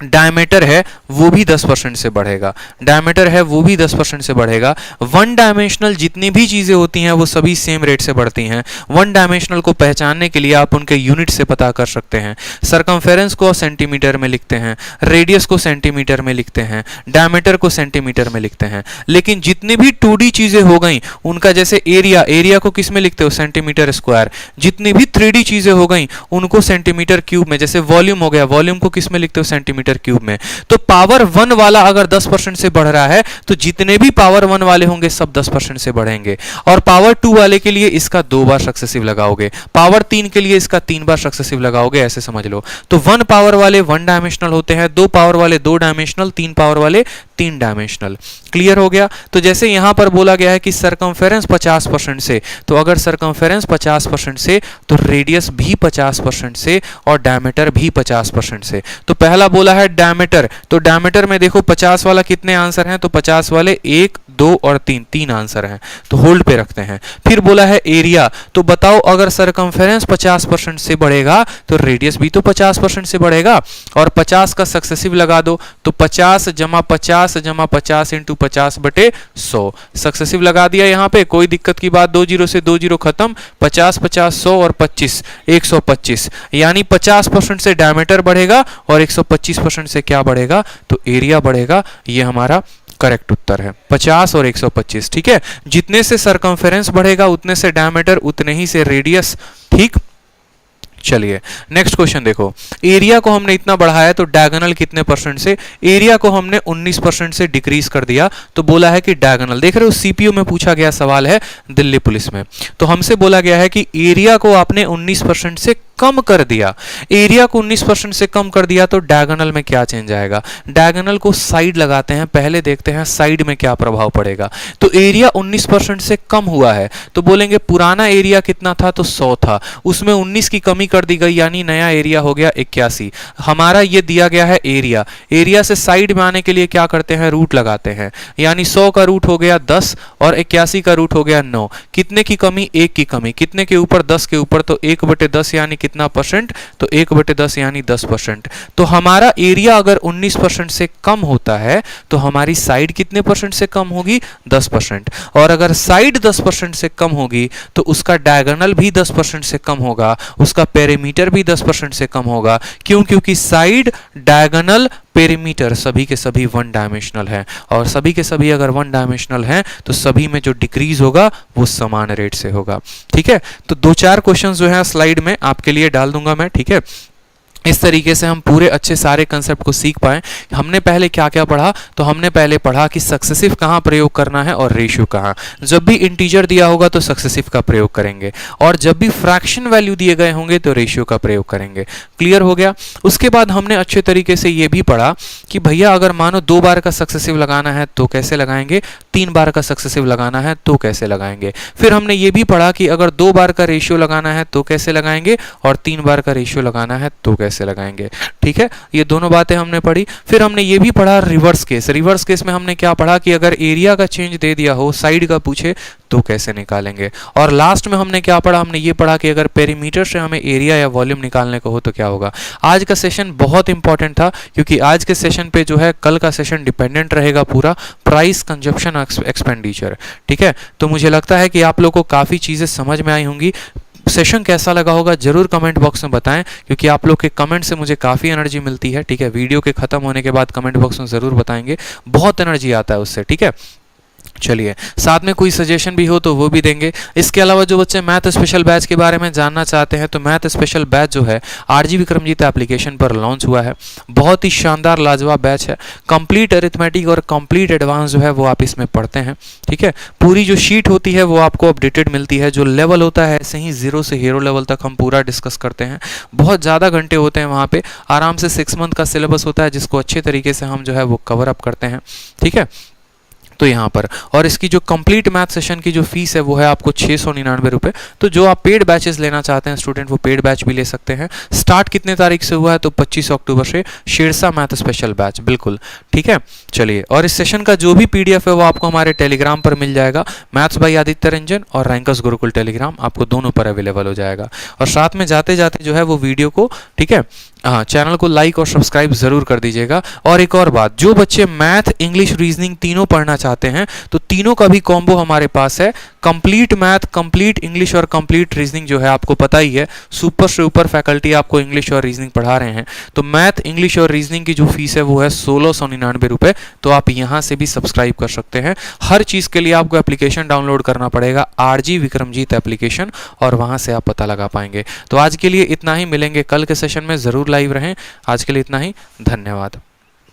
डायमीटर है वो भी 10% से बढ़ेगा, डायमीटर है वो भी 10% से बढ़ेगा। वन डायमेंशनल जितनी भी चीजें होती हैं वो सभी सेम रेट से बढ़ती हैं। वन डायमेंशनल को पहचानने के लिए आप उनके यूनिट से पता कर सकते हैं। सरकमफेरेंस को सेंटीमीटर में लिखते हैं, रेडियस को सेंटीमीटर में लिखते हैं, डायमीटर को सेंटीमीटर में लिखते हैं। लेकिन जितनी भी 2D चीजें हो गई उनका, जैसे एरिया को किस में लिखते हो, सेंटीमीटर स्क्वायर। जितनी भी 3D चीजें हो गई उनको सेंटीमीटर क्यूब में, जैसे वॉल्यूम हो गया, वॉल्यूम को किस में लिखते हो, सेंटीमीटर क्यूब में। तो पावर 1 वाला अगर 10% से बढ़ रहा है तो जितने भी पावर 1 वाले होंगे सब 10% से बढ़ेंगे, और पावर 2 वाले के लिए इसका 2 बार सक्सेसिव लगाओगे, पावर 3 के लिए इसका 3 बार सक्सेसिव लगाओगे, ऐसे समझ लो। तो 1 पावर वाले 1 डायमेंशनल होते हैं, 2 पावर वाले 2 डायमेंशनल, 3 पावर वाले 3 डायमेंशनल। क्लियर हो गया? तो जैसे यहां पर बोला गया है कि सरकमफेरेंस 50% से, तो अगर सरकमफेरेंस 50% से तो रेडियस भी 50% से और डायमीटर भी 50% से। तो पहला बोला है डायमीटर, तो डायमीटर में देखो 50 वाला कितने आंसर हैं, तो 50 वाले 1 2 और 3, 3 आंसर हैं, तो होल्ड पे रखते हैं। फिर बोला है एरिया, तो बताओ अगर सरकमफेरेंस 50% से बढ़ेगा तो रेडियस भी तो 50% से बढ़ेगा, और 50 का सक्सेसिव लगा दो, तो 50 जमा 50 जमा 50 इंटू 50 बटे 100 सक्सेसिव लगा दिया। यहां पे कोई दिक्कत की बात, 2 जीरो से 2 जीरो खत्म, 50 50 100 और 25 125, यानी 50% से डायमीटर बढ़ेगा और 125% से क्या बढ़ेगा, तो एरिया बढ़ेगा। ये हमारा करेक्ट उत्तर है, 50 और 125। ठीक है, जितने से सरकमफेरेंस बढ़ेगा उतने से डायमीटर, उतने ही से रेडियस। ठीक, चलिए नेक्स्ट क्वेश्चन देखो। एरिया को हमने इतना बढ़ाया तो डायगोनल कितने परसेंट से, एरिया को हमने 19% से डिक्रीज कर दिया, तो बोला है कि डायगोनल, देख रहे हो सीपीयू में पूछा गया सवाल है दिल्ली पुलिस में, तो हमसे बोला गया है कि एरिया को आपने 19% से कम कर दिया, एरिया को 19% से कम कर दिया तो डायगोनल में क्या चेंज आएगा। डायगोनल को साइड लगाते हैं, पहले देखते हैं साइड में क्या प्रभाव पड़ेगा। तो एरिया 19% से कम हुआ है, तो बोलेंगे पुराना एरिया कितना था, तो 100 था, उसमें 19 की कमी कर दी गई, यानी नया एरिया हो गया 81। हमारा ये दिया गया है एरिया, एरिया से साइड में आने के लिए क्या करते हैं, रूट लगाते हैं, यानी 100 का रूट हो गया 10 और 81 का रूट हो गया 9, कितने की कमी, 1 की कमी, कितने के ऊपर, 10 के ऊपर, तो 1/10 यानी कितना परसेंट, तो 1/10 यानी 10%। तो हमारा एरिया अगर 19% से कम होता है तो हमारी साइड कितने परसेंट से कम होगी, 10%, और अगर साइड 10% से कम होगी तो उसका डायगोनल भी 10% से कम होगा, उसका पेरीमीटर भी 10% से कम होगा। क्यों? क्योंकि साइड, डायगोनल, पेरीमीटर सभी के सभी 1 डायमेंशनल है, और सभी के सभी अगर 1 डायमेंशनल हैं तो सभी में जो डिक्रीज होगा वो समान रेट से होगा। ठीक है, तो 2-4 क्वेश्चंस जो है स्लाइड में आपके लिए डाल दूंगा मैं। ठीक है, इस तरीके से हम पूरे अच्छे सारे कंसेप्ट को सीख पाएं। हमने पहले क्या क्या पढ़ा, तो हमने पहले पढ़ा कि सक्सेसिव कहाँ प्रयोग करना है और रेशियो कहाँ। जब भी इंटीजर दिया होगा तो सक्सेसिव का प्रयोग करेंगे, और जब भी फ्रैक्शन वैल्यू दिए गए होंगे तो रेशियो का प्रयोग करेंगे। क्लियर हो गया? उसके बाद हमने अच्छे तरीके से ये भी पढ़ा कि भैया अगर मानो 2 बार का सक्सेसिव लगाना है तो कैसे लगाएंगे, 3 बार का सक्सेसिव लगाना है तो कैसे लगाएंगे। फिर हमने ये भी पढ़ा कि अगर 2 बार का रेशियो लगाना है तो कैसे लगाएंगे, और 3 बार का रेशियो लगाना है तो कैसे लगाएंगे। ठीक है, ये दोनों बातें हमने पढ़ी। फिर हमने ये भी पढ़ा रिवर्स केस। रिवर्स केस में हमने क्या पढ़ा कि अगर एरिया का चेंज दे दिया हो, साइड का पूछे तो कैसे निकालेंगे। और लास्ट में हमने क्या पढ़ा, हमने ये पढ़ा कि अगर पेरीमीटर से हमें एरिया या वॉल्यूम निकालने को हो तो क्या होगा। आज का सेशन बहुत इंपॉर्टेंट था, क्योंकि आज के सेशन पे जो है कल का सेशन डिपेंडेंट रहेगा पूरा प्राइस कंजप्शन एक्सपेंडिचर। ठीक है, तो मुझे लगता है कि आप लोगों को काफ़ी चीज़ें समझ में आई होंगी। सेशन कैसा लगा होगा जरूर कमेंट बॉक्स में बताएं, क्योंकि आप लोग के कमेंट से मुझे काफ़ी एनर्जी मिलती है। ठीक है, वीडियो के ख़त्म होने के बाद कमेंट बॉक्स में ज़रूर बताएंगे, बहुत एनर्जी आता है उससे। ठीक है, चलिए साथ में कोई सजेशन भी हो तो वो भी देंगे। इसके अलावा जो बच्चे मैथ स्पेशल बैच के बारे में जानना चाहते हैं तो मैथ स्पेशल बैच जो है आरजी विक्रमजीत एप्लीकेशन पर लॉन्च हुआ है। बहुत ही शानदार लाजवाब बैच है। कंप्लीट अरिथमेटिक और कंप्लीट एडवांस जो है वो आप इसमें पढ़ते हैं। ठीक है, पूरी जो शीट होती है वो आपको अपडेटेड मिलती है। जो लेवल होता है ऐसे ही 0 से हीरो लेवल तक हम पूरा डिस्कस करते हैं। बहुत ज़्यादा घंटे होते हैं वहाँ पे, आराम से 6 मंथ का सिलेबस होता है जिसको अच्छे तरीके से हम जो है वो कवर अप करते हैं। ठीक है, तो यहाँ पर, और इसकी जो कंप्लीट मैथ सेशन की जो फीस है वो है आपको 699 रुपये। तो जो आप पेड बैचेस लेना चाहते हैं स्टूडेंट वो पेड बैच भी ले सकते हैं। स्टार्ट कितने तारीख से हुआ है, तो 25 अक्टूबर से शेरशाह मैथ स्पेशल बैच। बिल्कुल ठीक है, चलिए, और इस सेशन का जो भी PDF है वो आपको हमारे टेलीग्राम पर मिल जाएगा। मैथ्स बाय आदित्य रंजन और रैंकर्स गुरुकुल टेलीग्राम आपको दोनों पर अवेलेबल हो जाएगा। और साथ में जाते जाते जो है वो वीडियो को, ठीक है, हाँ, चैनल को लाइक और सब्सक्राइब जरूर कर दीजिएगा। और एक और बात, जो बच्चे मैथ, इंग्लिश, रीजनिंग तीनों पढ़ना चाहते हैं तो तीनों का भी कॉम्बो हमारे पास है। कंप्लीट मैथ, कंप्लीट इंग्लिश और कंप्लीट रीजनिंग जो है आपको पता ही है, सुपर से ऊपर फैकल्टी आपको इंग्लिश और रीजनिंग पढ़ा रहे हैं। तो मैथ, इंग्लिश और रीजनिंग की जो फीस है वो है 1699 रुपये। तो आप यहाँ से भी सब्सक्राइब कर सकते हैं। हर चीज़ के लिए आपको एप्लीकेशन डाउनलोड करना पड़ेगा, आरजी विक्रमजीत एप्लीकेशन, और वहाँ से आप पता लगा पाएंगे। तो आज के लिए इतना ही, मिलेंगे कल के सेशन में, ज़रूर लाइव रहें। आज के लिए इतना ही, धन्यवाद।